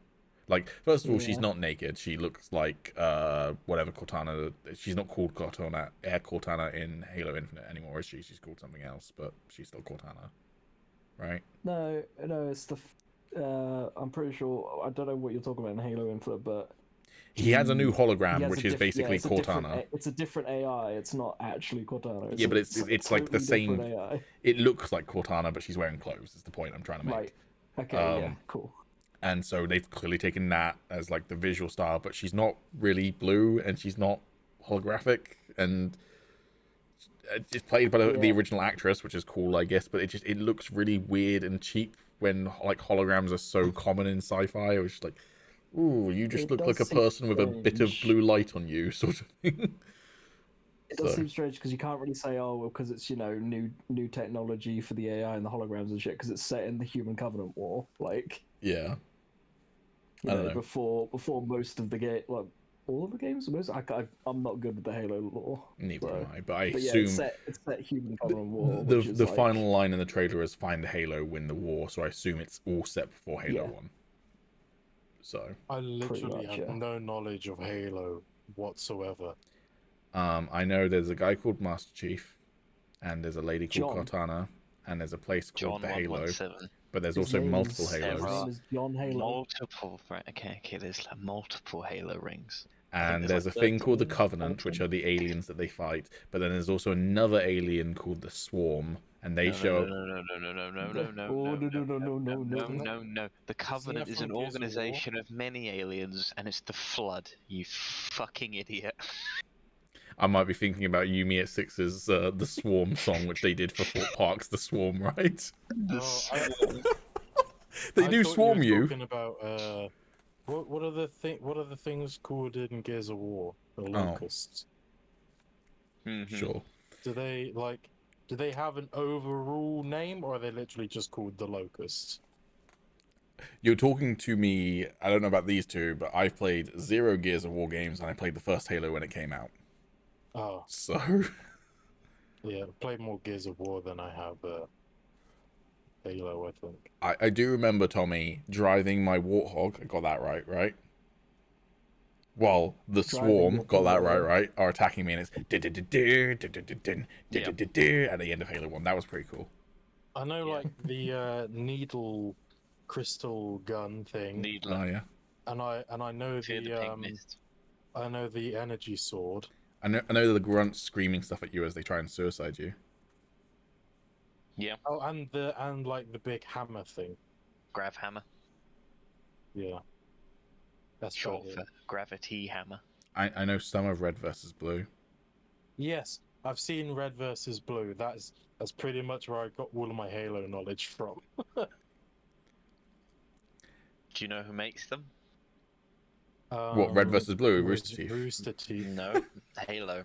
Like, first of all, she's not naked. She looks like whatever Cortana. She's not called Cortana, Cortana in Halo Infinite anymore, is she? She's called something else, but she's still Cortana, right? No, it's the. I'm pretty sure. I don't know what you're talking about in Halo Infinite, but He has a new he hologram, has which a is basically it's a different Cortana. it's a different AI. It's not actually Cortana. Yeah, but it's like the totally same. different AI. It looks like Cortana, but she's wearing clothes. Is the point I'm trying to make. Right. Okay. Yeah. Cool. And so they've clearly taken that as like the visual style, but she's not really blue and she's not holographic, and it's played by the original actress, which is cool, I guess. But it looks really weird and cheap when like holograms are so common in sci-fi. It was just like, ooh, you just look like a person with a bit of blue light on you, sort of thing. It does seem strange because you can't really say, oh, well, because it's new technology for the AI and the holograms and shit, because it's set in the Human Covenant War, like Yeah. I don't know. before most of the game, like all of the games. I'm not good with the Halo lore. Neither so. am I, but I But yeah, assume it's set Human Covenant War. the final line in the trailer is "Find the Halo, win the war." So I assume it's all set before Halo 1. So I literally much, have no knowledge of Halo whatsoever. I know there's a guy called Master Chief, and there's a lady called Cortana, and there's a place called the Halo. But there's also multiple Halos. His name is John Halo. Multiple, right? Okay, there's like multiple Halo rings. And there's a thing called the Covenant, which are the aliens that they fight. But then there's also another alien called the Swarm, and they show. No. The Covenant is an organization of many aliens, and it's the Flood. You fucking idiot. I might be thinking about Yumi at Six's the Swarm song, which they did for Fort Park's The Swarm, right? No, They do swarm you. Talking about What are the things called in Gears of War? The Oh. locusts. Mhm. Sure. Do they have an overall name, or are they literally just called the locusts? You're talking to me. I don't know about these two, but I've played 0 Gears of War games, and I played the first Halo when it came out. Oh, So, yeah, I've played more Gears of War than I have Halo, I think. I do remember Tommy driving my Warthog. I got that right? Well, the Driving Swarm your got that Warthog. right, are attacking me, and it's at the end of Halo 1. That was pretty cool. I know, Yeah. like, the needle crystal gun thing, Needler. Oh, yeah. and I know Fear the pink mist. I know the energy sword. I know the grunts screaming stuff at you as they try and suicide you. Yeah. Oh, and like the big hammer thing. Grav hammer. Yeah. That's Short about for it. gravity hammer. I know some of Red versus Blue. Yes, I've seen Red versus Blue. That's pretty much where I got all of my Halo knowledge from. Do you know who makes them? What, Red versus Blue? was Rooster Teeth? Rooster Teeth. No. Halo.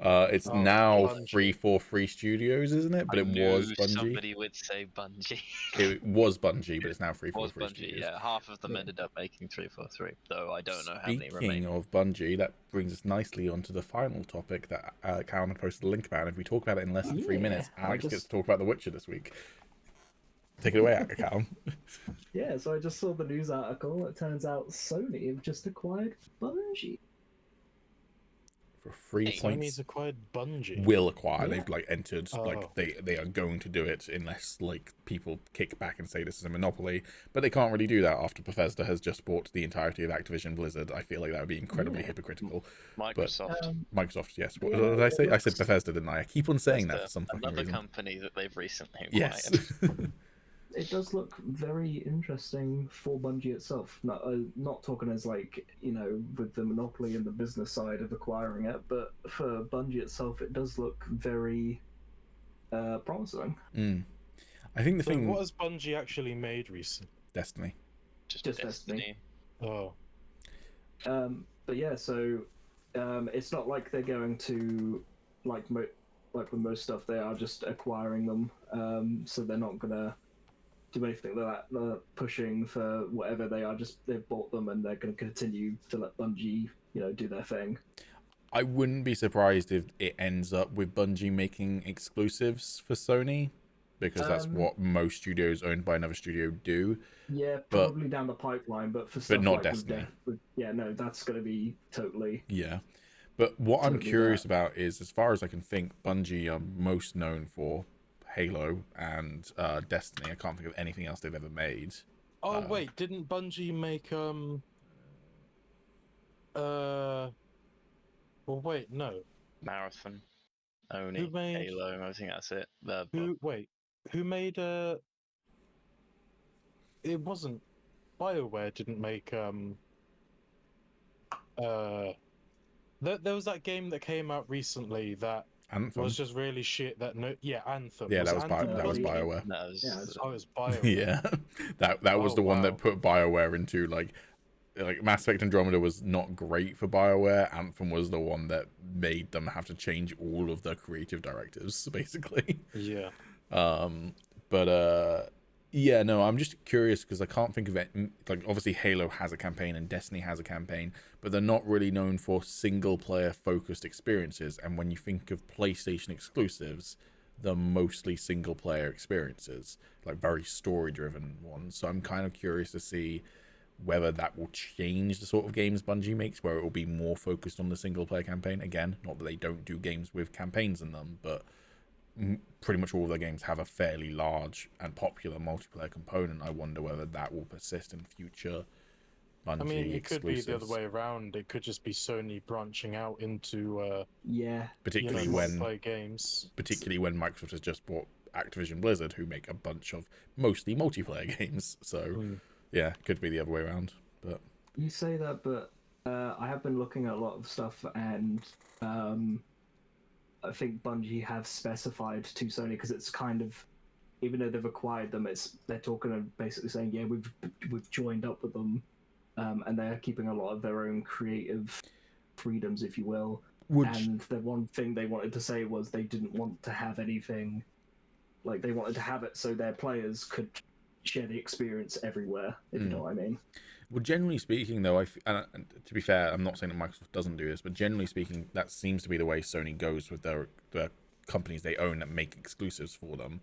It's Oh, now Bungie. 343 Studios, isn't it? But I it knew was Bungie. somebody would say Bungie. It was Bungie, but it's now was 343 Bungie, Studios. yeah. Half of them Yeah. ended up making 343, though I don't know how many Speaking remain. of Bungie, that brings us nicely onto the final topic that Calvin posted a link about. And if we talk about it in less than 3 Yeah, minutes, I Alex just- gets to talk about The Witcher this week. Take it away, Calvin. Yeah, so I just saw the news article. It turns out Sony have just acquired Bungie. For 3 Hey, points, Sony's acquired Bungie. will acquire. Yeah. They've like entered, like Oh. they are going to do it unless like people kick back and say this is a monopoly. But they can't really do that after Bethesda has just bought the entirety of Activision Blizzard. I feel like that would be incredibly Yeah. hypocritical. Microsoft. Microsoft, yes. What Yeah, did I say? it I said looks- Bethesda, didn't I? I keep on saying that That's for some fucking another reason. company that they've recently acquired. Yes. It does look very interesting for Bungie itself. Not talking as like, with the monopoly and the business side of acquiring it, but for Bungie itself, it does look very promising. I think the So thing, what has Bungie actually made recently? Destiny. Just Just Destiny. Oh, But yeah, so it's not like they're going to like with most stuff, they are just acquiring them. So they're not gonna do anything like that. They're pushing for whatever they are. Just they've bought them and they're going to continue to let Bungie, do their thing. I wouldn't be surprised if it ends up with Bungie making exclusives for Sony, because that's what most studios owned by another studio do. Yeah, But- probably down the pipeline, but for stuff not like with Destiny. no, that's going to be totally. Yeah. But what I'm Totally curious that. about is, as far as I can think, Bungie are most known for Halo and Destiny. I can't think of anything else they've ever made. wait, didn't Bungie make Well, wait, no. Marathon. Oni. Who made- Halo. I think that's it. Who made It wasn't BioWare. Didn't make There was that game that came out recently that Anthem. was just really shit. Anthem. Yeah, that was Anthem that was Bungie? BioWare. That was, Yeah, it's- Oh, it was BioWare. Yeah, that was Oh, the one wow. that put BioWare into like Mass Effect Andromeda was not great for BioWare. Anthem was the one that made them have to change all of their creative directives, basically. Yeah. Yeah, no, I'm just curious because I can't think of it. Like, obviously, Halo has a campaign and Destiny has a campaign, but they're not really known for single-player focused experiences. And when you think of PlayStation exclusives, they're mostly single-player experiences, like very story-driven ones. So I'm kind of curious to see whether that will change the sort of games Bungie makes, where it will be more focused on the single-player campaign. Again, not that they don't do games with campaigns in them, but pretty much all of their games have a fairly large and popular multiplayer component. I wonder whether that will persist in future Bungie I mean, it could be the other exclusives. way around. It could just be Sony branching out into Yeah, particularly when multiplayer games. Microsoft has just bought Activision Blizzard, who make a bunch of mostly multiplayer games. So yeah, could be the other way around. But you say that, but I have been looking at a lot of stuff, and I think Bungie have specified to Sony, because it's kind of, even though they've acquired them, they're talking of basically saying, yeah, we've joined up with them and they're keeping a lot of their own creative freedoms, if you will. Would And the one thing they wanted to say was they didn't want to have anything, like they wanted to have it so their players could share the experience everywhere, if you know what I mean. Well, generally speaking, though, and to be fair, I'm not saying that Microsoft doesn't do this, but generally speaking, that seems to be the way Sony goes with their companies they own that make exclusives for them.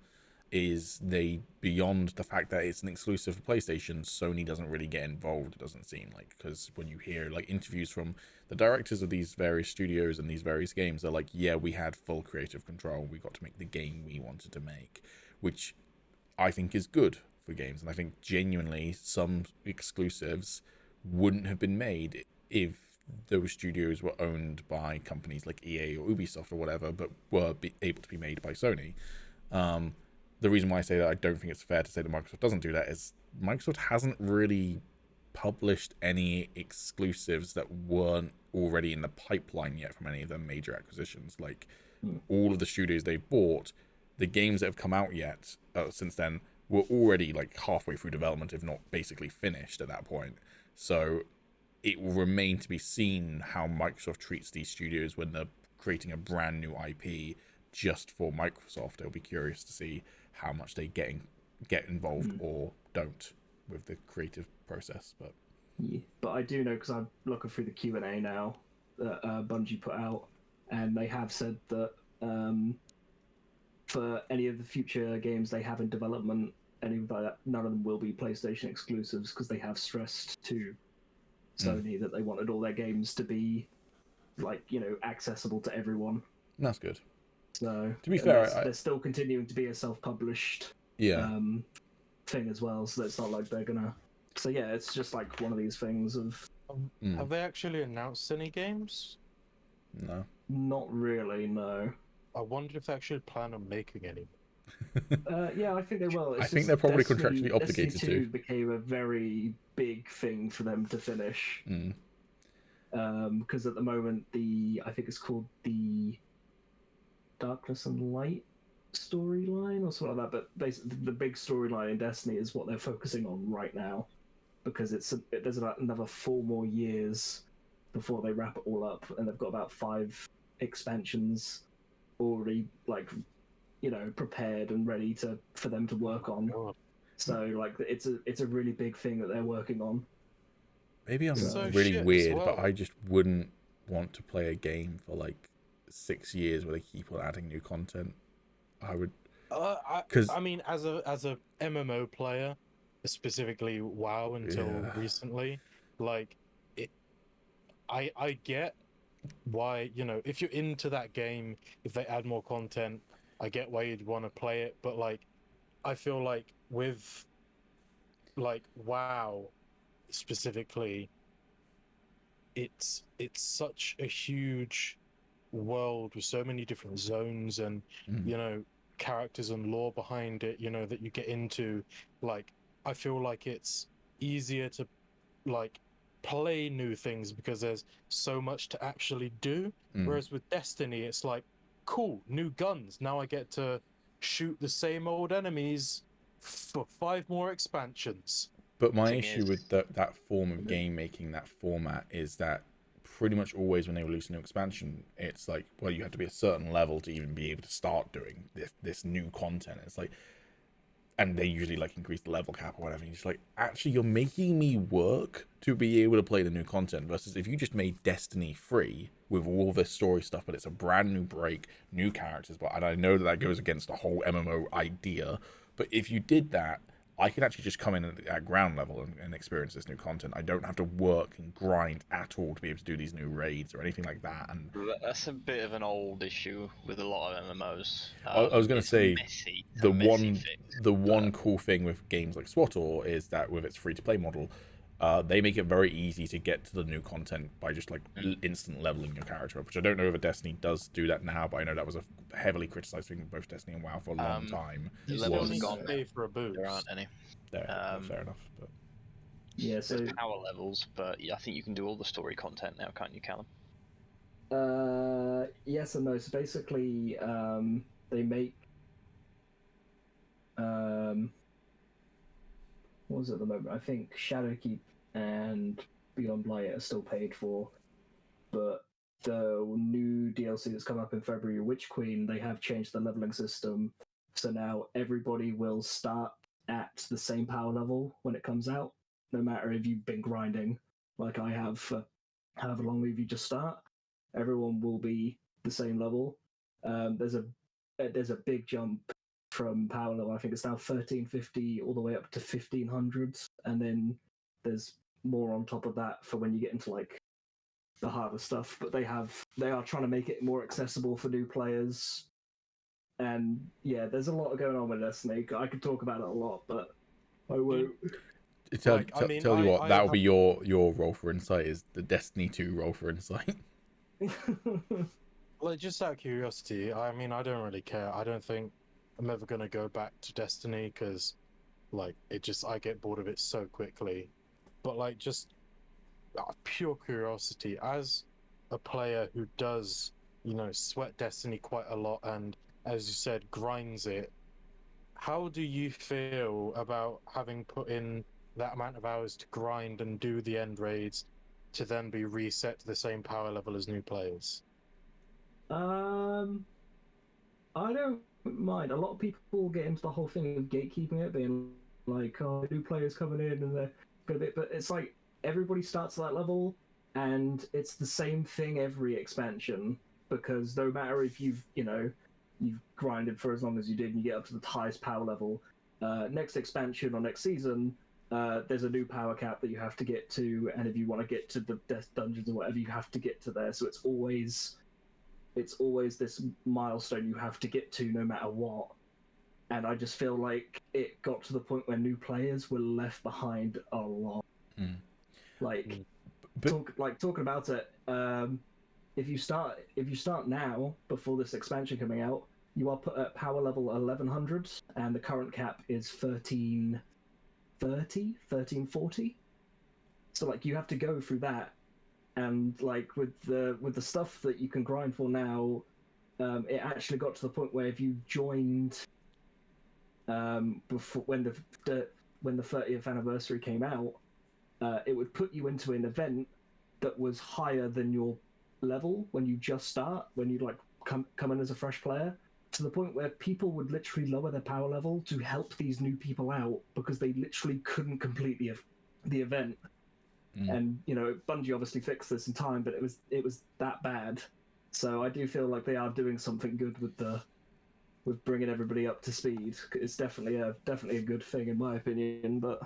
Is they, beyond the fact that it's an exclusive for PlayStation, Sony doesn't really get involved, it doesn't seem like, because when you hear like interviews from the directors of these various studios and these various games, they're like, yeah, we had full creative control, we got to make the game we wanted to make, which I think is good for games. And I think genuinely some exclusives wouldn't have been made if those studios were owned by companies like EA or Ubisoft or whatever, but were able to be made by Sony. The reason why I say that I don't think it's fair to say that Microsoft doesn't do that is Microsoft hasn't really published any exclusives that weren't already in the pipeline yet from any of their major acquisitions. Like all of the studios they've bought, the games that have come out yet since then were already like halfway through development, if not basically finished at that point. So it will remain to be seen how Microsoft treats these studios when they're creating a brand new IP just for Microsoft. It'll be curious to see how much they get involved or don't with the creative process. But but I do know, because I'm looking through the Q&A now that Bungie put out, and they have said that for any of the future games they have in development, any of that, none of them will be PlayStation exclusives, because they have stressed to Sony that they wanted all their games to be like, you know, accessible to everyone. that's good. So to be fair, they're still continuing to be a self-published thing as well, so it's not like they're gonna. So yeah, it's just like one of these things of. Have they actually announced any games? No. Not really, no. I wondered if they actually plan on making any. Yeah, I think they will. It's I think just they're probably Destiny, contractually obligated Destiny 2 to. became a very big thing for them to finish. Because at the moment, I think it's called the Darkness and Light storyline or something like that. But basically, the big storyline in Destiny is what they're focusing on right now, because there's about another 4 more years before they wrap it all up, and they've got about 5 expansions already, like, you know, prepared and ready for them to work on. So like it's a really big thing that they're working on. Maybe I'm So really shit as weird, well. but I just wouldn't want to play a game for like 6 years where they keep on adding new content. I would, I mean, as a MMO player, specifically WoW until recently, like I get why, you know, if you're into that game, if they add more content, I get why you'd want to play it. But like, I feel like with like WoW specifically, it's such a huge world with so many different zones and you know, characters and lore behind it, you know, that you get into. Like, I feel like it's easier to like play new things because there's so much to actually do. Whereas with Destiny, it's like, cool, new guns, now I get to shoot the same old enemies for 5 more expansions. But my issue with that form of game making, that format, is that pretty much always when they release a new expansion, it's like, well, you have to be a certain level to even be able to start doing this new content. It's like, and they usually like increase the level cap or whatever. And you're just like, actually, you're making me work to be able to play the new content. Versus if you just made Destiny free with all this story stuff, but it's a brand new break, new characters. And I know that goes against the whole MMO idea. But if you did that, I could actually just come in at ground level and experience this new content. I don't have to work and grind at all to be able to do these new raids or anything like that. And that's a bit of an old issue with a lot of MMOs. I was going to say, messy. the one cool thing with games like SWTOR is that with its free-to-play model, they make it very easy to get to the new content by just like instant leveling your character up, which I don't know if Destiny does do that now, but I know that was a heavily criticized thing with both Destiny and WoW for a long time. You still need to pay for a boost. There aren't any. Fair enough. But Yeah, so there's power levels, but yeah, I think you can do all the story content now, can't you, Callum? yes and no. So basically, they make what was it at the moment? I think Shadowkeep and Beyond Light are still paid for. But the new DLC that's come up in February, Witch Queen, they have changed the leveling system. So now everybody will start at the same power level when it comes out, no matter if you've been grinding like I have for however long if you just start. Everyone will be the same level. There's a big jump from power level. I think it's now 1350 all the way up to 1500, and then there's more on top of that for when you get into like the harder stuff. But they are trying to make it more accessible for new players. And yeah, there's a lot going on with Destiny. I could talk about it a lot, but I won't. Tell you what, I that'll be your role for insight, is the Destiny 2 role for insight. Like, just out of curiosity, I mean, I don't really care. I don't think I'm ever gonna go back to Destiny because, like, I get bored of it so quickly. But like, just pure curiosity, as a player who does, sweat Destiny quite a lot and, as you said, grinds it, how do you feel about having put in that amount of hours to grind and do the end raids to then be reset to the same power level as new players? I don't mind. A lot of people get into the whole thing of gatekeeping it, being like, "Oh, new players coming in and they're gonna be," but it's like everybody starts at that level, and it's the same thing every expansion, because no matter if you've grinded for as long as you did and you get up to the highest power level, next expansion or next season, there's a new power cap that you have to get to, and if you want to get to the death dungeons or whatever, you have to get to there. So it's always this milestone you have to get to no matter what. And I just feel like it got to the point where new players were left behind a lot. Talking about it, if you start now, before this expansion coming out, you are put at power level 1100, and the current cap is 1340. So like, you have to go through that, and like with the stuff that you can grind for now, it actually got to the point where if you joined before when the 30th anniversary came out, it would put you into an event that was higher than your level when you just start, when you like come in as a fresh player, to the point where people would literally lower their power level to help these new people out because they literally couldn't complete the event. And Bungie obviously fixed this in time, but it was that bad. So I do feel like they are doing something good with bringing everybody up to speed. It's definitely a good thing in my opinion. But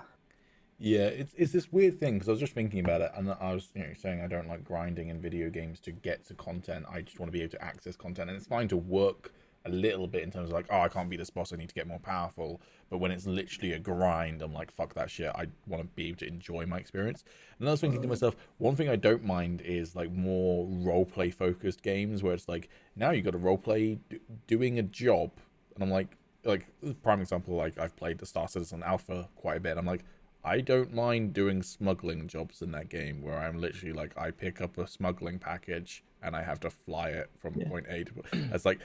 yeah, it's this weird thing, because I was just thinking about it, and I was saying I don't like grinding in video games to get to content. I just want to be able to access content, and it's fine to work a little bit in terms of like, oh, I can't beat this boss, I need to get more powerful. But when it's literally a grind, I'm like, fuck that shit. I want to be able to enjoy my experience. And I was thinking to myself, one thing I don't mind is like more roleplay focused games where it's like, now you got to roleplay doing a job. And I'm like prime example, like I've played the Star Citizen Alpha quite a bit. I'm like, I don't mind doing smuggling jobs in that game where I'm literally like, I pick up a smuggling package and I have to fly it from point A to point. It's like,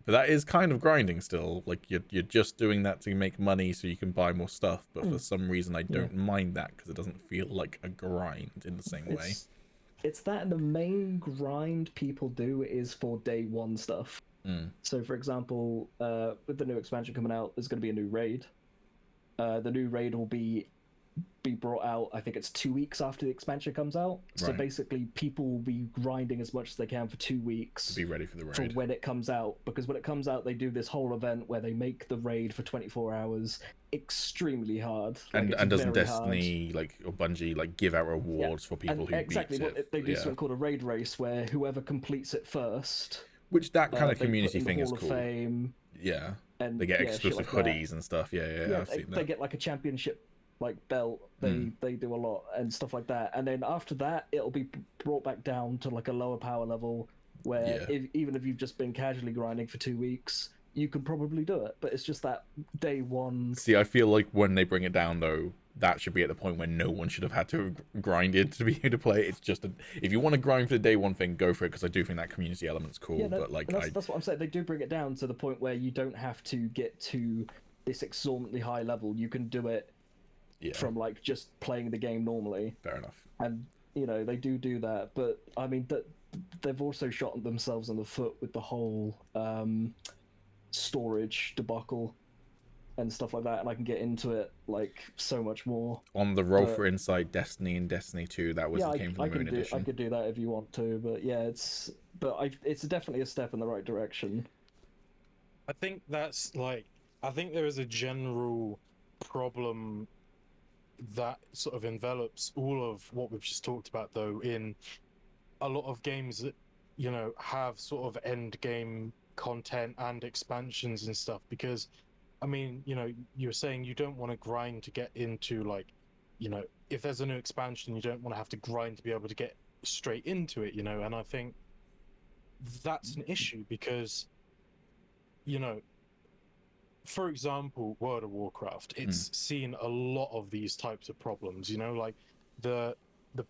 but that is kind of grinding still. Like you're just doing that to make money so you can buy more stuff. But for some reason, I don't mind that because it doesn't feel like a grind in the same way. It's that the main grind people do is for day one stuff. So for example, with the new expansion coming out, there's going to be a new raid. The new raid will be brought out, I think it's 2 weeks after the expansion comes out. So basically people will be grinding as much as they can for 2 weeks to be ready for the raid for when it comes out, because when it comes out they do this whole event where they make the raid for 24 hours extremely hard. And doesn't Destiny hard. Like or Bungie like give out rewards for people who exactly beat it? They do something called a raid race where whoever completes it first, which that kind of community thing is cool. Fame, and they get exclusive like hoodies and stuff. I've seen that. They get like a championship like belt. They do a lot and stuff like that, and then after that it'll be brought back down to like a lower power level where even if you've just been casually grinding for 2 weeks, you can probably do it. But it's just that day one. See, I feel like when they bring it down though, that should be at the point where no one should have had to have grinded to be able to play. It's just if you want to grind for the day one thing, go for it, because I do think that community element's cool. But like that's what I'm saying. They do bring it down to the point where you don't have to get to this exorbitantly high level. You can do it from like just playing the game normally. Fair enough. And you know, they do that, but I mean that they've also shot themselves in the foot with the whole storage debacle and stuff like that, and I can get into it like so much more On the roll for Inside Destiny and Destiny 2, that was came from the Moon Edition. I could do that if you want to, but yeah, it's definitely a step in the right direction. I think that's like, I think there is a general problem that sort of envelops all of what we've just talked about, though, in a lot of games that, you know, have sort of end game content and expansions and stuff. Because, I mean, you know, you're saying you don't want to grind to get into, like, you know, if there's a new expansion, you don't want to have to grind to be able to get straight into it, you know. And I think that's an issue because, you know, for example, World of Warcraft, it's seen a lot of these types of problems, you know, like the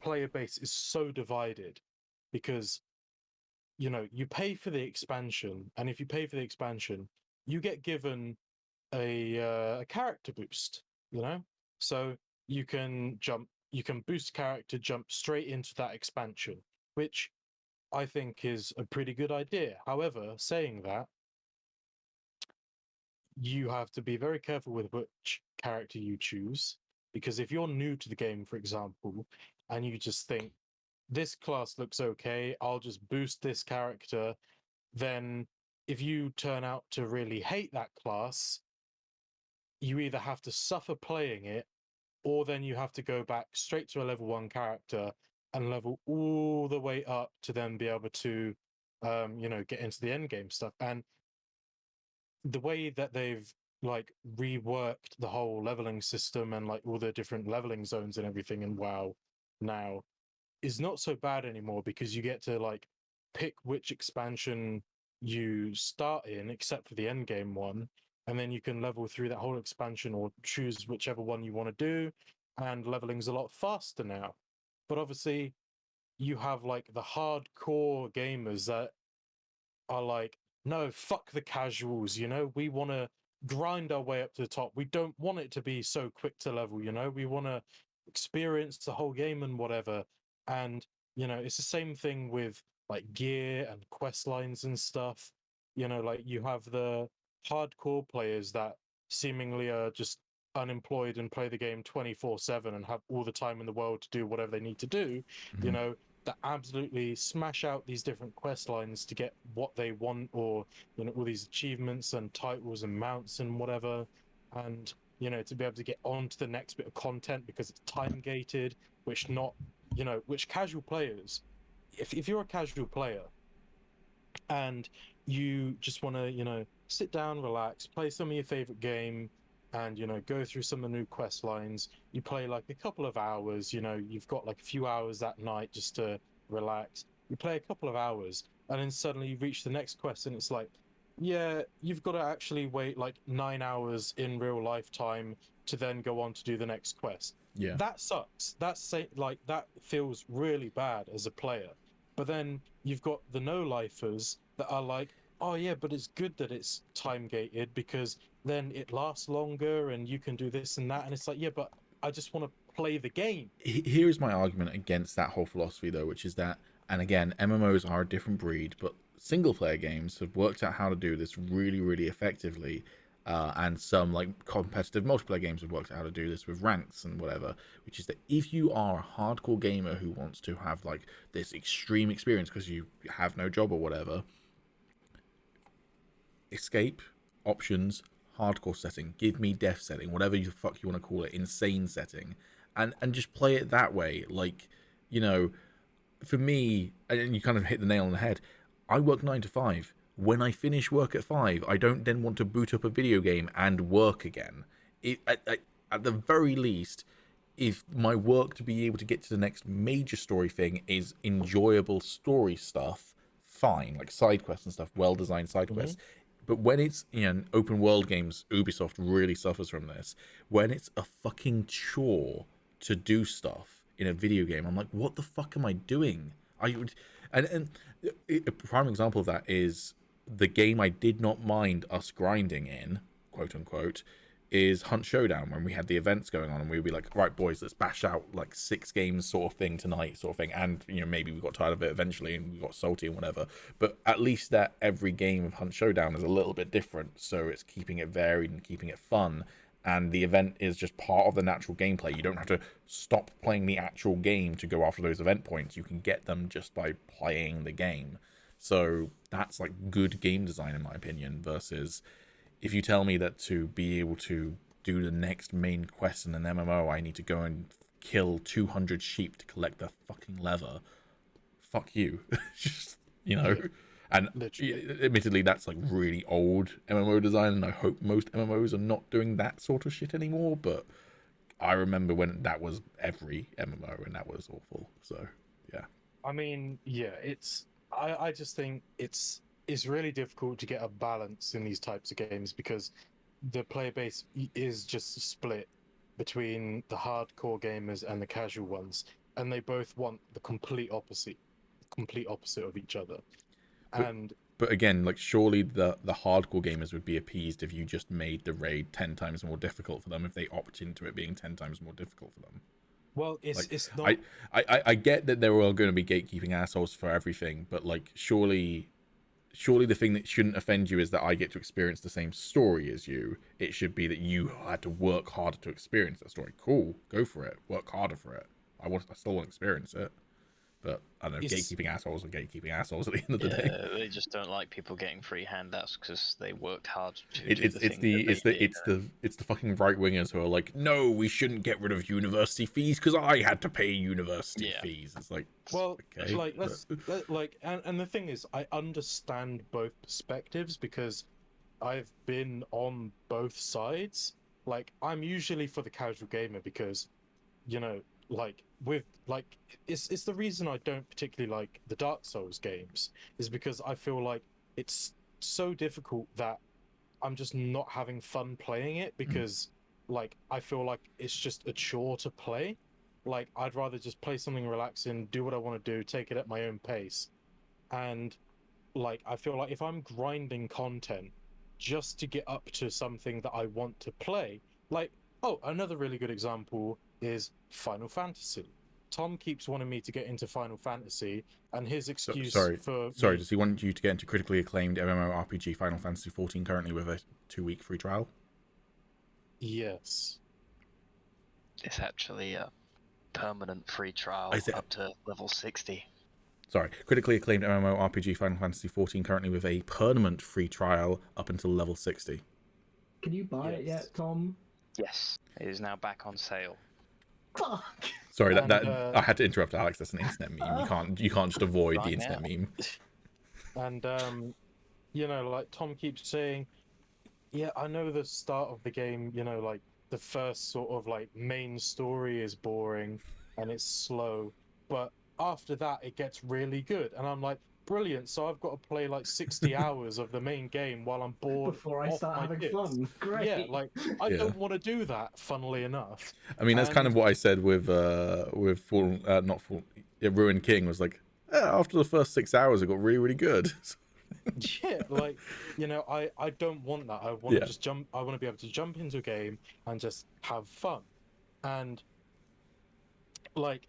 player base is so divided because, you know, you pay for the expansion, and if you pay for the expansion, you get given a character boost, you know, so you can boost character, jump straight into that expansion, which I think is a pretty good idea. However, saying that, you have to be very careful with which character you choose, because if you're new to the game, for example, and you just think this class looks okay, I'll just boost this character, then if you turn out to really hate that class, you either have to suffer playing it, or then you have to go back straight to a level 1 character and level all the way up to then be able to you know, get into the end game stuff. And the way that they've like reworked the whole leveling system and like all the different leveling zones and everything in WoW now is not so bad anymore, because you get to like pick which expansion you start in, except for the end game one, and then you can level through that whole expansion or choose whichever one you want to do, and leveling's a lot faster now. But obviously you have like the hardcore gamers that are like, no, fuck the casuals, you know, we want to grind our way up to the top. We don't want it to be so quick to level, you know, we want to experience the whole game and whatever. And, you know, it's the same thing with like gear and quest lines and stuff. You know, like you have the hardcore players that seemingly are just unemployed and play the game 24/7 and have all the time in the world to do whatever they need to do, you know, that absolutely smash out these different quest lines to get what they want, or, you know, all these achievements and titles and mounts and whatever, and, you know, to be able to get on to the next bit of content because it's time gated, which not, you know, which casual players, if you're a casual player and you just want to, you know, sit down, relax, play some of your favorite game, and, you know, go through some of the new quest lines, you play like a couple of hours, you know, you've got like a few hours that night just to relax, you play a couple of hours, and then suddenly you reach the next quest and it's like, yeah, you've got to actually wait like 9 hours in real life time to then go on to do the next quest. Yeah, that sucks. Like that feels really bad as a player. But then you've got the no-lifers that are like, oh yeah, but it's good that it's time gated because then it lasts longer and you can do this and that. And it's like, yeah, but I just want to play the game. Here's my argument against that whole philosophy, though, which is that, and again, MMOs are a different breed, but single player games have worked out how to do this really, really effectively. And some like competitive multiplayer games have worked out how to do this with ranks and whatever, which is that if you are a hardcore gamer who wants to have like this extreme experience because you have no job or whatever, escape, options, hardcore setting, give me death setting, whatever the fuck you want to call it, insane setting, and just play it that way. Like, you know, for me, and you kind of hit the nail on the head, I work 9 to 5. When I finish work at 5, I don't then want to boot up a video game and work again. At the very least, if my work to be able to get to the next major story thing is enjoyable story stuff, fine, like side quests and stuff, well-designed side quests. But when it's, you know, open world games, Ubisoft really suffers from this. When it's a fucking chore to do stuff in a video game, I'm like, what the fuck am I doing? And a prime example of that is the game I did not mind us grinding in, quote unquote, is Hunt Showdown, when we had the events going on and we'd be like, right boys, let's bash out like 6 games sort of thing tonight, sort of thing. And maybe we got tired of it eventually and we got salty and whatever, but at least that every game of Hunt Showdown is a little bit different, so it's keeping it varied and keeping it fun. And the event is just part of the natural gameplay. You don't have to stop playing the actual game to go after those event points. You can get them just by playing the game. So that's like good game design in my opinion, versus if you tell me that to be able to do the next main quest in an MMO, I need to go and kill 200 sheep to collect the fucking leather. Fuck you. Just, And admittedly, that's like really old MMO design, and I hope most MMOs are not doing that sort of shit anymore, but I remember when that was every MMO, and that was awful. So, yeah. I mean, yeah, I just think it's really difficult to get a balance in these types of games because the player base is just split between the hardcore gamers and the casual ones, and they both want the complete opposite of each other. But again, like surely the hardcore gamers would be appeased if you just made the raid 10 times more difficult for them, if they opt into it being 10 times more difficult for them. Well, it's not. I get that there are going to be gatekeeping assholes for everything, but like surely the thing that shouldn't offend you is that I get to experience the same story as you. It should be that you had to work harder to experience that story. Cool, go for it. Work harder for it. I still want to experience it. But I don't know, gatekeeping assholes are gatekeeping assholes at the end of the day. They just don't like people getting free handouts because they worked hard to It's the fucking right wingers who are like, no, we shouldn't get rid of university fees because I had to pay university fees. It's like, well, okay, like and the thing is, I understand both perspectives because I've been on both sides. Like, I'm usually for the casual gamer because, it's the reason I don't particularly like the Dark Souls games is because I feel like it's so difficult that I'm just not having fun playing it because I feel like it's just a chore to play. Like, I'd rather just play something relaxing, do what I want to do, take it at my own pace. And I feel like if I'm grinding content just to get up to something that I want to play, another really good example is Final Fantasy. Tom keeps wanting me to get into Final Fantasy, and his excuse does he want you to get into critically acclaimed MMORPG Final Fantasy 14 currently with a 2-week free trial? Yes. It's actually a permanent free trial up to level 60. Sorry, critically acclaimed MMORPG Final Fantasy 14 currently with a permanent free trial up until level 60. Can you buy it yet, Tom? Yes, it is now back on sale. Fuck. Sorry, I had to interrupt Alex. That's an internet meme. You can't just avoid the internet meme. And Tom keeps saying, yeah, I know the start of the game, the first sort of main story is boring and it's slow, but after that it gets really good. And I'm like, brilliant, so I've got to play 60 hours of the main game while I'm bored before I start having fun. Great. Yeah, I don't want to do that, funnily enough. I mean, that's kind of what I said with Ruined King was like, after the first 6 hours it got really, really good. Yeah, I don't want that. I want to just jump. I want to be able to jump into a game and just have fun. And I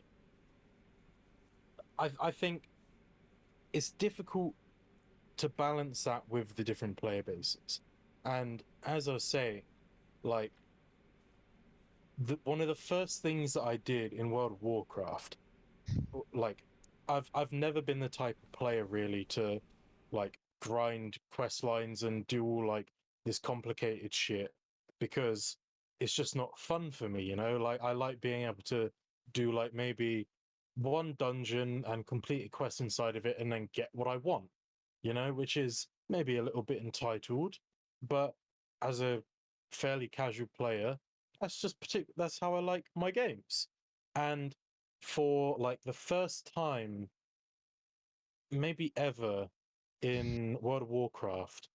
think it's difficult to balance that with the different player bases. And as I was saying, one of the first things that I did in World of Warcraft, I've never been the type of player really to grind quest lines and do all this complicated shit because it's just not fun for me, I like being able to do maybe one dungeon and complete a quest inside of it and then get what I want, which is maybe a little bit entitled, but as a fairly casual player, that's how I like my games. And for the first time maybe ever in World of Warcraft,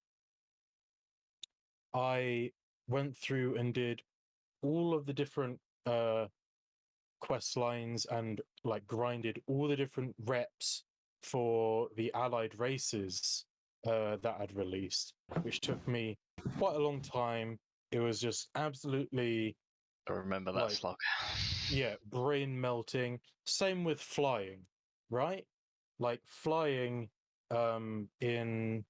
I went through and did all of the different quest lines and grinded all the different reps for the allied races that I'd released, which took me quite a long time. It was just absolutely, I remember that like, slog. yeah, brain melting. Same with flying, right? Like flying in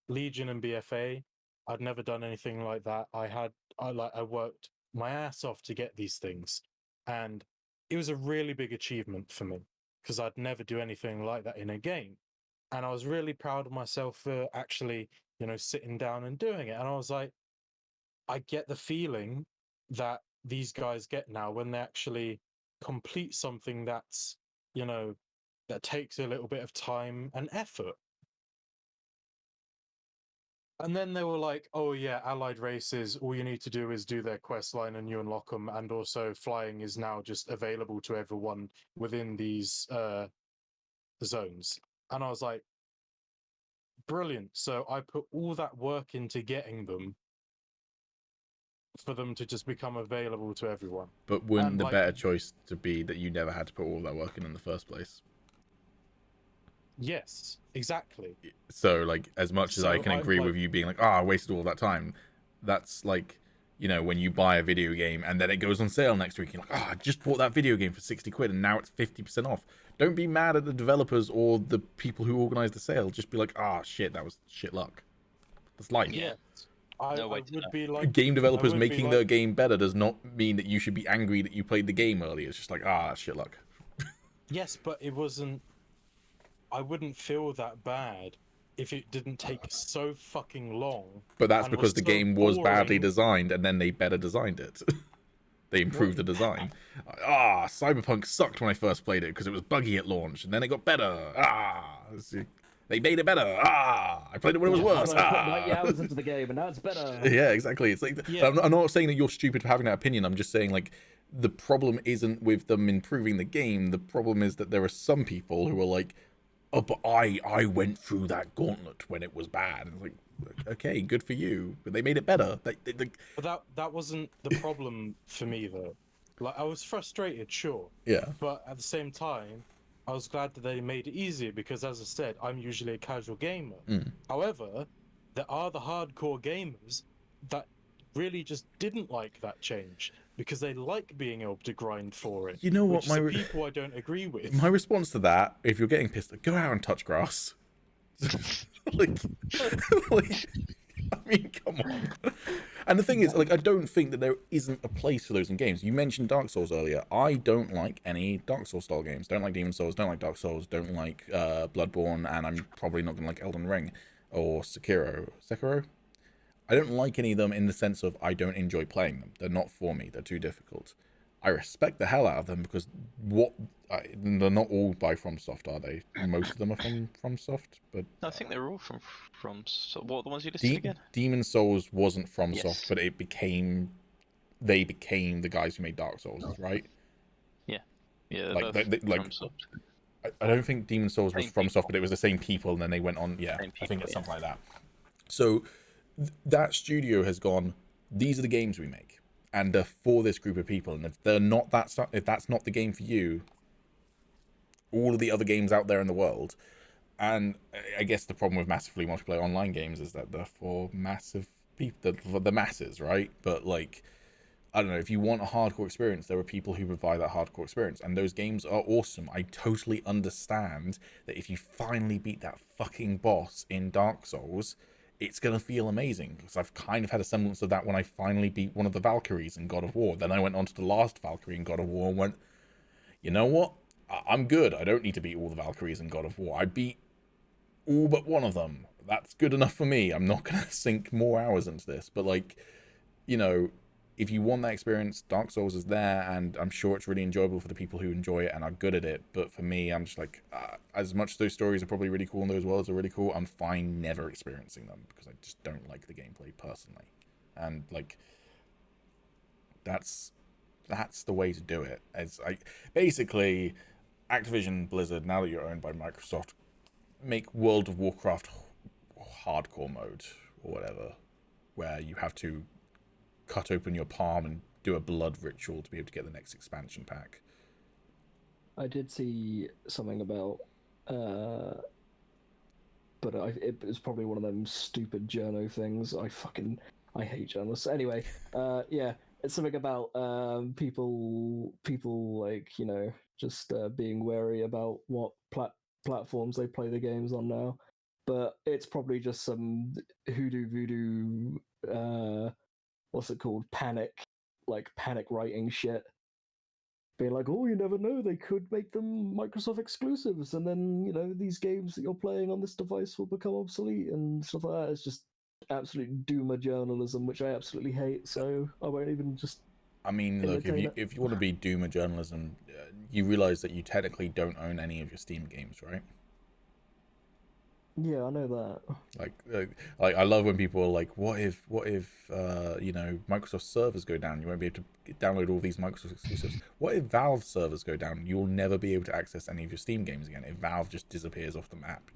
Legion and BFA, I'd never done anything like that. I worked my ass off to get these things, and it was a really big achievement for me because I'd never do anything like that in a game, and I was really proud of myself for actually, sitting down and doing it. And I was like, I get the feeling that these guys get now when they actually complete something that's, that takes a little bit of time and effort. And then they were like, oh yeah, allied races, all you need to do is do their quest line and you unlock them. And also flying is now just available to everyone within these zones. And I was like, brilliant. So I put all that work into getting them for them to just become available to everyone. But wouldn't And, the like, better choice to be that you never had to put all that work in the first place? yes, exactly. So, like, as much as I So can I'm agree like, with you being like, I wasted all that time, that's like, when you buy a video game and then it goes on sale next week, you're like, I just bought that video game for 60 quid and now it's 50% off. Don't be mad at the developers or the people who organize the sale. Just be like, shit, that was shit luck. That's life. Yeah. I No way I to would know. be like, Game developers would be making like- their game better does not mean that you should be angry that you played the game early. It's just like, that's shit luck. yes, but it wasn't. I wouldn't feel that bad if it didn't take so fucking long. But that's and because was the so game was badly boring. designed and then they better designed it. They improved the design. Cyberpunk sucked when I first played it because it was buggy at launch, and then it got better. They made it better. I played it when it was worse. I put 90 hours into the game and now it's better. Yeah, exactly. It's like Yeah. I'm not saying that you're stupid for having that opinion. I'm just saying like the problem isn't with them improving the game. The problem is that there are some people who are like, oh, but I went through that gauntlet when it was bad. And it's like, okay, good for you, but they made it better. But that wasn't the problem for me though. Like, I was frustrated, sure, Yeah. but at the same time, I was glad that they made it easier because, as I said, I'm usually a casual gamer. However, there are the hardcore gamers that really just didn't like that change because they like being able to grind for it. You know what, which is the people I don't agree with. My response to that, if you're getting pissed, go out and touch grass. like, I mean, come on. And the thing is, like, I don't think that there isn't a place for those in games. You mentioned Dark Souls earlier. I don't like any Dark Souls style games. Don't like Demon Souls, don't like Dark Souls, don't like Bloodborne, and I'm probably not going to like Elden Ring or Sekiro. I don't like any of them in the sense of I don't enjoy playing them. They're not for me. They're too difficult. I respect the hell out of them because they're not all by FromSoft, are they? Most of them are from FromSoft, but I think they're all from what are the ones you listed again? Demon Souls wasn't FromSoft, Yes. but they became the guys who made Dark Souls, right? Yeah, Like, they're like FromSoft. I don't think Demon Souls was Same FromSoft, people. but it was the same people, and then they went on. Yeah, Same I think people, it's yeah. something like that. So that studio has gone. These are the games we make, and they're for this group of people. And if they're not if that's not the game for you, all of the other games out there in the world. And I guess the problem with massively multiplayer online games is that they're for massive people, for the masses, right? But like, I don't know, if you want a hardcore experience, there are people who provide that hardcore experience, and those games are awesome. I totally understand that if you finally beat that fucking boss in Dark Souls, it's gonna feel amazing, because I've kind of had a semblance of that when I finally beat one of the Valkyries in God of War. Then I went on to the last Valkyrie in God of War and went, you know what? I'm good. I don't need to beat all the Valkyries in God of War. I beat all but one of them. That's good enough for me. I'm not gonna sink more hours into this, but like, if you want that experience, Dark Souls is there, and I'm sure it's really enjoyable for the people who enjoy it and are good at it. But for me, I'm just like, as much as those stories are probably really cool and those worlds are really cool, I'm fine never experiencing them because I just don't like the gameplay personally. And like, that's the way to do it. It's like, basically, Activision Blizzard, now that you're owned by Microsoft, make World of Warcraft hardcore mode or whatever, where you have to cut open your palm and do a blood ritual to be able to get the next expansion pack. I did see something about, but it was probably one of them stupid journo things. I hate journalists. Anyway, yeah, it's something about people like just being wary about what platforms they play the games on now. But it's probably just some hoodoo voodoo, what's it called? Panic writing shit. Being like, oh, you never know, they could make them Microsoft exclusives, and then these games that you're playing on this device will become obsolete and stuff like that. It's just absolute doomer journalism, which I absolutely hate. So I won't even just. I mean, look, if you want to be doomer journalism, you realize that you technically don't own any of your Steam games, right? Yeah, I know that. Like I love when people are like, what if Microsoft servers go down? You won't be able to download all these Microsoft exclusives. What if Valve servers go down? You'll never be able to access any of your Steam games again. If Valve just disappears off the map,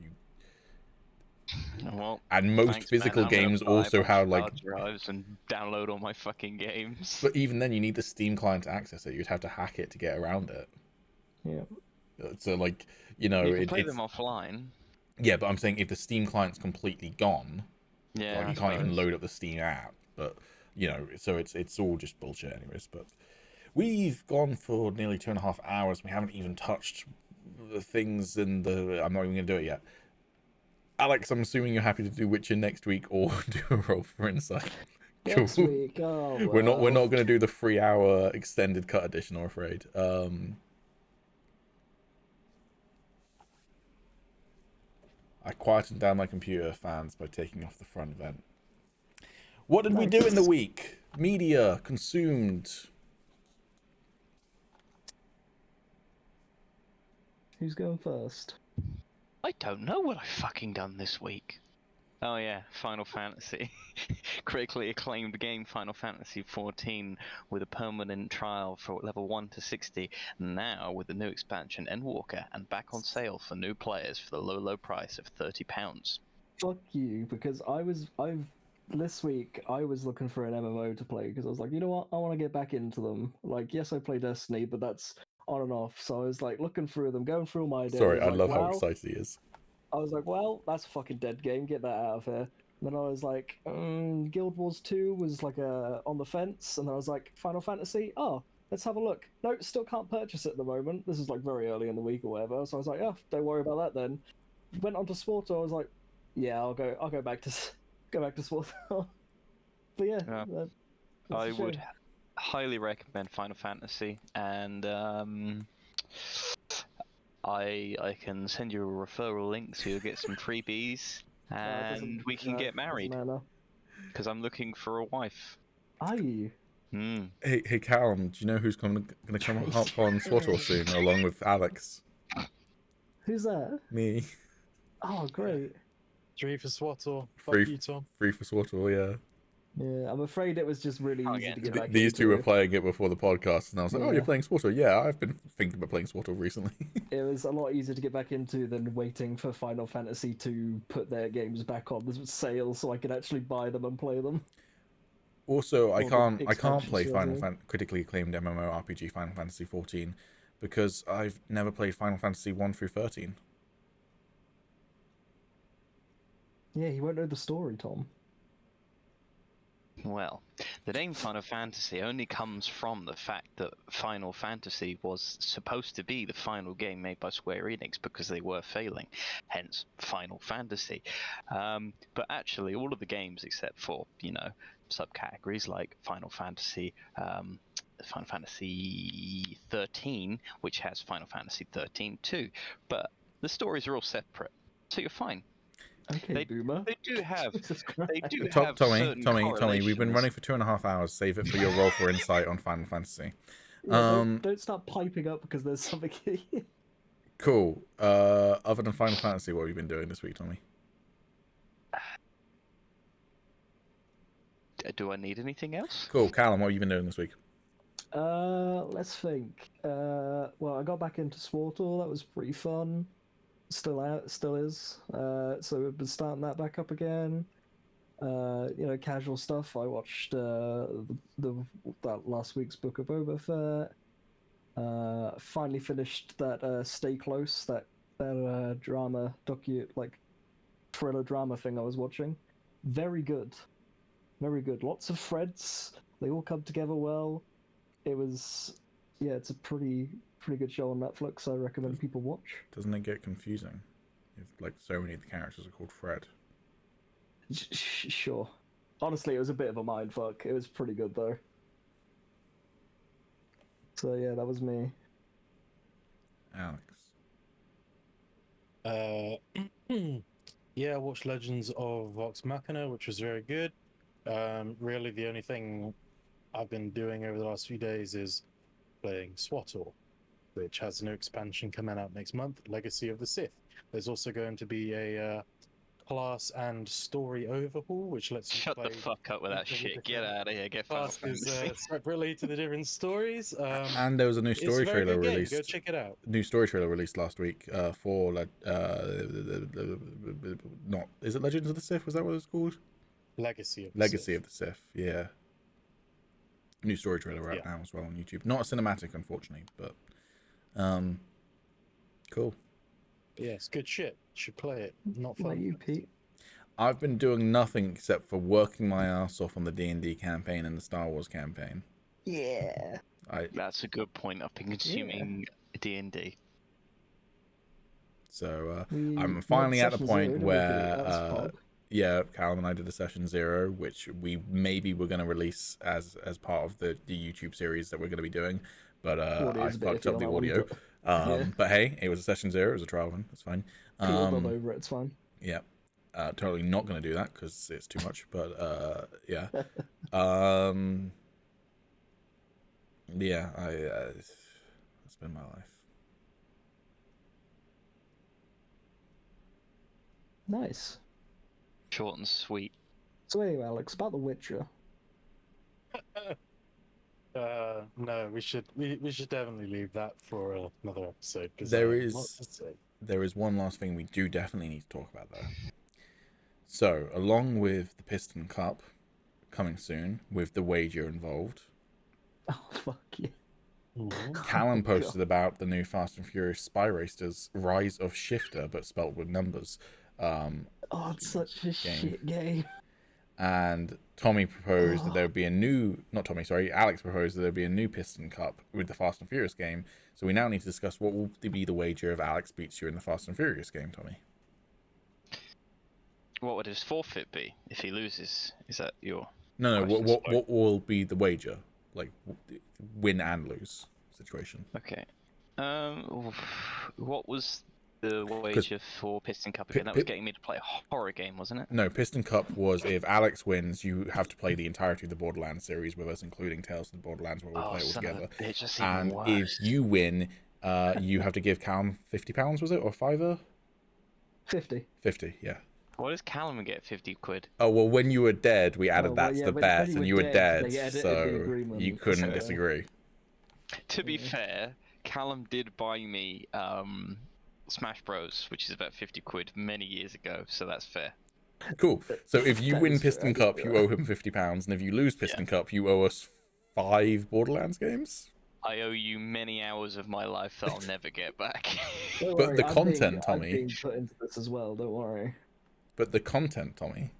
Well, and most thanks, physical man. I'm gonna games buy a also bunch have of like. hard drives and download all my fucking games. But even then, you need the Steam client to access it. You'd have to hack it to get around it. Yeah. So like You can play them offline. Yeah, but I'm saying if the Steam client's completely gone, Yeah, like you can't even load up the Steam app. But so it's all just bullshit, anyways. But we've gone for nearly 2.5 hours. We haven't even touched the things in the. I'm not even gonna do it yet. Alex, I'm assuming you're happy to do Witcher next week or do a roll for insight. Next week. Oh, well. We're not gonna do the 3-hour extended cut edition, I'm afraid. I quietened down my computer fans by taking off the front vent. What did we do in the week? Media consumed. Who's going first? I don't know what I fucking done this week. Oh yeah, Final Fantasy. Critically acclaimed game Final Fantasy 14 with a permanent trial for level 1 to 60, now with the new expansion Endwalker and back on sale for new players for the low price of £30. Fuck you, because this week I was looking for an MMO to play because I was like, you know what, I want to get back into them. Like, yes, I play Destiny, but that's on and off. So I was like looking through them, going through my day. Sorry, I like, love how excited he is. I was like, well, that's a fucking dead game. Get that out of here. And then I was like, Guild Wars 2 was like on the fence. And then I was like, Final Fantasy? Oh, let's have a look. No, still can't purchase it at the moment. This is like very early in the week or whatever. So I was like, oh, don't worry about that then. Went on to SWTOR. I was like, yeah, I'll go back to SWTOR. But yeah, I would highly recommend Final Fantasy, and I can send you a referral link so you'll get some freebies, and we can get married. Because I'm looking for a wife. Are you? Hey, Callum, do you know who's going to come hop on SWTOR soon, along with Alex? Who's that? Me. Oh, great. 3 for SWTOR. Fuck Free, you, Tom. 3 for SWTOR, yeah. Yeah, I'm afraid it was just really easy to get back These into. two were playing it before the podcast, and I was like, Yeah. oh, you're playing SWTOR? Yeah, I've been thinking about playing SWTOR recently. It was a lot easier to get back into than waiting for Final Fantasy to put their games back on the sale so I could actually buy them and play them. Also, I can't play expansions, critically acclaimed MMORPG Final Fantasy 14 because I've never played Final Fantasy 1 through 13. Yeah, you won't know the story, Tom. Well, the name Final Fantasy only comes from the fact that Final Fantasy was supposed to be the final game made by Square Enix because they were failing, hence Final Fantasy. But actually, all of the games except for, subcategories like Final Fantasy 13, which has Final Fantasy 13 too, but the stories are all separate, so you're fine. Okay, boomer. They do have. Tommy, we've been running for 2.5 hours. Save it for your roll for insight on Final Fantasy. Yeah, don't start piping up because there's something here. Cool. Other than Final Fantasy, what have you been doing this week, Tommy? Do I need anything else? Cool. Callum, what have you been doing this week? Let's think. Well, I got back into SWTOR. That was pretty fun. Still is. So we've been starting that back up again. Casual stuff. I watched that last week's Book of Boba Fett. Finally finished that Stay Close, that drama thriller drama thing I was watching. Very good. Very good. Lots of threads. They all come together well. It was, yeah, it's a pretty good show on Netflix. I recommend people watch. Doesn't it get confusing if like so many of the characters are called Fred? Sure. Honestly, it was a bit of a mindfuck. It was pretty good though. So yeah, that was me. Alex. Yeah, I watched Legends of Vox Machina, which was very good. Really, the only thing I've been doing over the last few days is playing SWTOR, which has a new expansion coming out next month, Legacy of the Sith. There's also going to be a class and story overhaul, which lets you Shut play the fuck up with that shit. Get out of here. Get Final classes Fantasy. separately to the different stories. And there was a new story it's a very trailer good game. released. Go check it out. New story trailer released last week for not is it Legends of the Sith? Was that what it's called? Legacy of the Sith. Yeah. New story trailer out now as well on YouTube. Not a cinematic, unfortunately, but cool. Yeah, it's good shit. You should play it. Not Like fun. you, Pete. I've been doing nothing except for working my ass off on the D&D campaign and the Star Wars campaign. Yeah. That's a good point. I've been consuming D&D. So I'm finally at the point where Callum and I did a session 0, which we maybe were going to release as part of the YouTube series that we're going to be doing, but I fucked up the audio. But hey, it was a session 0. It was a trial run. It's fine. Over it. It's fine. Yeah. Totally not going to do that because it's too much. But yeah. Yeah, that's been my life. Nice. Short and sweet. So anyway, Alex, about The Witcher. No, we should definitely leave that for another episode. There is one last thing we do definitely need to talk about though. So, along with the Piston Cup coming soon, with the wager involved. Oh fuck yeah! Callum posted about the new Fast and Furious Spy Racers Rise of Shifter, but spelled with numbers. It's such a shit game. And Tommy proposed that there would be Alex proposed that there would be a new Piston Cup with the Fast and Furious game. So we now need to discuss what will be the wager if Alex beats you in the Fast and Furious game, Tommy. What would his forfeit be if he loses? Is that your... No, what will be the wager? Like, win and lose situation. Okay. What was the wager for Piston Cup again? That was getting me to play a horror game, wasn't it? No, Piston Cup was if Alex wins, you have to play the entirety of the Borderlands series with us, including Tales of the Borderlands, where we'll play it all together. And if you win, you have to give Callum £50, was it? Or $5? 50. 50, yeah. Why does Callum get 50 quid? Oh, well, when you were dead, we added that to the bet, and you were dead, so you couldn't disagree. To be fair, Callum did buy me Smash Bros, which is about 50 quid many years ago, so that's fair. Cool. So if you win Piston Cup, you owe him £50, and if you lose Piston Cup, you owe us 5 Borderlands games? I owe you many hours of my life that I'll never get back. But the content, Tommy... I'm being put into this as well, don't worry. But the content, Tommy.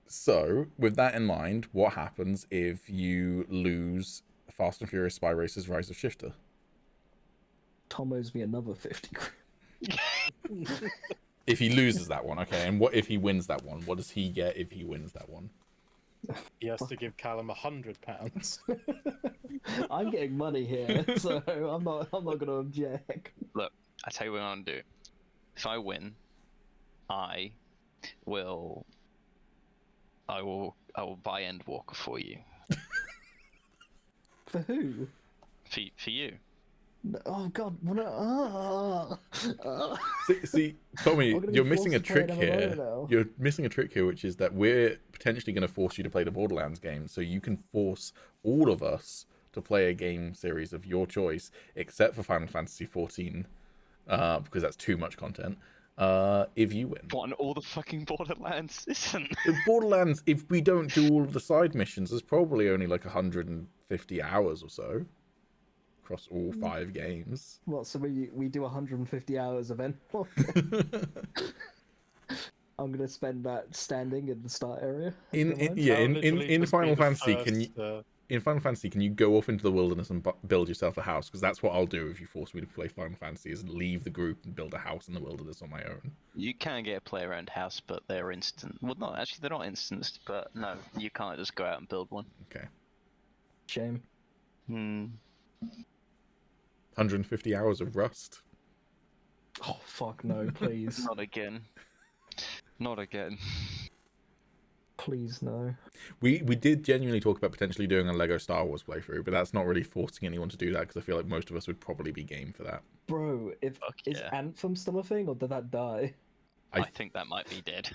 So, with that in mind, what happens if you lose Fast and Furious Spy Racers Rise of Shifter? Tom owes me another 50 quid. If he loses that one, okay. And what if he wins that one? What does he get if he wins that one? He has to give Callum £100. I'm getting money here, so I'm not going to object. Look, I tell you what I'm gonna do. If I win, I will buy Endwalker for you. For who? For you. Oh god, See, Tommy, you're missing a trick here. You're missing a trick here, which is that we're potentially going to force you to play the Borderlands game, so you can force all of us to play a game series of your choice, except for Final Fantasy 14, because that's too much content. If you win. What, and all the fucking Borderlands isn't? Borderlands, if we don't do all of the side missions, there's probably only like 150 hours or so across all 5 games. What, so we do 150 hours of Endwalker? I'm gonna spend that standing in the start area. In Never mind. yeah, That'll literally in just be Final the Fantasy, can you first, in Final Fantasy can you go off into the wilderness and build yourself a house? Because that's what I'll do if you force me to play Final Fantasy, is leave the group and build a house in the wilderness on my own. You can get a play-around house, but they're instant. Well, no, actually, they're not instanced, but no, you can't just go out and build one. Okay. Shame. 150 hours of Rust. Oh fuck no, please. Not again. Not again. Please no. We did genuinely talk about potentially doing a Lego Star Wars playthrough, but that's not really forcing anyone to do that because I feel like most of us would probably be game for that. Bro, is yeah. Anthem still a thing or did that die? I think that might be dead.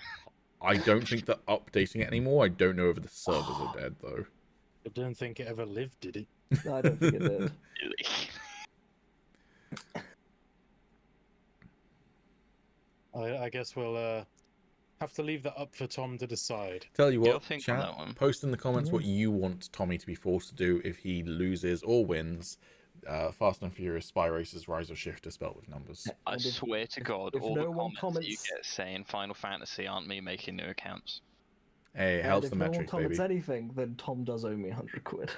I don't think they're updating it anymore. I don't know if the servers are dead though. I don't think it ever lived, did it? No, I don't think it did. I guess we'll have to leave that up for Tom to decide. Tell you You'll what, think on chat, that one. post in the comments what you want Tommy to be forced to do if he loses or wins Fast and Furious Spy Racers Rise of Shifter spelled with numbers. I And if- swear to God, if all no the one comments that you comments- get saying Final Fantasy aren't me making new accounts. Hey, it And helps if the no one metrics, comments baby. anything, then Tom does owe me 100 quid.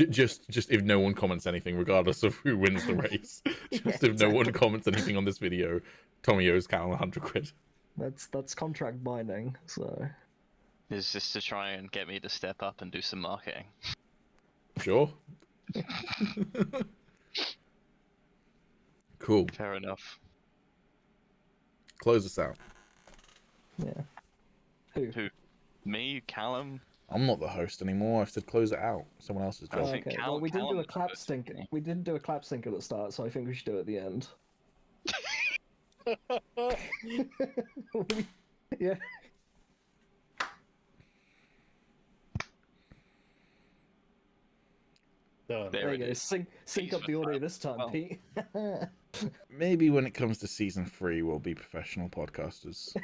Just if no one comments anything, regardless of who wins the race. Just if no one comments anything on this video, Tommy owes Cal 100 quid. That's contract binding, so Is this to try and get me to step up and do some marketing? Sure. Cool. Fair enough. Close us out. yeah. Who? Me, Callum? I'm not the host anymore. I've said close it out. Someone else's I job. Oh, think okay. Cal- Well, we didn't do Callum a clap was sync. supposed to be. We didn't do a clap sync at the start, so I think we should do it at the end. Yeah. Done. There There it you go. is. Sync Peace up with the audio that. this time, Well. Pete. Maybe when it comes to season 3, we'll be professional podcasters.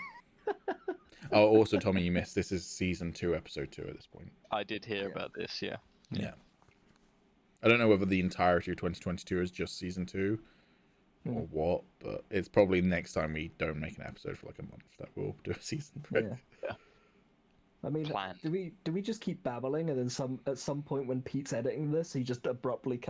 Oh, also, Tommy, you missed. This is season 2, episode 2 at this point. I did hear Yeah. about this, yeah. Yeah. I don't know whether the entirety of 2022 is just season 2 or what, but it's probably next time we don't make an episode for like a month that we'll do a season 3. Yeah. I mean, Plan. do we just keep babbling and then at some point when Pete's editing this, he just abruptly